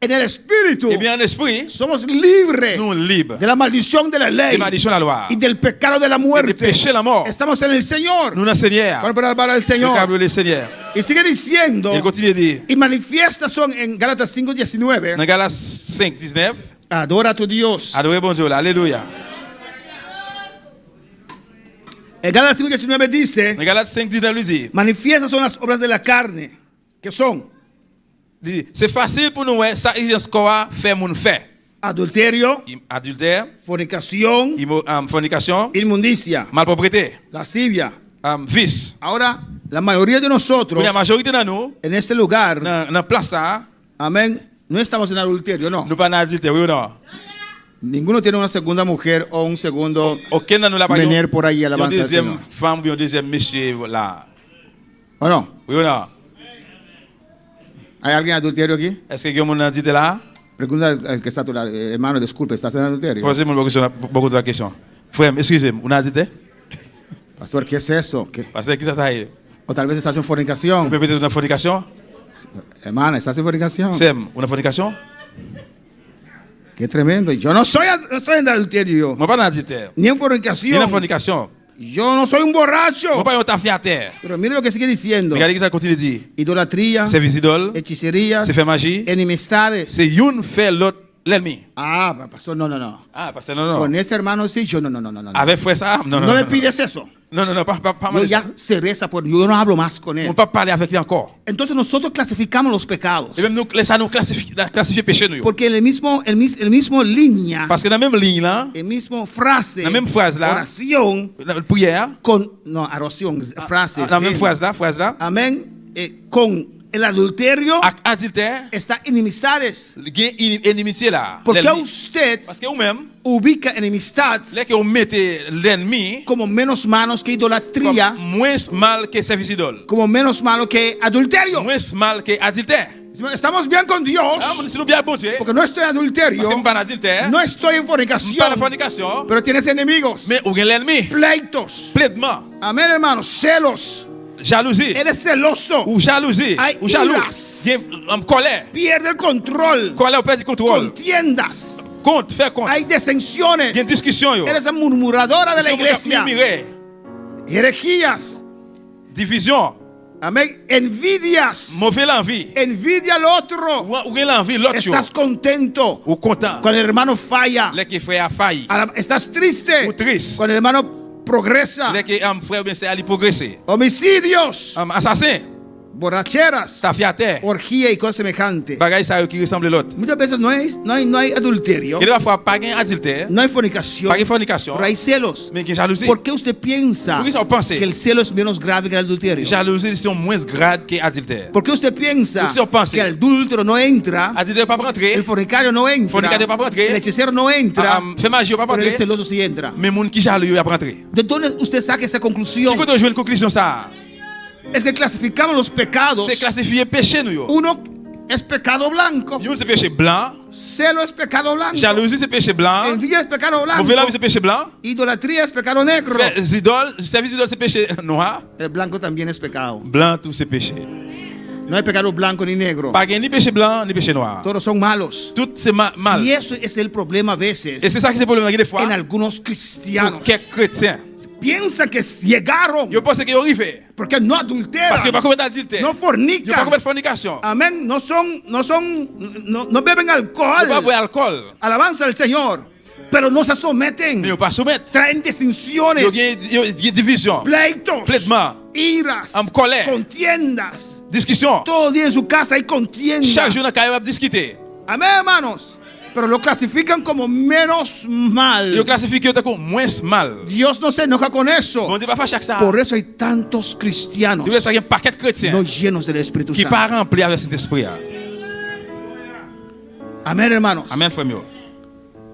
Speaker 6: en el Espíritu
Speaker 7: Eh bien, en esprit,
Speaker 6: somos libres
Speaker 7: nous libres
Speaker 6: de la maldición de la
Speaker 7: de
Speaker 6: ley
Speaker 7: malédiction de la loi.
Speaker 6: y del pecado de la
Speaker 7: Et
Speaker 6: muerte.
Speaker 7: de péché la mort.
Speaker 6: Estamos en el Señor.
Speaker 7: Nous dans le Seigneur.
Speaker 6: ¿Cuándo puede alabar al
Speaker 7: Le
Speaker 6: Señor?
Speaker 7: câble du Seigneur.
Speaker 6: Y sigue diciendo,
Speaker 7: Il continue de dire,
Speaker 6: y manifiestas son en Gálatas 5:19.
Speaker 7: dans Galates 5, 19,
Speaker 6: Adora a tu Dios.
Speaker 7: adorez bon Dieu. Alléluia.
Speaker 6: En Gálatas 5:19 dice,
Speaker 7: Dans Galates 5, 19, lui dit,
Speaker 6: manifiestas son las obras de la carne, que son
Speaker 7: c'est facile pour nous, ouais, ça, quoi faire mon fait.
Speaker 6: adulterio,
Speaker 7: Adultère,
Speaker 6: fornicación,
Speaker 7: fornication,
Speaker 6: inmundicia,
Speaker 7: malpropreté,
Speaker 6: lascivia.
Speaker 7: vice.
Speaker 6: Ahora, la mayoría de nosotros
Speaker 7: La majorité de nous,
Speaker 6: en este lugar,
Speaker 7: dans la place, ça,
Speaker 6: amén, no estamos en adulterio, no.
Speaker 7: nous pas dans adultère, oui ou non?
Speaker 6: Ninguno tiene una segunda mujer o un segundo
Speaker 7: Aucun de nous là-bas,
Speaker 6: mener por ahí,
Speaker 7: une
Speaker 6: alabanza al
Speaker 7: deuxième
Speaker 6: Señor.
Speaker 7: femme, une deuxième monsieur, là.
Speaker 6: ¿O no?
Speaker 7: Oui ou non?
Speaker 6: ¿Hay alguien adulterio aquí?
Speaker 7: Est-ce que quelqu'un a dit là?
Speaker 6: Pregunta al que está a tu lado, hermano, disculpe, ¿estás en adulterio?
Speaker 7: Posez-moi beaucoup de questions. Frère, excusez-moi, on a dit?
Speaker 6: Pastor, ¿qué es eso? ¿Qué?
Speaker 7: Parce que qui ça est?
Speaker 6: O tal vez estás en fornicación.
Speaker 7: Peut-être une fornication?
Speaker 6: Hermana, ¿estás en fornicación?
Speaker 7: C'est une fornication?
Speaker 6: Qué tremendo. Yo no estoy en adulterio,
Speaker 7: Moi pas dans adultère.
Speaker 6: ni en
Speaker 7: Ni dans
Speaker 6: fornicación.
Speaker 7: fornication.
Speaker 6: Yo no soy un borracho.
Speaker 7: Moi pas un taffé à terre.
Speaker 6: Pero mire lo que sigue diciendo.
Speaker 7: Regardez que ça continue de dire.
Speaker 6: Idolatría,
Speaker 7: C'est idole,
Speaker 6: hechicerías,
Speaker 7: c'est faire magie,
Speaker 6: enemistades.
Speaker 7: c'est une fait l'autre l'ennemi.
Speaker 6: Ah, pastor, no.
Speaker 7: Ah, parce que non.
Speaker 6: Con ese hermano sí, yo no.
Speaker 7: Avec frère ça? Non,
Speaker 6: No me pides eso.
Speaker 7: Non, pas
Speaker 6: Yo
Speaker 7: mal.
Speaker 6: ya cerré esa puerta. Yo no hablo más con
Speaker 7: On
Speaker 6: él.
Speaker 7: ne peut pas parler avec lui encore.
Speaker 6: Entonces nosotros clasificamos los pecados.
Speaker 7: Et même nous, ça nous classifier péché nous.
Speaker 6: Porque el mismo línea,
Speaker 7: Parce que dans la même ligne là,
Speaker 6: el mismo frase,
Speaker 7: la même phrase là,
Speaker 6: oración,
Speaker 7: la prière,
Speaker 6: oración, frase.
Speaker 7: la même
Speaker 6: sí.
Speaker 7: phrase là,
Speaker 6: Amén. Con el adulterio
Speaker 7: avec adultère,
Speaker 6: está enemistades.
Speaker 7: il y a inimitié là.
Speaker 6: Porque
Speaker 7: L'ennemi.
Speaker 6: usted
Speaker 7: Parce que vous-même,
Speaker 6: ubica enemistad
Speaker 7: là que vous mettez l'ennemi
Speaker 6: como menos malos que
Speaker 7: comme
Speaker 6: idolatría,
Speaker 7: moins mal que service idole.
Speaker 6: como menos malo que adulterio.
Speaker 7: Moins mal que adultère.
Speaker 6: Estamos bien con Dios,
Speaker 7: Ah, si nous bien bon Dieu,
Speaker 6: porque no estoy en adulterio,
Speaker 7: parce que nous pas en adultère,
Speaker 6: no estoy en
Speaker 7: nous pas
Speaker 6: fornicación,
Speaker 7: en fornication,
Speaker 6: pero tienes enemigos,
Speaker 7: mais vous avez l'ennemi.
Speaker 6: pleitos.
Speaker 7: Plaidement,
Speaker 6: Amén, hermanos, celos.
Speaker 7: jalousie,
Speaker 6: Eres celoso,
Speaker 7: ou jalousie,
Speaker 6: Hay
Speaker 7: ou jaloux,
Speaker 6: iras.
Speaker 7: colère,
Speaker 6: pierde el control,
Speaker 7: colère, on perd du contrôle,
Speaker 6: contiendas,
Speaker 7: compte, faire compte,
Speaker 6: hay desensiones.
Speaker 7: il y a une discussion, yo.
Speaker 6: Eres la murmuradora de la iglesia,
Speaker 7: Murmurer,
Speaker 6: herejías,
Speaker 7: division,
Speaker 6: amén, envidias,
Speaker 7: mauvaise envie,
Speaker 6: envidia al otro.
Speaker 7: ou avez l'envie, l'autre, yo,
Speaker 6: Estás contento
Speaker 7: ou content,
Speaker 6: cuando el hermano falla.
Speaker 7: les qui frère a failli,
Speaker 6: Estás triste
Speaker 7: ou triste,
Speaker 6: cuando el hermano progresa.
Speaker 7: les qui frère bien c'est aller progresser,
Speaker 6: Homicidios,
Speaker 7: assassin,
Speaker 6: borracheras,
Speaker 7: ta fiaté,
Speaker 6: orgía y cosas semejantes.
Speaker 7: bagaille ça qui ressemble à l'autre.
Speaker 6: Muchas veces no hay adulterio,
Speaker 7: Il y a fois pas gain adultère,
Speaker 6: no hay fornicación,
Speaker 7: pas gain fornication,
Speaker 6: pero hay celos.
Speaker 7: mais qui jalousie.
Speaker 6: ¿Por qué usted piensa
Speaker 7: ¿Por qué eso piensa?
Speaker 6: que el celo es menos grave que el adulterio?
Speaker 7: Jalousie sont moins grave que adultère.
Speaker 6: ¿Por qué usted piensa
Speaker 7: ¿Por qué eso piensa?
Speaker 6: que el adúltero no entra,
Speaker 7: Adultère pas rentrer,
Speaker 6: el fornicario no entra,
Speaker 7: Fornicario pas rentrer.
Speaker 6: el hechicero no entra,
Speaker 7: fait magie pas
Speaker 6: pero el
Speaker 7: rentrer,
Speaker 6: celoso sí entra?
Speaker 7: mais moun qui jaloux a rentrer.
Speaker 6: ¿De dónde usted saca esa conclusión?
Speaker 7: Qui peut jouer une conclusion ça?
Speaker 6: Es que clasificamos los pecados.
Speaker 7: C'est classifier péché nous yo.
Speaker 6: Uno es pecado blanco,
Speaker 7: Yon c'est péché blanc,
Speaker 6: celo es pecado blanco,
Speaker 7: jalousie c'est péché blanc,
Speaker 6: envidia es pecado blanco,
Speaker 7: mauvais langue c'est péché blanc,
Speaker 6: idolatría es pecado negro.
Speaker 7: service idole c'est péché noir,
Speaker 6: El blanco también es pecado.
Speaker 7: blanc tout c'est péché.
Speaker 6: No hay pecado blanco ni negro.
Speaker 7: Pas gain ni péché blanc ni péché noir.
Speaker 6: Todos son malos.
Speaker 7: Tout c'est mal.
Speaker 6: Y eso es el problema a veces
Speaker 7: Et c'est ça qui c'est le problème des fois.
Speaker 6: en algunos
Speaker 7: Pour
Speaker 6: cristianos.
Speaker 7: quelques chrétiens,
Speaker 6: Piensan que llegaron
Speaker 7: yo pense que yo arrivé
Speaker 6: porque no adulteran,
Speaker 7: parce que pas commettre adultère.
Speaker 6: no
Speaker 7: Yo pas
Speaker 6: fornican.
Speaker 7: commettre fornication.
Speaker 6: Amén. No beben
Speaker 7: Yo pas
Speaker 6: alcohol.
Speaker 7: boire alcool.
Speaker 6: Alabanza al Señor. Pero no se someten.
Speaker 7: Mais yo pas soumettre.
Speaker 6: Traen disensiones,
Speaker 7: Yo gagne division,
Speaker 6: pleitos,
Speaker 7: Pleitement.
Speaker 6: iras,
Speaker 7: Colère.
Speaker 6: contiendas.
Speaker 7: discussion.
Speaker 6: Todo día en su casa hay contienda.
Speaker 7: Chaque jour dans caille va discuter.
Speaker 6: Amén, hermanos. Pero lo clasifican como menos mal.
Speaker 7: Yo classifique comme moins mal.
Speaker 6: Dios no se enoja con eso.
Speaker 7: Bon Dieu pas faire chaque ça.
Speaker 6: Por eso hay tantos cristianos
Speaker 7: Dieu ça y a un paquet de chrétiens
Speaker 6: no llenos del Espíritu
Speaker 7: qui
Speaker 6: Santo.
Speaker 7: pas remplis avec cet esprit.
Speaker 6: Amén, hermanos.
Speaker 7: Amen frère mieux.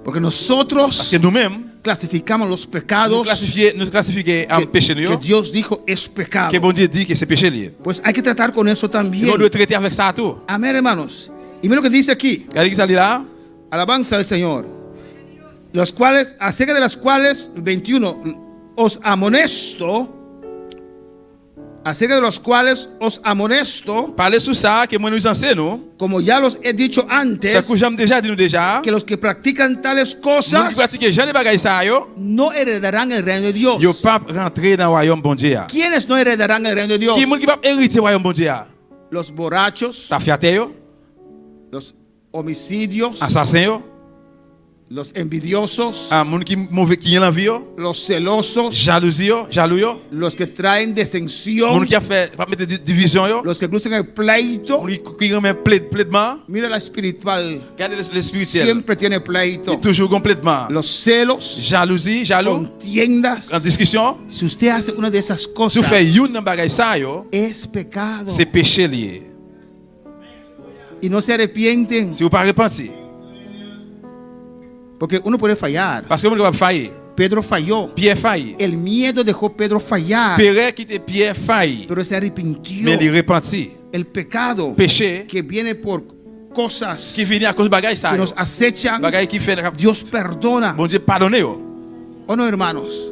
Speaker 6: Porque
Speaker 7: Parce
Speaker 6: nosotros
Speaker 7: que nous-mêmes
Speaker 6: clasificamos los
Speaker 7: nous
Speaker 6: pecados
Speaker 7: classifier en péché
Speaker 6: que
Speaker 7: nous.
Speaker 6: Dios dijo es pecado.
Speaker 7: Que bon Dieu dit que c'est péché lié.
Speaker 6: Pues hay que tratar con eso
Speaker 7: Et
Speaker 6: también.
Speaker 7: on doit traiter avec ça tout.
Speaker 6: Amén, hermanos. Y mira lo que dice aquí.
Speaker 7: Regardez qui ça dit là.
Speaker 6: Alabanza al Señor. acerca de las cuales, 21, os amonesto, acerca de los cuales os amonesto,
Speaker 7: Parler sur ça que moi nous enseignons.
Speaker 6: como ya los he dicho antes,
Speaker 7: Tant que j'aime déjà dit nous déjà.
Speaker 6: que los que practican tales
Speaker 7: Nous
Speaker 6: cosas
Speaker 7: qui pratiquons jamais bagaille ça yo.
Speaker 6: no heredarán el reino de Dios.
Speaker 7: Yo pas rentrer dans le royaume bon Dieu.
Speaker 6: ¿Quiénes no heredarán el reino de Dios?
Speaker 7: Qui moun qui pas hériter royaume bon Dieu?
Speaker 6: Los borrachos,
Speaker 7: Ta fiaté yo,
Speaker 6: los homicidios,
Speaker 7: assassin yo,
Speaker 6: los envidiosos,
Speaker 7: moun qui mauvais qui l'envie yo,
Speaker 6: los celosos,
Speaker 7: jalousie yo, jaloux yo,
Speaker 6: los que traen disensión,
Speaker 7: moun qui a fait pas mettre division yo,
Speaker 6: los que cruzan el pleito.
Speaker 7: moun qui remet plaidement.
Speaker 6: Mira la espiritual,
Speaker 7: Regardez le spirituel.
Speaker 6: siempre tiene pleito.
Speaker 7: Il est toujours complètement.
Speaker 6: Los celos,
Speaker 7: Jalousie, jaloux,
Speaker 6: contiendas.
Speaker 7: en discussion.
Speaker 6: Si usted hace una de esas
Speaker 7: Si vous
Speaker 6: cosas,
Speaker 7: faites une dans bagaille ça yo,
Speaker 6: es pecado.
Speaker 7: c'est péché lié.
Speaker 6: Y no se arrepienten,
Speaker 7: Si vous pas repenti,
Speaker 6: porque uno puede fallar.
Speaker 7: parce que vous va faillir.
Speaker 6: Pedro falló.
Speaker 7: Pierre faillit.
Speaker 6: El miedo dejó a Pedro fallar,
Speaker 7: Pierre qui était Pierre faillit,
Speaker 6: pero se arrepintió.
Speaker 7: mais il repenti.
Speaker 6: El pecado
Speaker 7: Péché
Speaker 6: que viene por cosas
Speaker 7: qui vient à cause de bagaille ça
Speaker 6: que
Speaker 7: yo.
Speaker 6: nos acechan,
Speaker 7: Bagaille qui fait
Speaker 6: Dios perdona.
Speaker 7: bon Dieu pardonne yo.
Speaker 6: ¿O no, hermanos?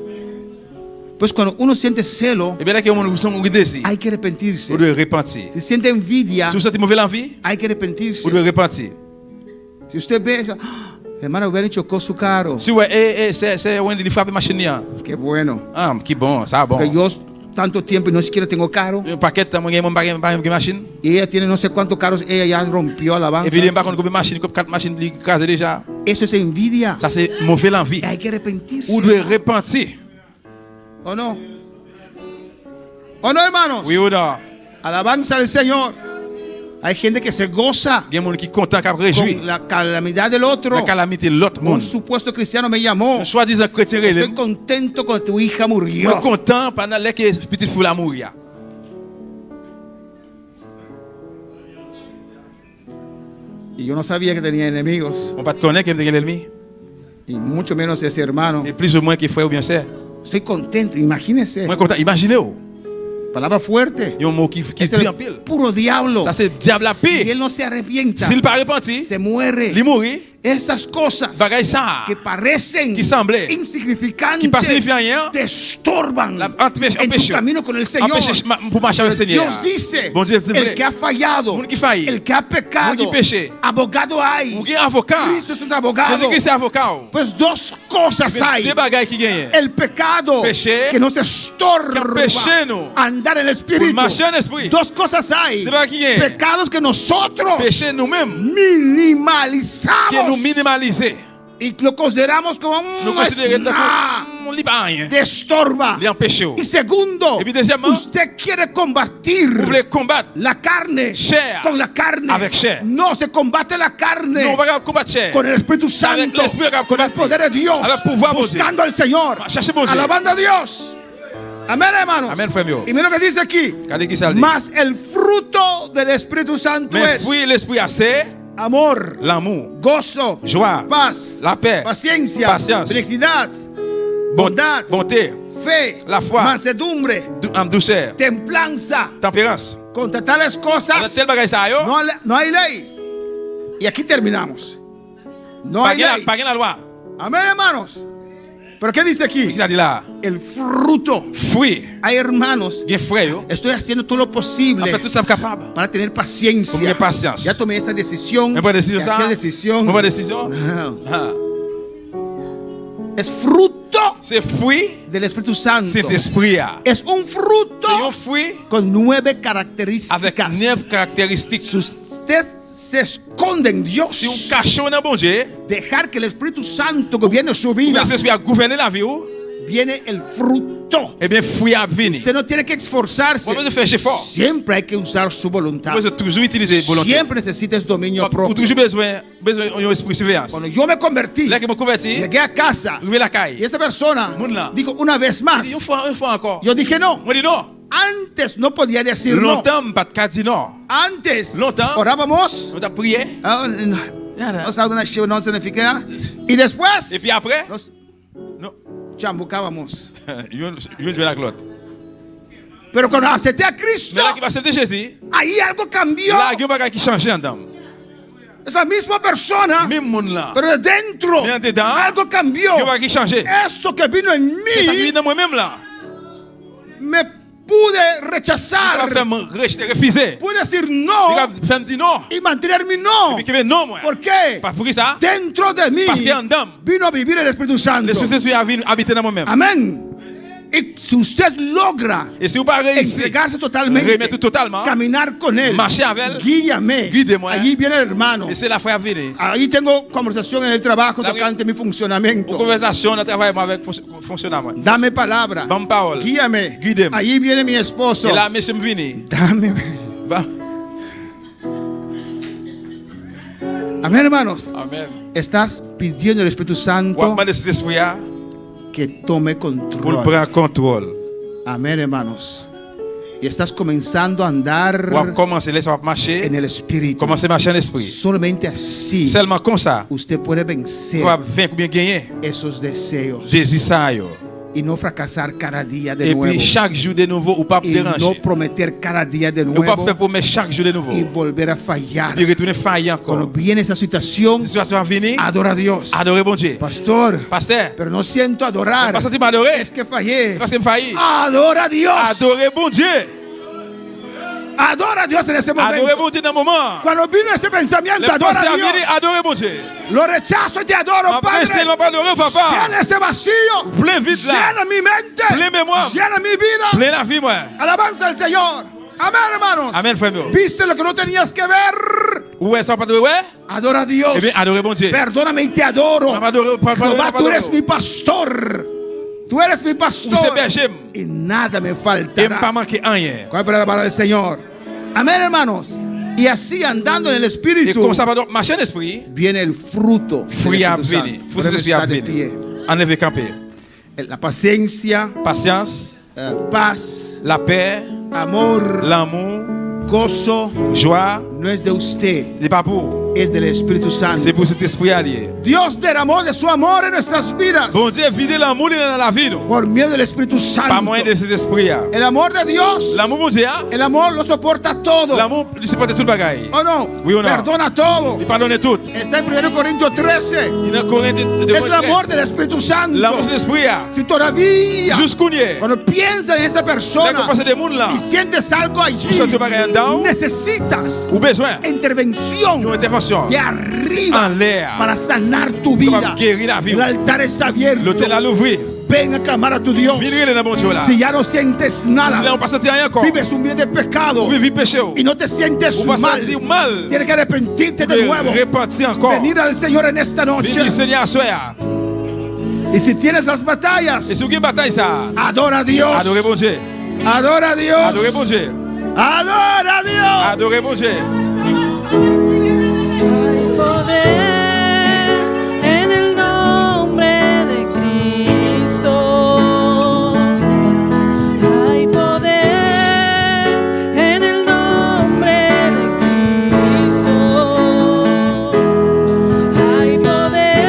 Speaker 6: Pues cuando uno siente celo,
Speaker 7: Et bien là que on sommes désir.
Speaker 6: hay que arrepentirse.
Speaker 7: Vous devez repentir.
Speaker 6: Si siente envidia,
Speaker 7: Si vous sentez mauvais envie,
Speaker 6: hay que arrepentirse.
Speaker 7: vous devez repentir.
Speaker 6: Si usted ve, "Ah, hermano, hubiera chocó su carro.
Speaker 7: Si ouais, c'est when il frappe machine là.
Speaker 6: Qué bueno.
Speaker 7: Ah, qui bon, ça bon.
Speaker 6: Que yo tanto tiempo y no siquiera tengo carro.
Speaker 7: Un paquet de mon bagage machine.
Speaker 6: Y ella tiene no sé cuántos carros, ella ya rompió
Speaker 7: Et
Speaker 6: alabanza.
Speaker 7: puis il pas contre machine, comme 4 machines li casé déjà.
Speaker 6: Eso es envidia.
Speaker 7: Ça c'est mauvais envie.
Speaker 6: Y hay que arrepentirse.
Speaker 7: Vous devez repentir.
Speaker 6: ¿O no? ¿O no, hermanos?
Speaker 7: Oui ou non?
Speaker 6: Alabanza al Señor. Hay gente que se goza
Speaker 7: Il y a des gens qui sont contents, qui réjouissent.
Speaker 6: con la calamidad del otro.
Speaker 7: La calamité de l'autre
Speaker 6: Un
Speaker 7: monde.
Speaker 6: supuesto cristiano me llamó.
Speaker 7: Un soi-disant chrétien, il
Speaker 6: Estoy contento cuando tu hija
Speaker 7: est
Speaker 6: murió.
Speaker 7: content pendant que petite foule a mourir.
Speaker 6: Y yo no sabía que tenía enemigos.
Speaker 7: On pas te connaître qui est l'ennemi.
Speaker 6: Y mucho menos ese hermano.
Speaker 7: Et plus ou moins qui frère ou bien sœur.
Speaker 6: Estoy contento, imagínese.
Speaker 7: Moi content. Imaginez-vous.
Speaker 6: Palabra fuerte.
Speaker 7: Il y a un mot qui
Speaker 6: Es
Speaker 7: dit
Speaker 6: el
Speaker 7: en pile.
Speaker 6: puro diablo.
Speaker 7: Ça c'est diable à
Speaker 6: Si
Speaker 7: paix.
Speaker 6: él no se arrepienta,
Speaker 7: S'il pas repenti,
Speaker 6: se muere.
Speaker 7: il mourit.
Speaker 6: Esas cosas
Speaker 7: Bagaille ça.
Speaker 6: que parecen
Speaker 7: Qui semblait.
Speaker 6: insignificantes
Speaker 7: Qui pas signifie rien.
Speaker 6: te estorban en tu camino con el Señor.
Speaker 7: Empêcher pour marcher avec le Seigneur.
Speaker 6: Dios dice,
Speaker 7: Bon Dieu, c'est
Speaker 6: el
Speaker 7: vrai.
Speaker 6: que ha fallado,
Speaker 7: Moun qui faillit.
Speaker 6: el que ha pecado,
Speaker 7: Moun qui péché.
Speaker 6: abogado hay.
Speaker 7: Ou un avocat.
Speaker 6: Cristo es un abogado.
Speaker 7: Jésus-Christ est avocat.
Speaker 6: Pues dos cosas hay.
Speaker 7: Deux bagailles qui gagnent.
Speaker 6: El pecado
Speaker 7: Péché.
Speaker 6: que nos estorba
Speaker 7: Que péché nous.
Speaker 6: andar en el
Speaker 7: Pour
Speaker 6: Espíritu.
Speaker 7: marcher en esprit.
Speaker 6: Dos cosas hay.
Speaker 7: Deux bagailles qui gagnent.
Speaker 6: Pecados que nosotros
Speaker 7: Péché nous-mêmes.
Speaker 6: minimalizamos
Speaker 7: Qui nous minimaliser.
Speaker 6: y lo consideramos como
Speaker 7: Nous
Speaker 6: no es
Speaker 7: considérons
Speaker 6: nada.
Speaker 7: qu'on ne lit pas rien.
Speaker 6: Te estorba.
Speaker 7: Les empêche.
Speaker 6: Y segundo,
Speaker 7: Et puis deuxièmement,
Speaker 6: usted quiere combatir
Speaker 7: Vous voulez combattre.
Speaker 6: la carne
Speaker 7: Chair.
Speaker 6: con la carne.
Speaker 7: Avec chair.
Speaker 6: No, se combate la carne
Speaker 7: Nous on va combattre chair.
Speaker 6: con el Espíritu Santo,
Speaker 7: l'Esprit qu'on va
Speaker 6: con el
Speaker 7: combattre.
Speaker 6: poder de Dios,
Speaker 7: Avec pouvoir, mon Dieu.
Speaker 6: buscando al Señor,
Speaker 7: Cherchez mon Dieu.
Speaker 6: alabando a Dios. Amén, hermanos.
Speaker 7: Amén, frère mío.
Speaker 6: Y mira lo que dice aquí.
Speaker 7: Regardez qui ça dit.
Speaker 6: Mas el fruto del Espíritu Santo
Speaker 7: Mais
Speaker 6: es
Speaker 7: fruit l'esprit assez,
Speaker 6: amor,
Speaker 7: l'amour,
Speaker 6: gozo,
Speaker 7: joie,
Speaker 6: paz,
Speaker 7: la paix,
Speaker 6: paciencia,
Speaker 7: patience,
Speaker 6: benignidad, bondad,
Speaker 7: bonté,
Speaker 6: fe,
Speaker 7: la foi,
Speaker 6: mansedumbre,
Speaker 7: douceur,
Speaker 6: templanza.
Speaker 7: tempérance.
Speaker 6: Contra tales
Speaker 7: Alors,
Speaker 6: cosas
Speaker 7: tel bagage ça yo,
Speaker 6: no hay ley. Y aquí terminamos. No hay ley.
Speaker 7: pas la loi.
Speaker 6: Amén, hermanos. Pero ¿qué dice
Speaker 7: Qui
Speaker 6: aquí?
Speaker 7: ça dit là?
Speaker 6: El fruto.
Speaker 7: Fruit,
Speaker 6: Hay hermanos.
Speaker 7: bien frère yo.
Speaker 6: Estoy haciendo todo lo posible
Speaker 7: En fait tout ça capable.
Speaker 6: para tener
Speaker 7: Pour
Speaker 6: paciencia.
Speaker 7: bien patience.
Speaker 6: Ya tomé esa decisión.
Speaker 7: Mais pas décision
Speaker 6: y
Speaker 7: ça.
Speaker 6: aquella decisión.
Speaker 7: Mais pas décision.
Speaker 6: Ah.
Speaker 7: Ah.
Speaker 6: Es fruto
Speaker 7: C'est fruit,
Speaker 6: del Espíritu Santo.
Speaker 7: c'est esprit. Ah.
Speaker 6: Es un fruto
Speaker 7: C'est un fruit
Speaker 6: con 9
Speaker 7: avec
Speaker 6: características.
Speaker 7: 9 caractéristiques.
Speaker 6: Si usted se esconde en Dios,
Speaker 7: Si on cache dans bon Dieu,
Speaker 6: dejar que el Espíritu Santo gobierne su vida,
Speaker 7: le esprit a gouverné la vie,
Speaker 6: viene el fruto.
Speaker 7: eh bien fruit a venir.
Speaker 6: Usted no tiene que esforzarse.
Speaker 7: Vous faire effort.
Speaker 6: Siempre hay que usar su voluntad.
Speaker 7: Vous toujours utiliser volonté.
Speaker 6: Siempre necesitas dominio
Speaker 7: Vous
Speaker 6: propio.
Speaker 7: toujours besoin d'un esprit de surveillance.
Speaker 6: Cuando yo me convertí,
Speaker 7: Là que me converti,
Speaker 6: llegué a casa
Speaker 7: arrivé la
Speaker 6: y
Speaker 7: caille.
Speaker 6: esa persona
Speaker 7: Moun là.
Speaker 6: dijo una vez más.
Speaker 7: Une fois encore.
Speaker 6: Yo dije no.
Speaker 7: Moi dis non.
Speaker 6: Antes no podía decir no.
Speaker 7: Longtemps, pas de dit non.
Speaker 6: Antes
Speaker 7: Longtemps.
Speaker 6: orábamos.
Speaker 7: On t'a prié.
Speaker 6: Ah, no sabía una chiva, no significa. Y después
Speaker 7: Et puis après,
Speaker 6: nos
Speaker 7: non.
Speaker 6: chambucábamos.
Speaker 7: Yo joué la clotte.
Speaker 6: Pero cuando acepté a Cristo,
Speaker 7: Mais là qui va accepter Jésus,
Speaker 6: ahí algo cambió.
Speaker 7: là il y a un bagage qui change en dedans.
Speaker 6: esa misma persona,
Speaker 7: Même monde là.
Speaker 6: pero de dentro
Speaker 7: Mais en dedans,
Speaker 6: algo cambió.
Speaker 7: il va qui changer.
Speaker 6: Eso que vino en
Speaker 7: C'est ça qui vient
Speaker 6: mí
Speaker 7: dans moi-même là.
Speaker 6: me pude
Speaker 7: Il
Speaker 6: rechazar,
Speaker 7: va faire me rejeter, refuser.
Speaker 6: pude decir
Speaker 7: Il
Speaker 6: no
Speaker 7: va faire me dire non.
Speaker 6: y mantener mi no.
Speaker 7: Et puis non, moi.
Speaker 6: ¿Por qué?
Speaker 7: Pour qui ça?
Speaker 6: Dentro de mí
Speaker 7: Parce qu'il y a un dame.
Speaker 6: vino a vivir el Espíritu Santo.
Speaker 7: L'Esprit Saint a venu habiter dans moi-même.
Speaker 6: Amén. Y si usted logra
Speaker 7: Et si vous pas réussi,
Speaker 6: entregarse totalmente,
Speaker 7: remettre totalement,
Speaker 6: caminar con él,
Speaker 7: marcher avec él,
Speaker 6: guíame.
Speaker 7: guídeme.
Speaker 6: Allí viene el hermano.
Speaker 7: et c'est la foi à venir.
Speaker 6: Ahí tengo conversación en el trabajo
Speaker 7: La-
Speaker 6: tocante mi
Speaker 7: Une
Speaker 6: funcionamiento.
Speaker 7: conversation, on travaille avec fonctionnement.
Speaker 6: Dame palabra.
Speaker 7: Bonne parole.
Speaker 6: Guíame.
Speaker 7: Guídeme.
Speaker 6: Allí viene mi esposo.
Speaker 7: Et là, monsieur me vini.
Speaker 6: Dame.
Speaker 7: Bah.
Speaker 6: Amén, hermanos.
Speaker 7: Amen.
Speaker 6: Estás pidiendo al Espíritu
Speaker 7: Ou
Speaker 6: Santo
Speaker 7: demander cet esprit là
Speaker 6: que tome
Speaker 7: pour le
Speaker 6: control.
Speaker 7: prendre contrôle.
Speaker 6: Amén, hermanos. Y estás comenzando a andar
Speaker 7: Ou commencer laisser marcher,
Speaker 6: en el Espíritu.
Speaker 7: commencer à marcher en esprit.
Speaker 6: Solamente así
Speaker 7: Seulement comme ça,
Speaker 6: usted puede vencer
Speaker 7: on va vaincre bien gagner.
Speaker 6: esos deseos
Speaker 7: Désir ça yo.
Speaker 6: y no fracasar cada día de
Speaker 7: Et
Speaker 6: nuevo.
Speaker 7: puis chaque jour de nouveau ou pas
Speaker 6: Y no
Speaker 7: déranger.
Speaker 6: prometer cada día de
Speaker 7: Ou pas
Speaker 6: nuevo
Speaker 7: faire promesse chaque jour de nouveau.
Speaker 6: y volver a fallar.
Speaker 7: Puis retourner faillir
Speaker 6: Cuando
Speaker 7: encore.
Speaker 6: viene esa situación,
Speaker 7: La situation va venir,
Speaker 6: adora a Dios.
Speaker 7: adorer bon Dieu.
Speaker 6: Pastor,
Speaker 7: Pasteur,
Speaker 6: pero no siento adorar.
Speaker 7: pas sentir m'adorer.
Speaker 6: Es que fallé.
Speaker 7: Parce que me failli.
Speaker 6: Adora a Dios.
Speaker 7: Adorer bon Dieu.
Speaker 6: Adora a Dios en ese
Speaker 7: Adorer
Speaker 6: momento.
Speaker 7: bon Dieu dans le moment.
Speaker 6: Cuando vino ese pensamiento,
Speaker 7: Le
Speaker 6: adora
Speaker 7: pasteur
Speaker 6: a
Speaker 7: a venir,
Speaker 6: Dios.
Speaker 7: adorer bon Dieu.
Speaker 6: Lo rechazo y te adoro,
Speaker 7: Ma
Speaker 6: Padre.
Speaker 7: preste, non pas adorer papa.
Speaker 6: Llena este vacío.
Speaker 7: Plein vide là.
Speaker 6: Llena mi mente.
Speaker 7: Plein mémoire.
Speaker 6: Llena mi vida.
Speaker 7: Plein la vie, moi.
Speaker 6: Alabanza al Señor. Amén, hermanos.
Speaker 7: Amen, frère. meu.
Speaker 6: ¿Viste lo que no tenías que ver?
Speaker 7: Où est-ce pas adorer? Ouais?
Speaker 6: Adora a Dios.
Speaker 7: Eh bien, adorer bon Dieu.
Speaker 6: Perdóname y te adoro.
Speaker 7: Pas adorer, pas adorer,
Speaker 6: Jehová,
Speaker 7: pas
Speaker 6: tú eres
Speaker 7: adorer.
Speaker 6: mi pastor. Tú eres mi
Speaker 7: Ou c'est
Speaker 6: pastor.
Speaker 7: berger.
Speaker 6: Y nada me
Speaker 7: Et pas
Speaker 6: faltará.
Speaker 7: manquer rien.
Speaker 6: ¿Cuál es la palabra del Señor? Amén, hermanos. Y así andando en el
Speaker 7: Et
Speaker 6: Espíritu
Speaker 7: comme ça, donc, marcher en esprit,
Speaker 6: viene el fruto. del
Speaker 7: fruit à
Speaker 6: Espíritu
Speaker 7: venir.
Speaker 6: Santo.
Speaker 7: Fruit
Speaker 6: Podemos
Speaker 7: esprit à
Speaker 6: estar de
Speaker 7: venir.
Speaker 6: pie.
Speaker 7: Enlever camper.
Speaker 6: La paciencia,
Speaker 7: Patience,
Speaker 6: paz,
Speaker 7: la paix,
Speaker 6: amor,
Speaker 7: l'amour,
Speaker 6: gozo,
Speaker 7: joie,
Speaker 6: no es de usted,
Speaker 7: n'est pas pour.
Speaker 6: es del Espíritu
Speaker 7: C'est
Speaker 6: Santo.
Speaker 7: pour cet esprit allié.
Speaker 6: Dios derramó de su amor en nuestras vidas
Speaker 7: Bon Dieu, vider l'amour dans la vie, non?
Speaker 6: por medio del Espíritu
Speaker 7: Pas
Speaker 6: Santo.
Speaker 7: moyen de cet esprit là.
Speaker 6: El amor de Dios,
Speaker 7: L'amour, bon Dieu, hein?
Speaker 6: el amor lo soporta todo.
Speaker 7: L'amour, il supporte tout le bagaille.
Speaker 6: ¿O no?
Speaker 7: Oui ou non?
Speaker 6: Perdona todo.
Speaker 7: Il pardonne tout.
Speaker 6: Está en 1 Corintios 13.
Speaker 7: Il est Corinth de
Speaker 6: Es el amor del Espíritu Santo.
Speaker 7: L'amour, c'est l'esprit là.
Speaker 6: Si todavía,
Speaker 7: Jusqu'où y est?
Speaker 6: cuando piensas en esa
Speaker 7: Dès
Speaker 6: persona
Speaker 7: qu'on passe des mondes là,
Speaker 6: y sientes algo allí,
Speaker 7: vous sentez bagaille en down,
Speaker 6: necesitas
Speaker 7: ou besoin
Speaker 6: intervención
Speaker 7: d'une intervention
Speaker 6: de arriba
Speaker 7: en l'air.
Speaker 6: para sanar tu
Speaker 7: Pour
Speaker 6: vida.
Speaker 7: guérir la vie.
Speaker 6: El altar está abierto.
Speaker 7: L'hôtel à l'ouvrir.
Speaker 6: Ven a clamar a tu Dios.
Speaker 7: Venez dans bon Dieu là.
Speaker 6: Si ya no sientes
Speaker 7: Là, on
Speaker 6: nada,
Speaker 7: passe rien encore.
Speaker 6: vives un vida de pecado
Speaker 7: Vous vivez péché.
Speaker 6: y no te sientes
Speaker 7: Vous
Speaker 6: mal,
Speaker 7: sentir mal.
Speaker 6: tienes que arrepentirte de nuevo.
Speaker 7: Repartir encore.
Speaker 6: Venir al Señor en esta noche.
Speaker 7: Venir Seigneur à soir.
Speaker 6: Y si tienes las batallas,
Speaker 7: Et si vous avez une bataille ça,
Speaker 6: adora a Dios.
Speaker 7: adorez bon Dieu.
Speaker 6: Adora a Dios.
Speaker 7: Adorez bon Dieu.
Speaker 6: Adora a Dios.
Speaker 7: Adorez bon Dieu.
Speaker 4: Poder en el nombre de Cristo. Hay poder en el nombre de Cristo. Hay poder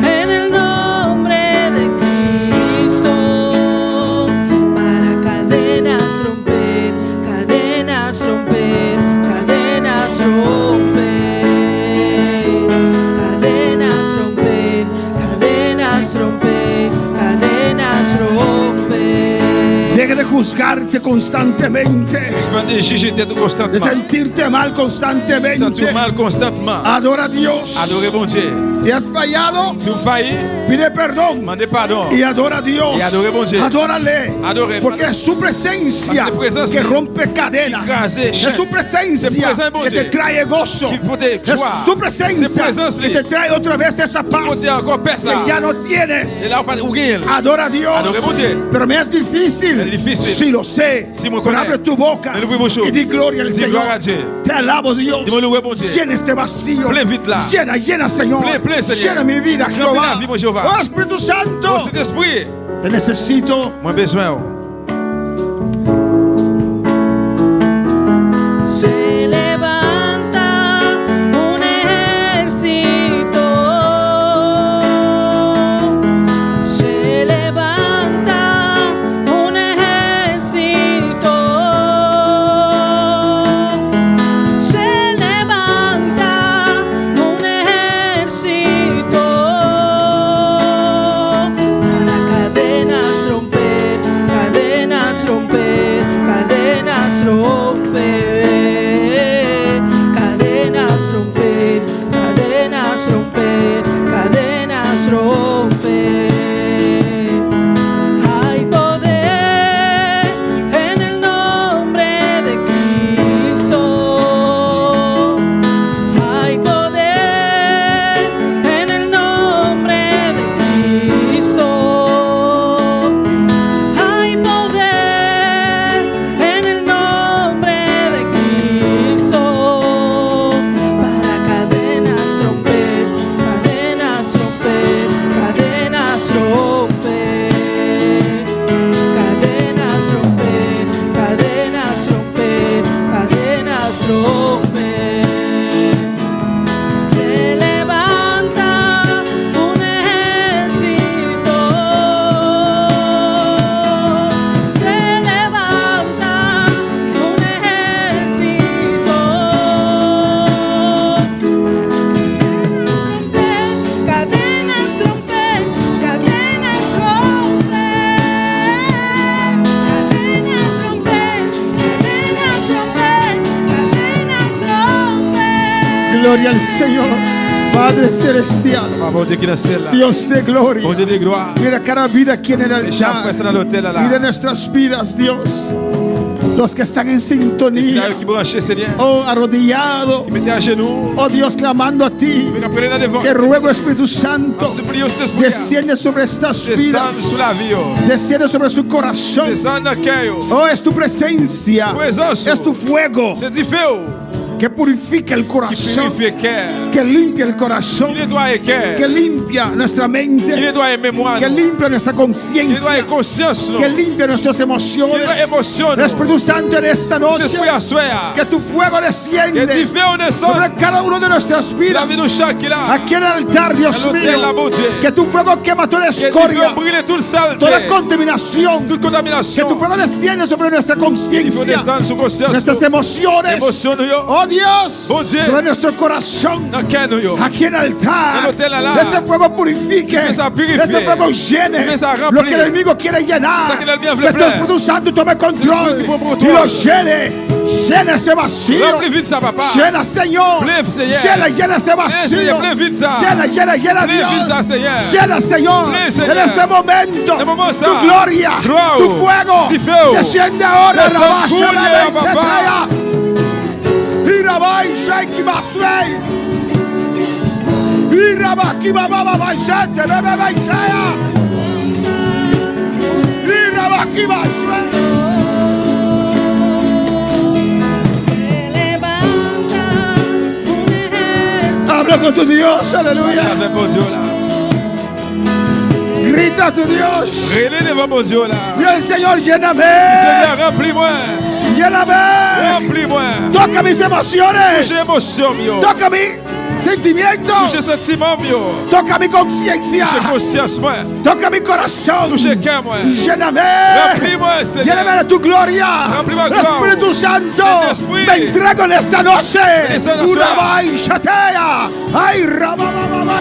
Speaker 4: en el nombre de Cristo. Para cadenas romper, cadenas romper, cadenas romper. Cadenas romper, cadenas romper, cadenas romper.
Speaker 6: Deje de juzgarte constantemente,
Speaker 7: Suspendez, jugez tête
Speaker 6: de
Speaker 7: constamment.
Speaker 6: sentirte mal constantemente.
Speaker 7: Sentir mal constamment.
Speaker 6: Adora a Dios.
Speaker 7: Adorez bon Dieu.
Speaker 6: Si has fallado,
Speaker 7: Si vous faillez,
Speaker 6: pide perdón
Speaker 7: demandez pardon.
Speaker 6: y adora a Dios.
Speaker 7: Y adore bon Dieu.
Speaker 6: Adórale.
Speaker 7: Adore.
Speaker 6: Porque es su presencia
Speaker 7: Parce que presencia
Speaker 6: que rompe cadenas.
Speaker 7: crase
Speaker 6: Es
Speaker 7: chaînes.
Speaker 6: su presencia
Speaker 7: C'est présent, bon
Speaker 6: que te
Speaker 7: Dieu.
Speaker 6: trae gozo.
Speaker 7: Qui porte
Speaker 6: Es
Speaker 7: joie.
Speaker 6: su presencia
Speaker 7: C'est présence
Speaker 6: que te trae otra vez esa paz
Speaker 7: Porte encore paix, ça.
Speaker 6: que ya no tienes.
Speaker 7: Et là, on parle où gagne.
Speaker 6: Adora a Dios.
Speaker 7: Adore bon Dieu.
Speaker 6: Pero me es difícil.
Speaker 7: Es difícil.
Speaker 6: Sí, lo sé.
Speaker 7: Sí, me
Speaker 6: Pero
Speaker 7: connais.
Speaker 6: abre tu boca
Speaker 7: Mais ouvre vos choses.
Speaker 6: y di gloria al
Speaker 7: Dis
Speaker 6: Señor.
Speaker 7: gloire à Dieu.
Speaker 6: Te alabo, Dios.
Speaker 7: Dis-moi louer, bon Dieu.
Speaker 6: Llena este vacío.
Speaker 7: Plein vite là.
Speaker 6: Llena, llena, Señor.
Speaker 7: Plein, plein, Seigneur.
Speaker 6: Llena mi vida,
Speaker 7: Remplis
Speaker 6: Jehová.
Speaker 7: la vie, mon Jehová.
Speaker 6: Oh, Espíritu Santo.
Speaker 7: Oh, cet esprit,
Speaker 6: Te necesito.
Speaker 7: moi besoin. Oh.
Speaker 4: Se levanta un ejército. Se levanta un ejército. Se levanta
Speaker 6: gloria al Señor. Padre celestial,
Speaker 7: Papa, Dieu qui est dans le ciel là.
Speaker 6: Dios de gloria.
Speaker 7: Bon Dieu de gloire.
Speaker 6: Mira cada vida aquí en el
Speaker 7: Les gens
Speaker 6: altar.
Speaker 7: frères dans l'hôtel là.
Speaker 6: Mira nuestras vidas, Dios. Los que están en
Speaker 7: Les
Speaker 6: sintonía.
Speaker 7: qui branchent, Seigneur.
Speaker 6: Oh, arrodillado.
Speaker 7: Qui mettez à genoux.
Speaker 6: Oh Dios, clamando a ti.
Speaker 7: Mais après là devant.
Speaker 6: Te ruego, Espíritu Santo,
Speaker 7: On supplie au Saint-Esprit.
Speaker 6: desciende sobre estas vidas.
Speaker 7: Descendre sur la vie.
Speaker 6: Desciende sobre su corazón.
Speaker 7: Descendre dans le cœur.
Speaker 6: Oh, es tu presencia.
Speaker 7: Présence.
Speaker 6: Es tu fuego
Speaker 7: C'est du feu.
Speaker 6: que purifica el
Speaker 7: Qui
Speaker 6: corazón.
Speaker 7: purifie le cœur.
Speaker 6: Que limpia el
Speaker 7: Qui
Speaker 6: corazón.
Speaker 7: nettoie le cœur.
Speaker 6: Que limpia nuestra
Speaker 7: Qui
Speaker 6: mente.
Speaker 7: nettoie la mémoire.
Speaker 6: Que
Speaker 7: Qui
Speaker 6: limpia nuestra
Speaker 7: nettoie
Speaker 6: conciencia.
Speaker 7: la conscience.
Speaker 6: Que limpia nuestras
Speaker 7: Qui
Speaker 6: emociones.
Speaker 7: nettoie l'émotion.
Speaker 6: Espíritu Santo, en esta noche,
Speaker 7: L'esprit à soi.
Speaker 6: que tu fuego
Speaker 7: Que du
Speaker 6: desciende
Speaker 7: feu descende.
Speaker 6: sobre cada uno de nuestras
Speaker 7: La
Speaker 6: vidas.
Speaker 7: vie de chaque est là.
Speaker 6: Aquí en el altar, Dios
Speaker 7: À l'hôtel là,
Speaker 6: mío,
Speaker 7: mon Dieu.
Speaker 6: que tu fuego quema toda
Speaker 7: Que du
Speaker 6: escoria,
Speaker 7: feu brûle toute saleté.
Speaker 6: toda contaminación.
Speaker 7: Toute
Speaker 6: Que
Speaker 7: contamination.
Speaker 6: tu fuego desciende sobre nuestra
Speaker 7: Il faut
Speaker 6: conciencia,
Speaker 7: descendre sur conscience.
Speaker 6: nuestras emociones.
Speaker 7: Émotion nous yo.
Speaker 6: Oh Dios,
Speaker 7: Bon Dieu.
Speaker 6: sobre nuestro corazón.
Speaker 7: Dans quel nous yo.
Speaker 6: Aquí en el altar,
Speaker 7: En el hotel allá.
Speaker 6: ese fuego purifique,
Speaker 7: Que ça purifie.
Speaker 6: ese fuego llene
Speaker 7: Que ça
Speaker 6: lo
Speaker 7: remplit.
Speaker 6: que el enemigo quiere llenar.
Speaker 7: Ça que l'ennemi veut
Speaker 6: Que tu
Speaker 7: plein.
Speaker 6: Espíritu Santo tome control
Speaker 7: Espíritu prend
Speaker 6: y
Speaker 7: control.
Speaker 6: lo llene. Llena ese vacío.
Speaker 7: Remplis vite ça, papa.
Speaker 6: Llena, Señor.
Speaker 7: Plein, Seigneur.
Speaker 6: Llena ese vacío.
Speaker 7: Seigneur, plein vite ça.
Speaker 6: Llena,
Speaker 7: Plein
Speaker 6: Dios.
Speaker 7: vite ça, Seigneur.
Speaker 6: Llena, Señor.
Speaker 7: Plein,
Speaker 6: En
Speaker 7: Seigneur.
Speaker 6: este momento,
Speaker 7: En moment ça.
Speaker 6: tu gloria,
Speaker 7: Gloire.
Speaker 6: tu fuego,
Speaker 7: Tu feu.
Speaker 6: desciende ahora.
Speaker 7: Descend,
Speaker 6: Rabasha,
Speaker 7: Dieu,
Speaker 6: Rabasha,
Speaker 7: papa.
Speaker 6: Setaya. Y Rabasha, Kibaswei. Y Rabaki, Baba, Baba, Sete, Bebe, Baishaya. Y Rabaki, Baswei. Habla con tu Dios, aleluya.
Speaker 7: Avec mon Dieu là.
Speaker 6: Grita a tu Dios.
Speaker 7: Relais devant mon Dieu là.
Speaker 6: Bien, Señor, lléname.
Speaker 7: Seigneur, remplis-moi.
Speaker 6: Lléname.
Speaker 7: Remplis-moi.
Speaker 6: Toca mis emociones.
Speaker 7: Touche émotion, mio.
Speaker 6: Toca mi sentimientos.
Speaker 7: Touche sentiment, mio.
Speaker 6: Toca mi conciencia.
Speaker 7: Touche conscience, moi.
Speaker 6: Toca mi corazón.
Speaker 7: Touche cœur, moi.
Speaker 6: Lléname.
Speaker 7: Remplis-moi, Seigneur.
Speaker 6: Lléname de tu gloria.
Speaker 7: Remplis-moi gloire.
Speaker 6: Espíritu Santo.
Speaker 7: Saint-Esprit.
Speaker 6: Me entrego en esta noche.
Speaker 7: esta noche.
Speaker 6: Urabai, shatea. Ay, rabababa.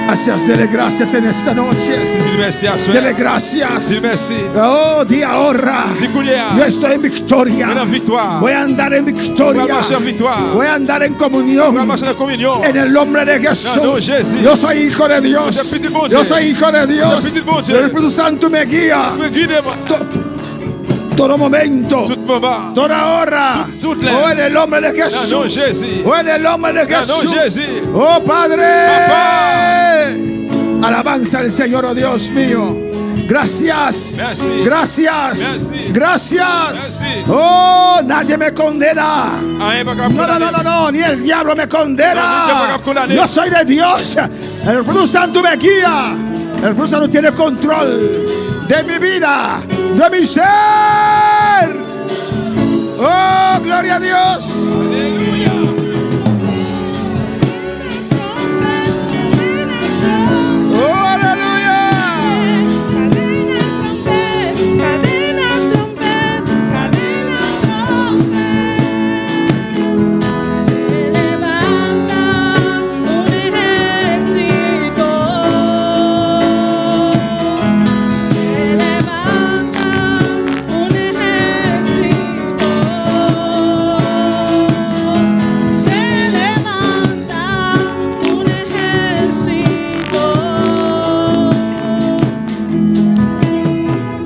Speaker 6: Gracias, dele gracias en esta noche.
Speaker 7: Dis merci à soi.
Speaker 6: Dele gracias.
Speaker 7: Dis merci.
Speaker 6: Oh, di ahora.
Speaker 7: Dis Goulia.
Speaker 6: Yo estoy en victoria.
Speaker 7: Ven en victoire.
Speaker 6: Voy a andar en
Speaker 7: On va
Speaker 6: victoria.
Speaker 7: marcher en victoire.
Speaker 6: Voy a andar en
Speaker 7: On va
Speaker 6: comunión.
Speaker 7: marcher en communion.
Speaker 6: En el nombre de
Speaker 7: No, no,
Speaker 6: Jesús.
Speaker 7: Jesús.
Speaker 6: Yo soy hijo de Dios.
Speaker 7: Yo soy petit bon
Speaker 6: Yo
Speaker 7: Dieu.
Speaker 6: soy hijo de Dios.
Speaker 7: petit bon Dieu.
Speaker 6: El Espíritu Santo me guía.
Speaker 7: Guide-moi.
Speaker 6: Todo momento.
Speaker 7: Tout moment.
Speaker 6: Toda hora.
Speaker 7: Toutes les-
Speaker 6: Oh, en el nombre de
Speaker 7: Dans le nom de
Speaker 6: Jesús.
Speaker 7: Jésus.
Speaker 6: Oh, en el nombre de
Speaker 7: Dans le nom
Speaker 6: Jesús.
Speaker 7: de Jésus.
Speaker 6: Oh, Padre.
Speaker 7: Papá.
Speaker 6: Alabanza al Señor, oh Dios mío. Gracias.
Speaker 7: Merci.
Speaker 6: Gracias.
Speaker 7: Merci.
Speaker 6: Gracias.
Speaker 7: Merci.
Speaker 6: Oh, nadie me condena.
Speaker 7: Rien pas
Speaker 6: No, no, no, no, no, ni el diablo me
Speaker 7: No, ni el diablo
Speaker 6: condena.
Speaker 7: me condena.
Speaker 6: Yo soy de Dios. El Espíritu Santo me guía. El Espíritu Santo tiene control de mi vida, de mi ser. Oh, gloria a Dios.
Speaker 7: Alléluia.
Speaker 6: Oh, aleluya.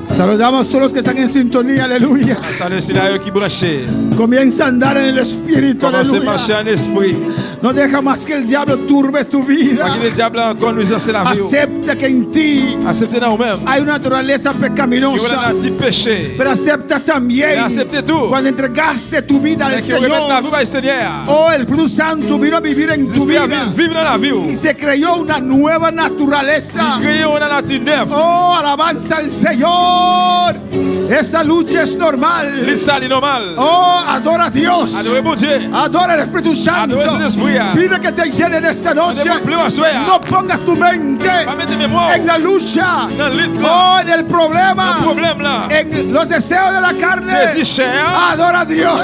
Speaker 6: Saludamos a todos los que están en sintonía, aleluya.
Speaker 7: Salut, c'est là qui branché.
Speaker 6: Comienza a andar en el Espíritu,
Speaker 7: Commencez à marcher
Speaker 6: aleluya.
Speaker 7: en esprit.
Speaker 6: No deja más que el diablo turbe tu
Speaker 7: Pas
Speaker 6: vida.
Speaker 7: que le diable a encore nous lancer la vie.
Speaker 6: Acepta que en ti
Speaker 7: Acceptez dans vous-même.
Speaker 6: hay una naturaleza
Speaker 7: Que vous
Speaker 6: pecaminosa,
Speaker 7: avez un petit péché.
Speaker 6: pero acepta
Speaker 7: Et
Speaker 6: también
Speaker 7: acceptez tout.
Speaker 6: cuando entregaste tu vida al
Speaker 7: Et que vous remettez la vie
Speaker 6: Señor.
Speaker 7: par le Seigneur.
Speaker 6: Oh, el Espíritu Santo vino a vivir en tu
Speaker 7: L'esprit a
Speaker 6: vida
Speaker 7: vivre dans la vie.
Speaker 6: y se creyó una nueva naturaleza.
Speaker 7: Créez une nature neuve.
Speaker 6: Oh, alabanza al Señor. Esa lucha es normal.
Speaker 7: L'Italie normal.
Speaker 6: Oh, adora a Dios.
Speaker 7: Adorez mon Dieu.
Speaker 6: Adora al Espíritu Santo.
Speaker 7: Adorez el Espíritu.
Speaker 6: Pide que te llene en esta noche.
Speaker 7: No
Speaker 6: pongas tu mente en la lucha. Oh, en el problema. En los deseos de la carne. Adora a Dios.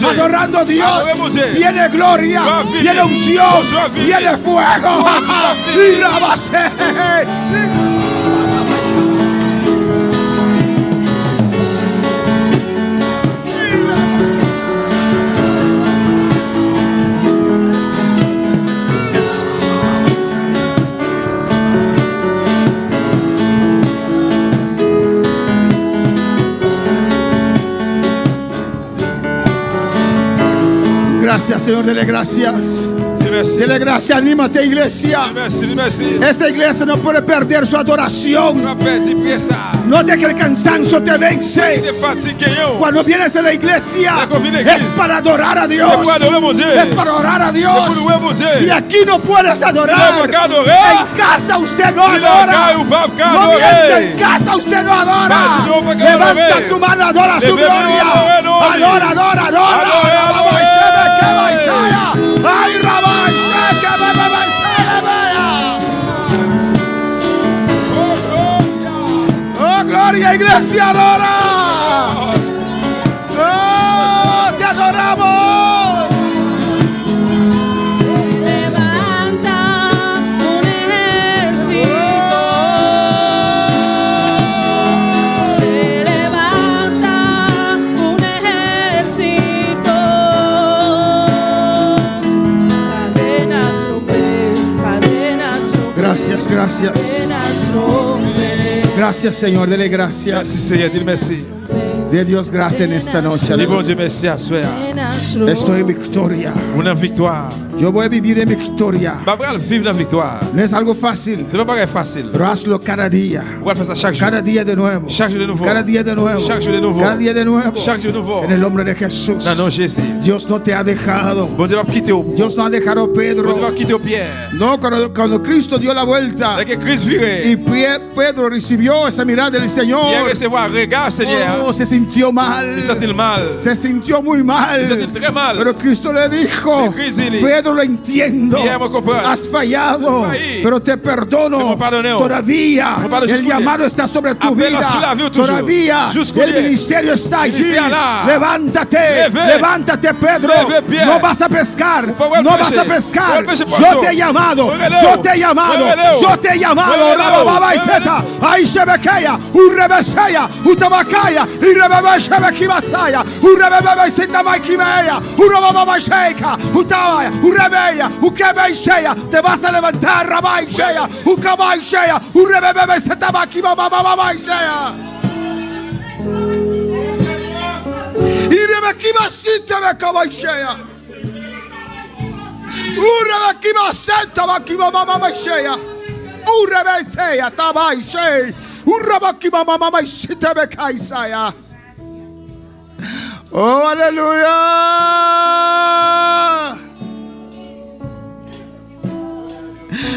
Speaker 6: Adorando a Dios. Viene gloria. Viene unción. Viene fuego. Y la base. Gracias, Señor, dele gracias. Dele gracias, anímate, iglesia. Esta iglesia no puede perder su adoración. No dejes que el cansancio te vence. Cuando vienes a la iglesia es para adorar a Dios. Es para adorar a Dios. Si aquí no puedes adorar, en casa usted no adora. No miente, en casa usted no adora. Levanta tu mano, adora su gloria. Adora, adora, adora. Ay, Rabay, oh, gloria, iglesia, adora. Oh, te adoramos.
Speaker 4: Se levanta un ejército. Se levanta un ejército.
Speaker 6: Gracias, gracias. Gracias, Señor. Dele gracias.
Speaker 7: Merci Seigneur, dis merci.
Speaker 6: De Dios gracias en esta noche.
Speaker 7: Dis bon Dieu merci à soi.
Speaker 6: Estoy en victoria.
Speaker 7: Una victoire.
Speaker 6: Yo voy a vivir en victoria.
Speaker 7: Pas para vivre la victoire.
Speaker 6: No es algo fácil,
Speaker 7: C'est pas facile.
Speaker 6: pero hazlo cada día.
Speaker 7: On va faire ça chaque jour.
Speaker 6: Cada día de nuevo.
Speaker 7: Chaque jour de nouveau.
Speaker 6: Cada día de nuevo.
Speaker 7: Chaque jour de nouveau.
Speaker 6: Cada día de nuevo.
Speaker 7: Chaque jour de nouveau.
Speaker 6: En el nombre de Jesús.
Speaker 7: Non, non, Jésus.
Speaker 6: Dios no te ha dejado.
Speaker 7: Bon Dieu va quitter au.
Speaker 6: Dios no ha dejado a
Speaker 7: Bon Dieu va
Speaker 6: Pedro.
Speaker 7: quitter au Pierre.
Speaker 6: No, cuando Cristo dio la vuelta
Speaker 7: Dès que Christ viré.
Speaker 6: y Pedro recibió esa mirada del
Speaker 7: Il a
Speaker 6: Señor,
Speaker 7: recevoir un regard, Seigneur.
Speaker 6: oh, se sintió mal.
Speaker 7: Il sentit mal.
Speaker 6: Se sintió muy
Speaker 7: Il
Speaker 6: mal.
Speaker 7: sentit très mal.
Speaker 6: Pero Cristo le dijo,
Speaker 7: Y Cristo le-
Speaker 6: Pedro, lo entiendo,
Speaker 7: Pierre, me comprends.
Speaker 6: has fallado,
Speaker 7: Failli.
Speaker 6: pero te perdono.
Speaker 7: Me pardonné.
Speaker 6: Todavía
Speaker 7: Me pardonné
Speaker 6: el
Speaker 7: jusqu'au
Speaker 6: llamado está sobre tu
Speaker 7: Appelle
Speaker 6: vida.
Speaker 7: sur la vie toujours.
Speaker 6: Todavía
Speaker 7: Jusqu'au
Speaker 6: el
Speaker 7: día.
Speaker 6: ministerio está allí.
Speaker 7: Ministère là.
Speaker 6: Levántate,
Speaker 7: Leve.
Speaker 6: levántate, Pedro.
Speaker 7: Leve, Pierre.
Speaker 6: No vas a pescar,
Speaker 7: Pas
Speaker 6: no
Speaker 7: pêcher.
Speaker 6: vas a pescar.
Speaker 7: Pas pêcher
Speaker 6: Yo
Speaker 7: poisson.
Speaker 6: te he llamado,
Speaker 7: Révélez-le.
Speaker 6: yo te he llamado,
Speaker 7: Révélez-le.
Speaker 6: yo te he llamado.
Speaker 7: Révélez-le.
Speaker 6: Rabababa y Zeta, ahí Shebekeya, Urrebeseya, Utabakaya, Irrebebe Shebekibasaya, Urrebebe y Sindamaikimeya, Urababa Sheika, Utabaya, Urrebeya, Ukebeisheya, te vas a levantar, Rabai Sheya, Ukabai Sheya, Urrebebe y Setabakibaba Sheya. Irrebekibasita Bekabai Urrebekiba Senta Bakibaba Sheya. Urrebeseya Tabai Shey. Urrebekiba Mama Shitebekaisaya. Oh, aleluya.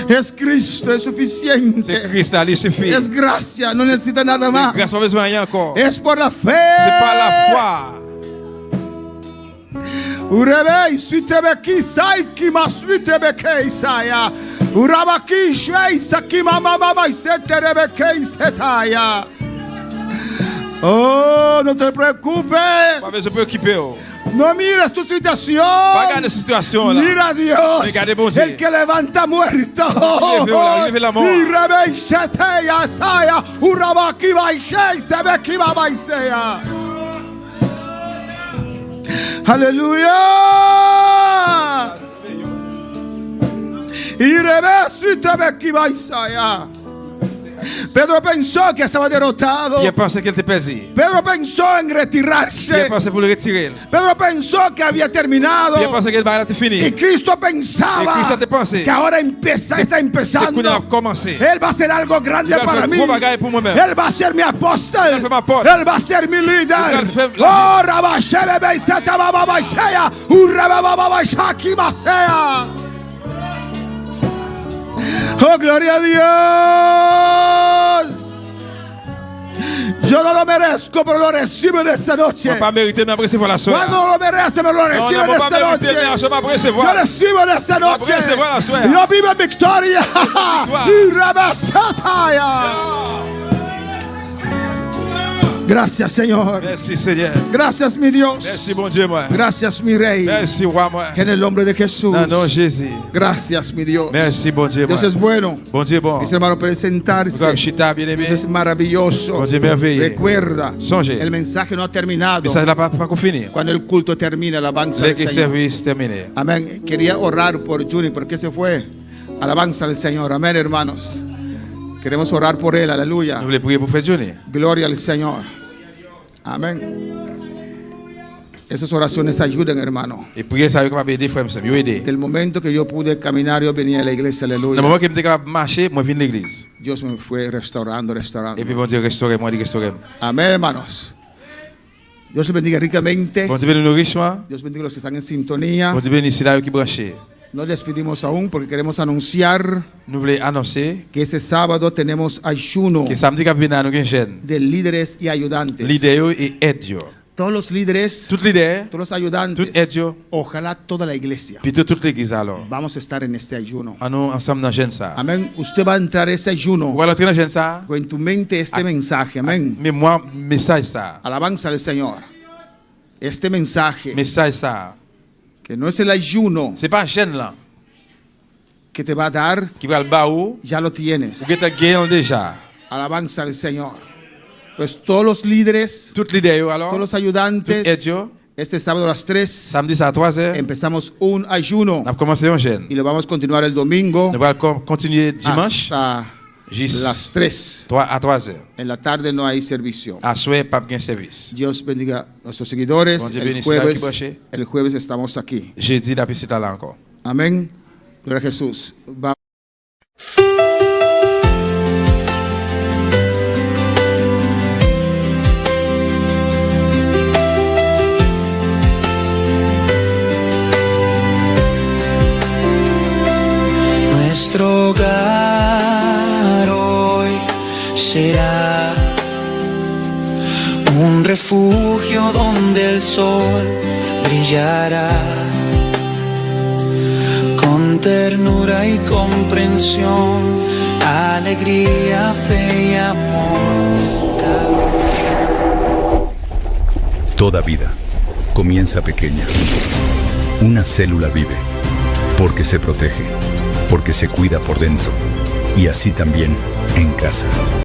Speaker 6: Es Cristo, es suficiente.
Speaker 7: C'est Christ, il suffit.
Speaker 6: Es gracia, no necesita nada más.
Speaker 7: Grâce, on a besoin de rien encore.
Speaker 6: Es por la fe.
Speaker 7: C'est par la foi.
Speaker 6: Urebe suitebeki saiki masuitebeke isaya. Urabaki shwei sakima mama seterebeke setaya. Oh, no te preocupes.
Speaker 7: Pas besoin de se préoccuper.
Speaker 6: No mires tu situación.
Speaker 7: Pas regarder la situation là.
Speaker 6: Mira a Dios,
Speaker 7: Regardez bon Dieu.
Speaker 6: el que levanta muertos.
Speaker 7: Il lève la mort.
Speaker 6: Y rebe sheteya saya. Urabaki baishei sebeki babaisea. Aleluya. Y rebe sebeki baisea. Pedro pensó que estaba derrotado.
Speaker 7: Il a pensé qu'elle était perdue.
Speaker 6: Pedro pensó en
Speaker 7: Il a
Speaker 6: retirarse.
Speaker 7: pensé pour le retirer.
Speaker 6: Pedro pensó que había terminado.
Speaker 7: Il a pensé qu'elle était
Speaker 6: Y
Speaker 7: finie.
Speaker 6: Cristo pensaba
Speaker 7: Y Cristo te pensé.
Speaker 6: que ahora está
Speaker 7: C'est qu'on a
Speaker 6: empezando.
Speaker 7: commencé.
Speaker 6: Él va a hacer algo grande
Speaker 7: Il va
Speaker 6: para
Speaker 7: faire
Speaker 6: mí.
Speaker 7: gros bagaille pour moi-même.
Speaker 6: Él va a ser mi apóstol.
Speaker 7: Il va faire ma porte.
Speaker 6: Él va a ser mi líder.
Speaker 7: Il va faire
Speaker 6: Oh, Rabashebe Sata Baba Baisea. Urrababa Baishaki Masea. Oh, gloria a Dios. Yo no lo merezco, pero lo recibo en esta noche.
Speaker 7: On pas mérité de recevoir la soeur.
Speaker 6: Cuando no lo merece, pero lo recibo en esta noche. Yo recibo en esta noche. Yo vivo en victoria. Y Rabasataya. Gracias, Señor.
Speaker 7: Merci Seigneur.
Speaker 6: Gracias, mi Dios.
Speaker 7: Merci bon Dieu moi.
Speaker 6: Gracias, mi Rey.
Speaker 7: Merci roi moi.
Speaker 6: En el nombre de Jesús.
Speaker 7: Non, non, Jésus.
Speaker 6: Gracias, mi Dios.
Speaker 7: Merci bon Dieu moi.
Speaker 6: Dios es bueno.
Speaker 7: Bon Dieu bon.
Speaker 6: Mis hermanos, pueden sentarse.
Speaker 7: Comme chita bien aimé.
Speaker 6: Dios es maravilloso.
Speaker 7: Bon Dieu merveilleux.
Speaker 6: Recuerda,
Speaker 7: Songe.
Speaker 6: el mensaje no ha terminado.
Speaker 7: Message là pas fini.
Speaker 6: Cuando el culto termine, alabanza al
Speaker 7: Le
Speaker 6: Señor.
Speaker 7: service terminé.
Speaker 6: Amén. Quería orar por Juni porque se fue. Alabanza al Señor. Amén, hermanos. Queremos orar por él. Aleluya.
Speaker 7: Nous voulons prier pour Frère Johnny.
Speaker 6: Gloria al Señor. Amén. Esas oraciones ayudan, hermano.
Speaker 7: Et prier ça comme aider frère, ça mieux aider.
Speaker 6: Del momento que yo pude caminar, yo venía a la iglesia.
Speaker 7: Dans le
Speaker 6: Aleluya.
Speaker 7: moment que me capable marcher, moi viens de l'église.
Speaker 6: Dios me fue restaurando.
Speaker 7: Et puis bon Dieu restaurer moi, restaurer.
Speaker 6: Amén, hermanos. Dios les bendiga ricamente.
Speaker 7: Bon Dieu bénisse nous richement.
Speaker 6: Dios bendiga a los que están en sintonía.
Speaker 7: Bon Dieu bénisse là qui branché.
Speaker 6: No les pedimos aún porque queremos anunciar
Speaker 7: Nous voulons annoncer
Speaker 6: que este sábado tenemos ayuno
Speaker 7: que samedi qui vient nous gagne jeune.
Speaker 6: de líderes y ayudantes.
Speaker 7: Leader et aide yo.
Speaker 6: Todos los líderes,
Speaker 7: Tout leader,
Speaker 6: todos los
Speaker 7: tout
Speaker 6: ayudantes,
Speaker 7: aide yo.
Speaker 6: ojalá toda la iglesia.
Speaker 7: Puis toute l'église alors.
Speaker 6: Vamos a estar en este ayuno.
Speaker 7: On nous ensemble dans jeune ça.
Speaker 6: Amén. Usted va a entrar a ese ayuno
Speaker 7: Voilà entrer dans jeune ça.
Speaker 6: con en tu mente este mensaje. Amén.
Speaker 7: Mais moi message ça.
Speaker 6: Alabanza al Señor. Este mensaje
Speaker 7: Message ça.
Speaker 6: que no es el ayuno
Speaker 7: C'est pas jeune là
Speaker 6: que te va a dar,
Speaker 7: qui va le baou
Speaker 6: ya lo tienes.
Speaker 7: ou qui t'a gagné déjà.
Speaker 6: Alabanza al Señor. Pues todos los líderes,
Speaker 7: Tout leader yo alors.
Speaker 6: todos los ayudantes,
Speaker 7: Tout aide yo.
Speaker 6: este sábado a las 3
Speaker 7: Samedi c'est à 3h.
Speaker 6: empezamos un ayuno
Speaker 7: On a commencé un jeune.
Speaker 6: y lo vamos a continuar el domingo
Speaker 7: Nous allons continuer dimanche
Speaker 6: hasta
Speaker 7: jusqu'à
Speaker 6: las 3.
Speaker 7: 3h.
Speaker 6: En la tarde no hay servicio.
Speaker 7: À soir pas bien service.
Speaker 6: Dios bendiga a nuestros seguidores.
Speaker 7: Bon Dieu
Speaker 6: El
Speaker 7: bénisse la
Speaker 6: jueves,
Speaker 7: qui branche.
Speaker 6: el jueves estamos aquí.
Speaker 7: Jeudi la visite là encore.
Speaker 6: Amén. Gloria a Jesús.
Speaker 1: Nuestro hogar hoy será un refugio donde el sol brillará con ternura y comprensión, alegría, fe y amor.
Speaker 2: Toda vida comienza pequeña. Una célula vive porque se protege, porque se cuida por dentro y así también en casa.